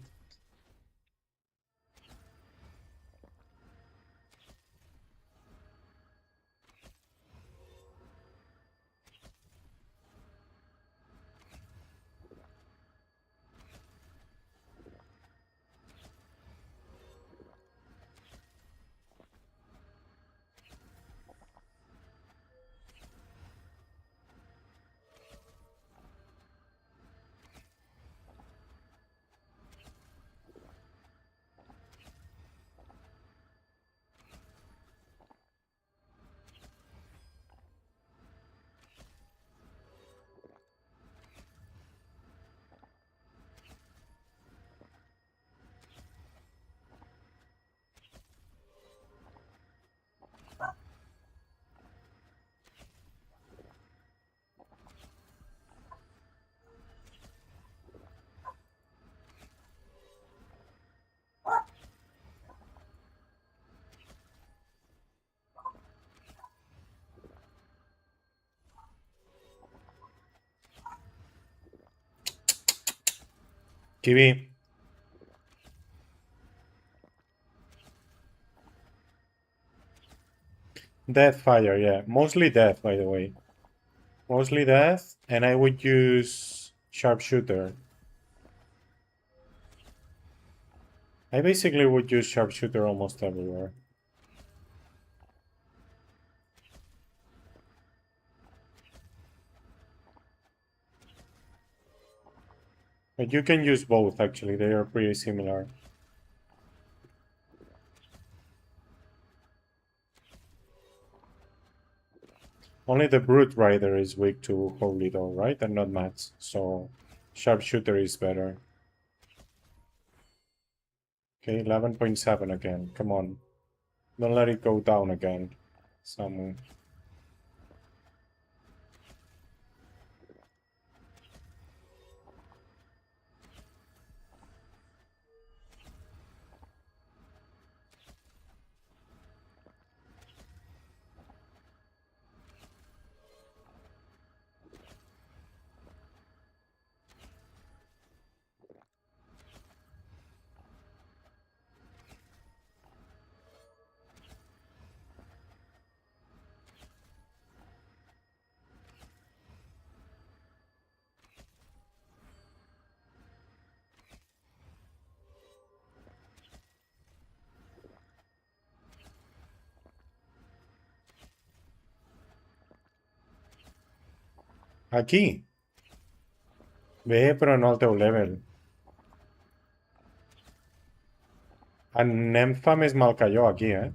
TV. Death fire, yeah. Mostly death, by the way. Mostly death, and I would use sharpshooter. I basically would use sharpshooter almost everywhere. But you can use both, actually. They are pretty similar. Only the Brute Rider is weak to Holy though, right? And not Mats. So sharpshooter is better. Okay, 11.7 again. Come on. Don't let it go down again. Some. Aquí. Bé, però no al teu level. En Nem fa més mal que jo aquí, eh?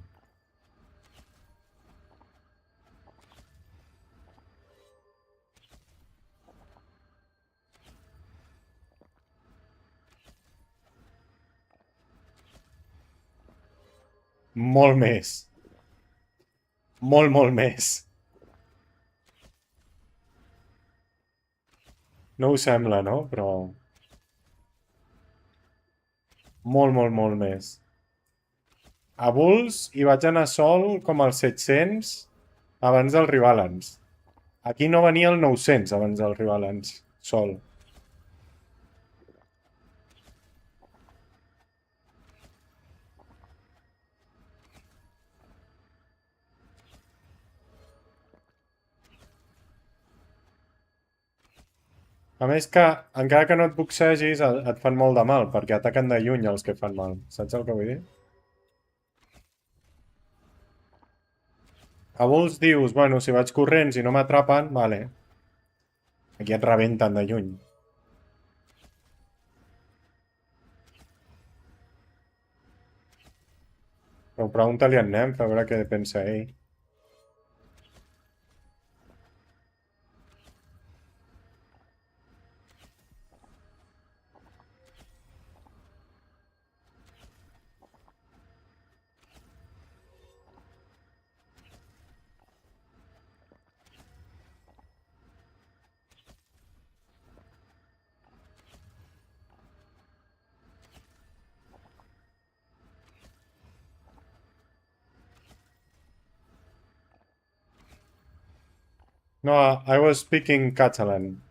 Molt més. Molt, molt més. No ho sembla, no? Però molt, molt, molt més. A Bulls hi vaig anar sol com als 700 abans del Rivalens. Aquí no venia el 900 abans del Rivalens. Sol. A més que, encara que no et boxegis, et fan molt de mal, perquè ataquen de lluny els que fan mal. Saps el que vull dir? A Bulls dius, bueno, si vaig corrents i no m'atrapen, vale. Aquí et rebenten de lluny. Però pregunta-li a en Nemf a veure què pensa ell. No, I was speaking Catalan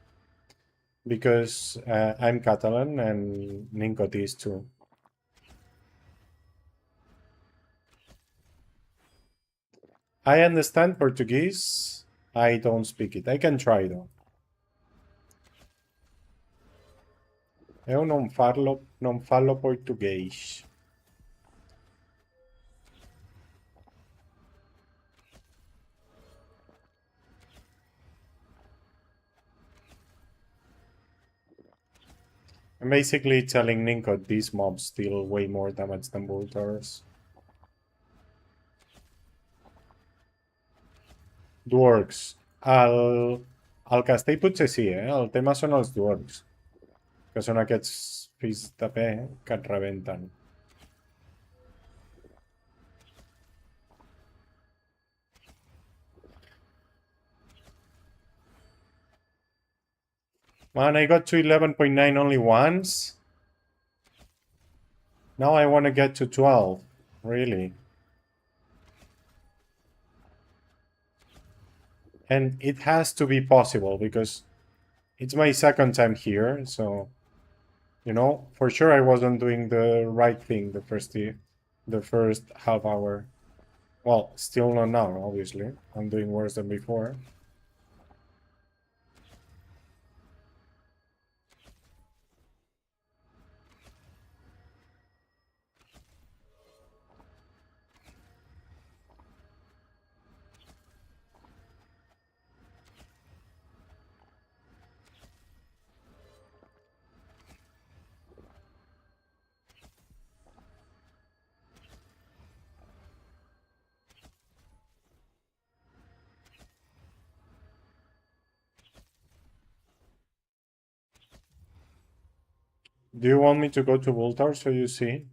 because I'm Catalan and Ninkot is too. I understand Portuguese. I don't speak it. I can try though. Eu não falo português. I'm basically telling Ninkot these mobs deal way more damage than bolters. Dwarves. Al castell potser sí, eh? El tema són els dwarves, que són aquests fills de pe que et rebenten. Man, I got to 11.9 only once. Now I want to get to 12. Really. And it has to be possible because it's my second time here, so you know, for sure I wasn't doing the right thing the first half hour. Well, still not now, obviously. I'm doing worse than before. Do you want me to go to Voltar so you see?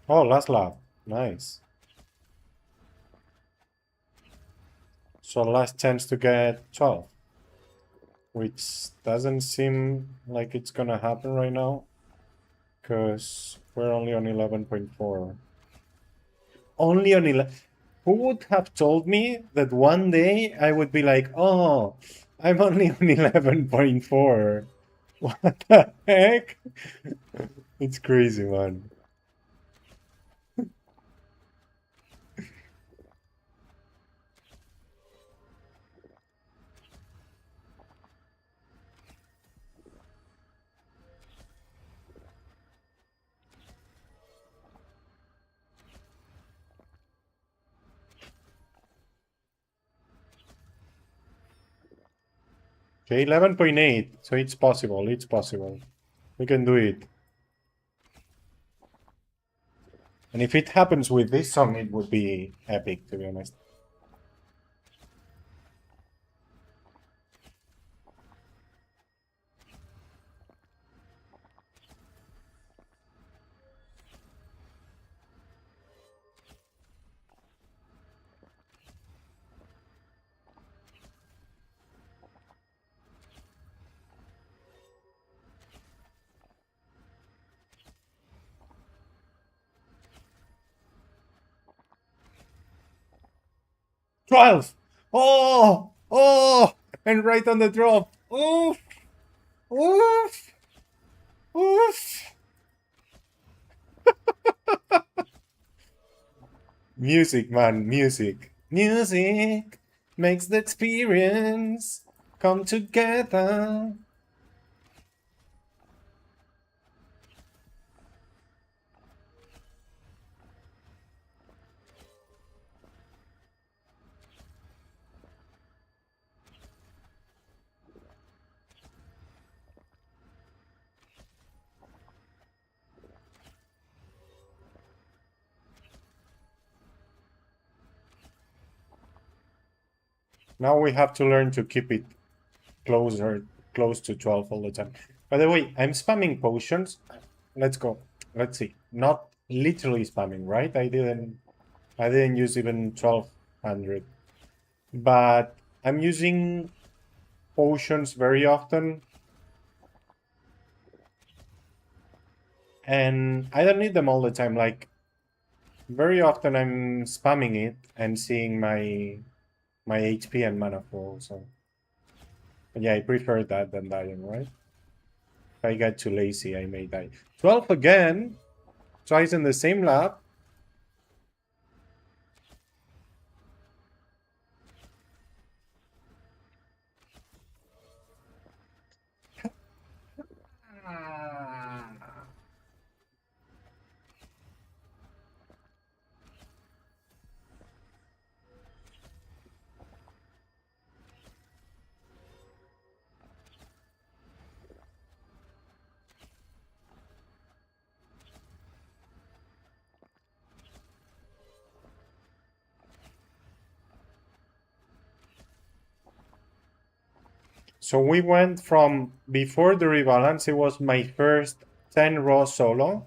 Oh, last lap. Nice. So last chance to get 12. Which doesn't seem like it's gonna happen right now. Because we're only on 11.4. Only on 11. Who would have told me that one day I would be like, oh, I'm only on 11.4. What the heck? It's crazy, man. Okay, 11.8. So it's possible. It's possible. We can do it. And if it happens with this song, it would be epic, to be honest. ¡12! ¡Oh! ¡Oh! And right on the drop. Oof! Oof! Oof! Music, man, music. Music makes the experience come together. Now we have to learn to keep it close to 12 all the time. By the way, I'm spamming potions. Let's go. Let's see. Not literally spamming, right? I didn't use even 1200. But I'm using potions very often. And I don't need them all the time. Like, very often I'm spamming it and seeing my HP and mana fall. So yeah, I prefer that than dying, right? If I get too lazy, I may die. 12 again. Twice in the same lab. So we went from before the rebalance, it was my first 10 raw solo,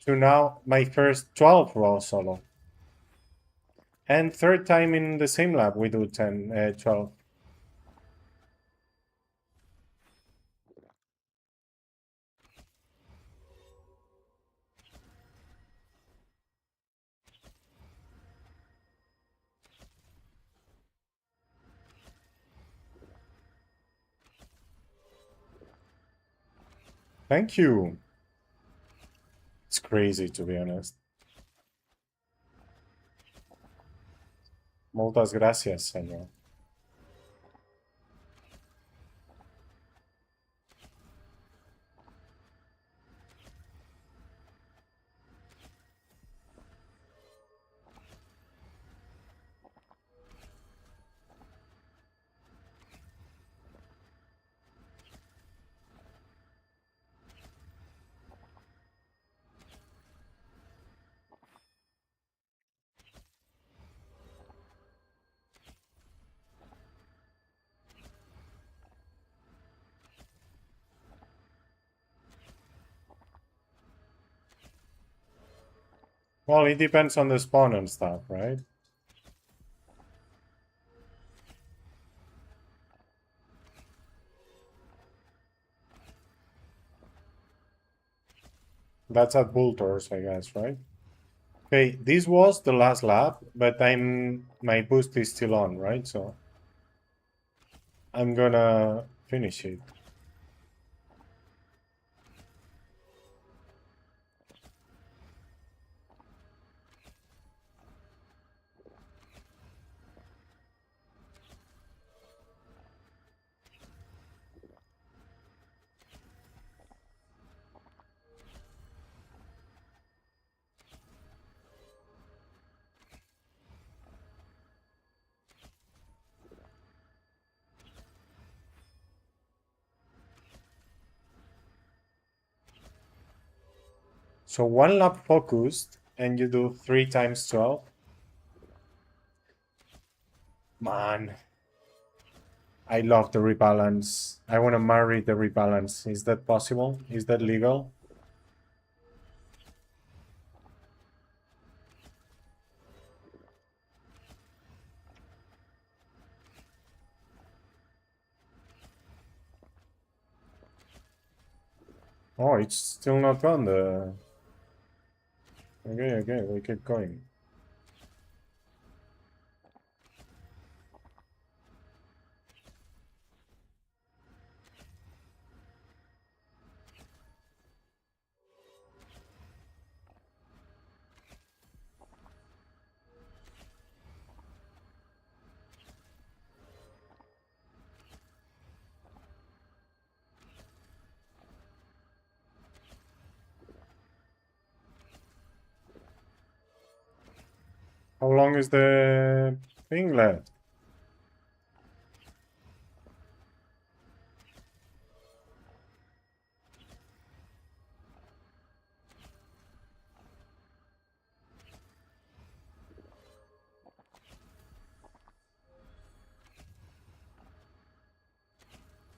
to now my first 12 raw solo. And third time in the same lab we do 12. Thank you. It's crazy, to be honest. Muchas gracias, señor. Well, it depends on the spawn and stuff, right? That's at Bultors, I guess, right? Okay, this was the last lap, but my boost is still on, right? So I'm gonna finish it. So one lap focused, and you do 3 times 12. Man, I love the rebalance. I want to marry the rebalance. Is that possible? Is that legal? Oh, it's still not gone. Okay, we keep going. How long is the thing left?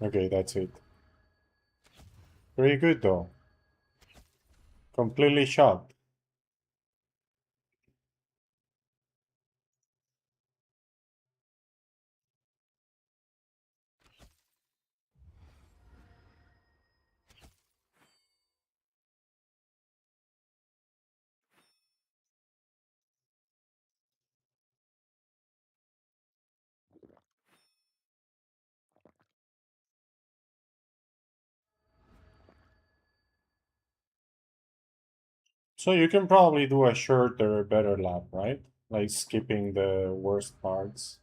Okay, that's it. Very good though. Completely shocked. So you can probably do a shorter, better lap, right? Like skipping the worst parts,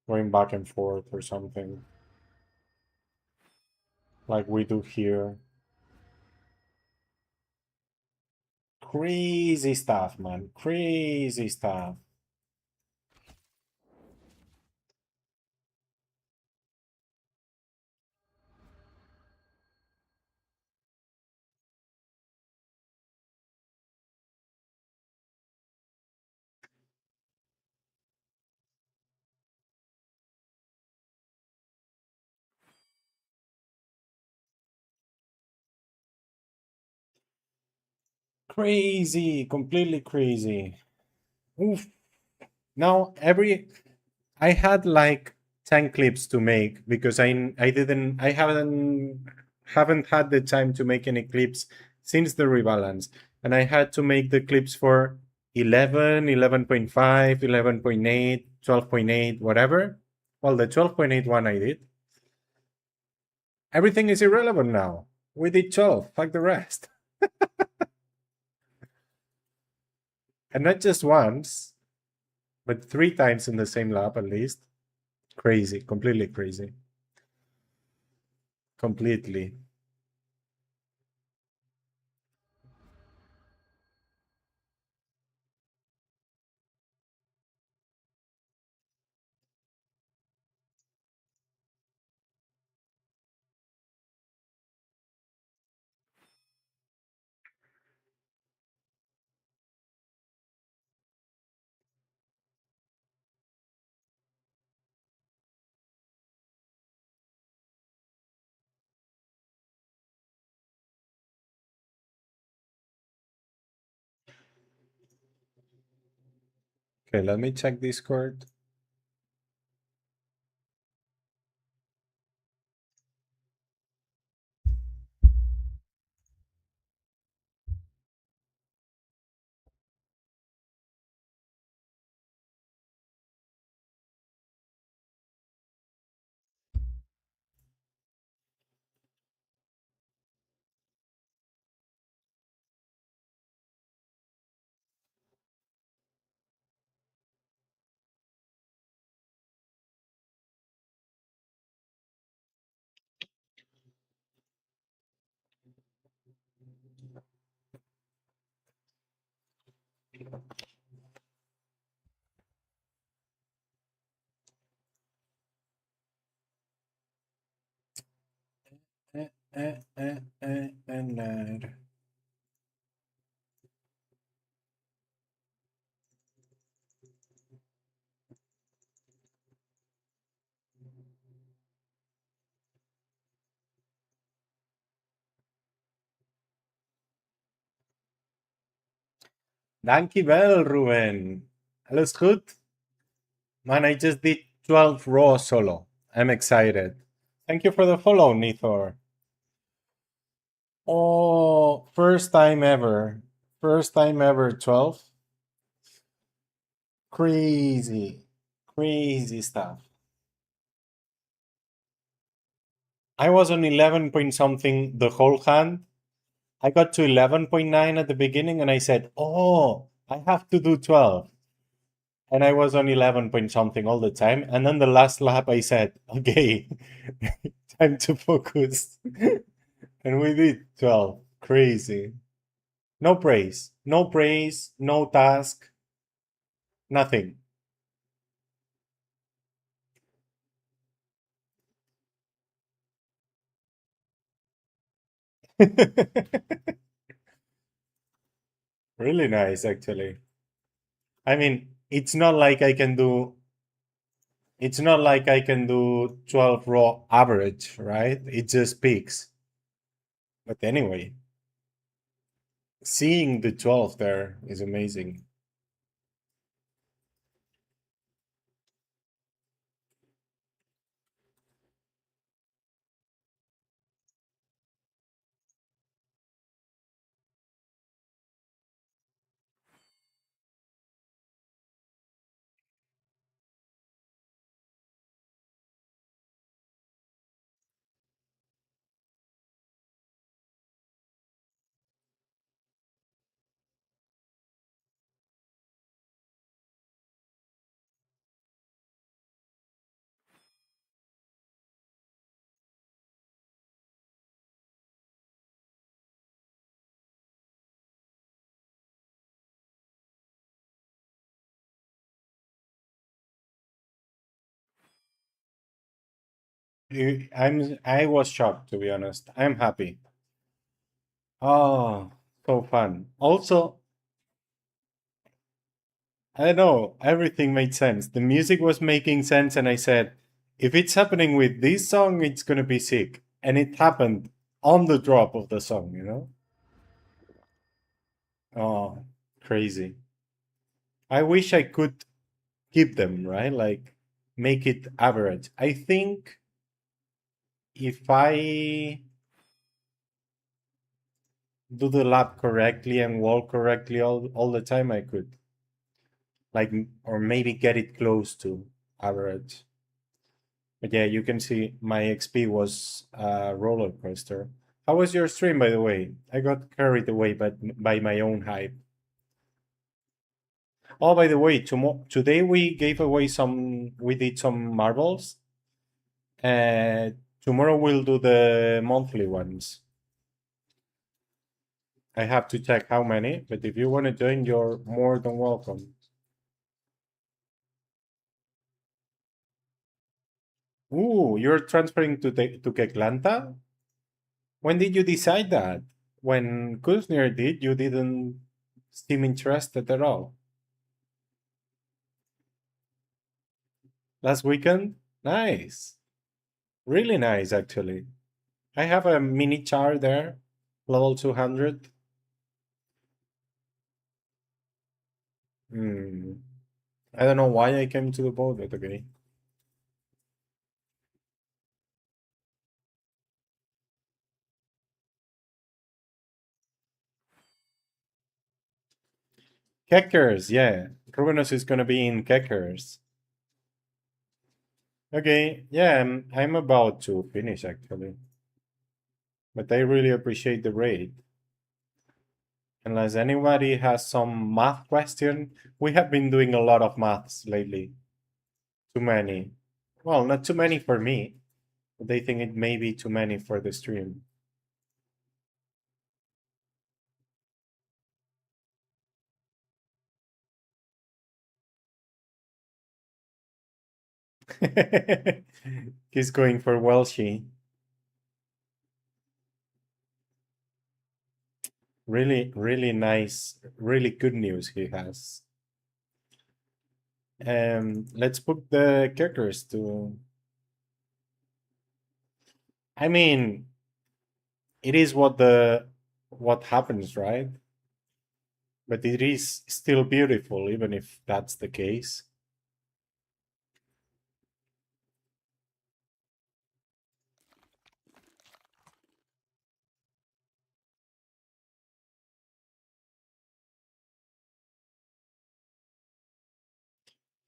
going back and forth or something, like we do here. Crazy stuff, man. Crazy stuff. Crazy, completely crazy. Oof. Now I had like 10 clips to make because I haven't had the time to make any clips since the rebalance. And I had to make the clips for 11, 11.5, 11.8, 12.8, whatever. Well, the 12.8 one I did. Everything is irrelevant now. We did 12. Fuck the rest. And not just once, but 3 times in the same lap at least. Crazy, completely crazy. Completely. Okay, let me check Discord. And Dankjewel, Ruben. Alles goed? Man, I just did 12 raw solo. I'm excited. Thank you for the follow, Nithor. Oh, first time ever. First time ever, 12. Crazy. Crazy stuff. I was on 11 point something the whole hand. I got to 11.9 at the beginning and I said, oh, I have to do 12. And I was on 11 point something all the time. And then the last lap, I said, okay, time to focus. And we did 12. Crazy. No praise. No praise. No task. Nothing. Really nice, actually. I mean, it's not like I can do It's not like I can do 12 raw average, right? It just peaks. But anyway, seeing the 12 there is amazing. I was shocked, to be honest. I'm happy. Oh, so fun. Also, I know everything made sense. The music was making sense, and I said, if it's happening with this song, it's gonna be sick. And it happened on the drop of the song, you know? Oh, crazy. I wish I could keep them, right? Like make it average. I think if I do the lap correctly and walk correctly all the time, I could. Like, or maybe get it close to average. But yeah, you can see my XP was a roller coaster. How was your stream, by the way? I got carried away by my own hype. Oh, by the way, today we gave away we did some marbles. Uh, Tomorrow we'll do the monthly ones. I have to check how many, but if you want to join, you're more than welcome. Ooh, you're transferring to Keklanta? When did you decide that? When Kuzner did, you didn't seem interested at all. Last weekend? Nice. Really nice, actually. I have a mini char there, level 200. Hmm. I don't know why I came to the boat, but okay. Keckers, yeah. Rubenus is gonna be in Keckers. Okay, yeah, I'm about to finish actually. But I really appreciate the raid. Unless anybody has some math question, we have been doing a lot of maths lately. Too many. Well, not too many for me, but they think it may be too many for the stream. He's going for Welshie. Really, really nice, really good news he has. Let's book the kickers to. I mean, it is what happens, right? But it is still beautiful, even if that's the case.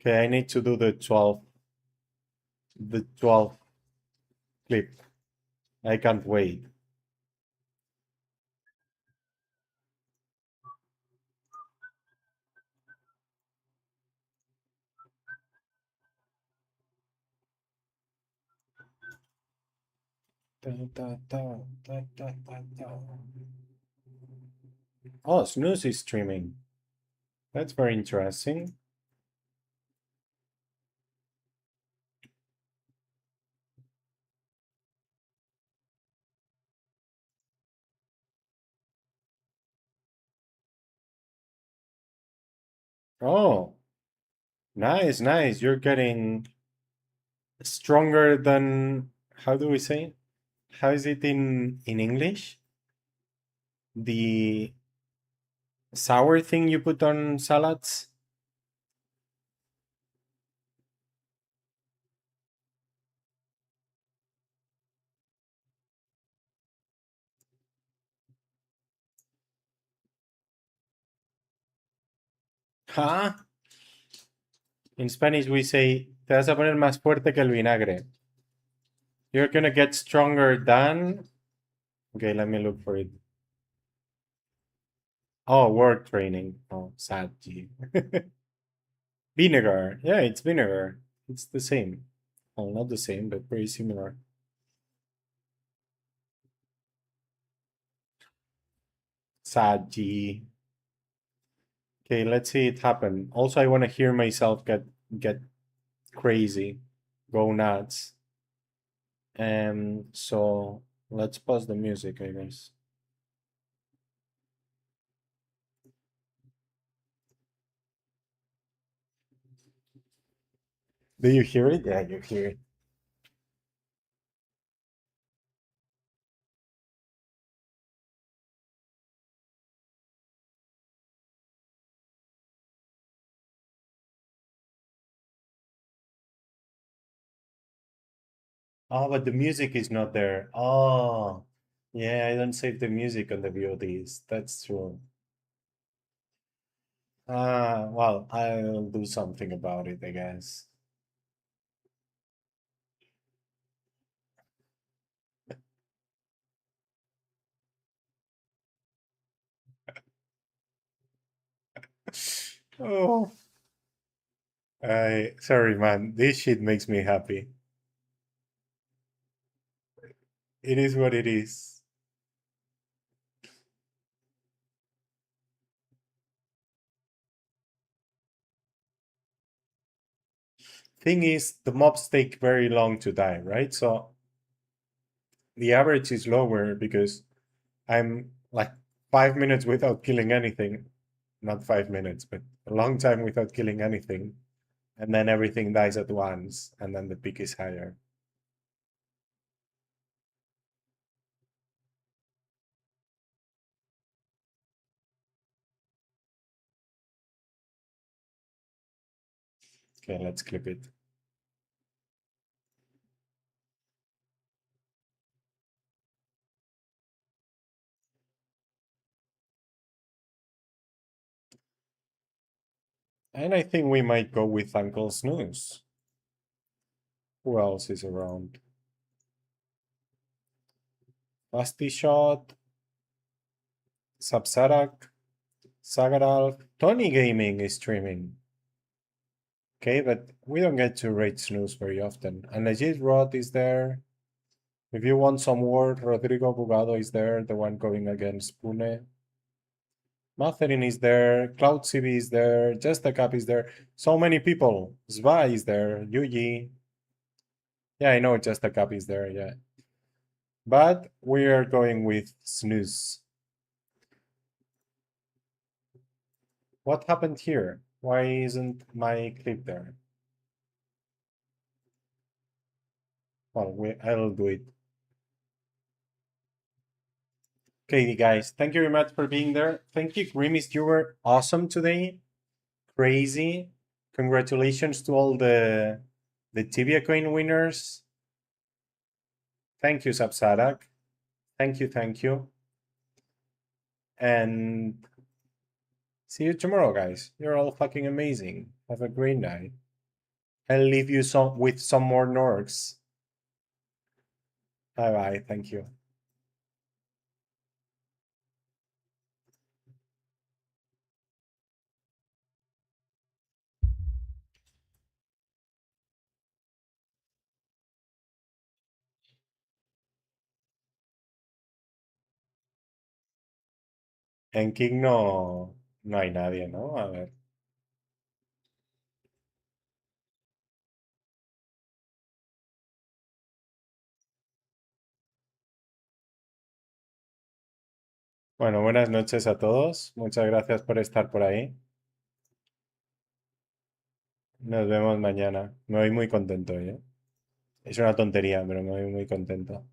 Okay, I need to do the 12 clip. I can't wait. Da, da, da, da, da, da, da. Oh, Snooze is streaming. That's very interesting. Oh, nice, nice. You're getting stronger than, how do we say it? How is it in English? The sour thing you put on salads? Huh? In Spanish we say, te vas a poner más fuerte que el vinagre. You're gonna get stronger than. Okay, let me look for it. Oh, work training. Oh, sad G. Vinegar. Yeah, it's vinegar. It's the same. Well, not the same, but very similar. Sad G. Okay, let's see it happen. Also, I want to hear myself get crazy, go nuts. So let's pause the music, I guess. Do you hear it? Yeah, you hear it. Oh, but the music is not there. Oh, yeah, I don't save the music on the VODs. That's true. Well, I'll do something about it, I guess. Oh, I sorry, man. This shit makes me happy. It is what it is. Thing is, the mobs take very long to die, right? So the average is lower because I'm like 5 minutes without killing anything. Not 5 minutes, but a long time without killing anything. And then everything dies at once, and then the peak is higher. Okay, let's clip it. And I think we might go with Uncle Snooze. Who else is around? Rusty Shot, Subsarak, Sagadal, Tony Gaming is streaming. Okay, but we don't get to rate Snooze very often. And Legit Rod is there. If you want some word, Rodrigo Bugado is there, the one going against Pune. Matherin is there, Cloud CB is there, Just the Cap is there. So many people. Zva is there, Yuji. Yeah, I know Just the Cap is there, yeah. But we are going with Snooze. What happened here? Why isn't my clip there? Well, I'll do it. Okay, guys, thank you very much for being there. Thank you, Grimmist. You were awesome today. Crazy. Congratulations to all the Tibia coin winners. Thank you, Sapsadak. Thank you, thank you. And see you tomorrow, guys. You're all fucking amazing. Have a great night. I'll leave you with some more Norks. Bye bye. Thank you. En King no hay nadie, ¿no? A ver. Bueno, buenas noches a todos. Muchas gracias por estar por ahí. Nos vemos mañana. Me voy muy contento, ¿eh? Es una tontería, pero me voy muy contento.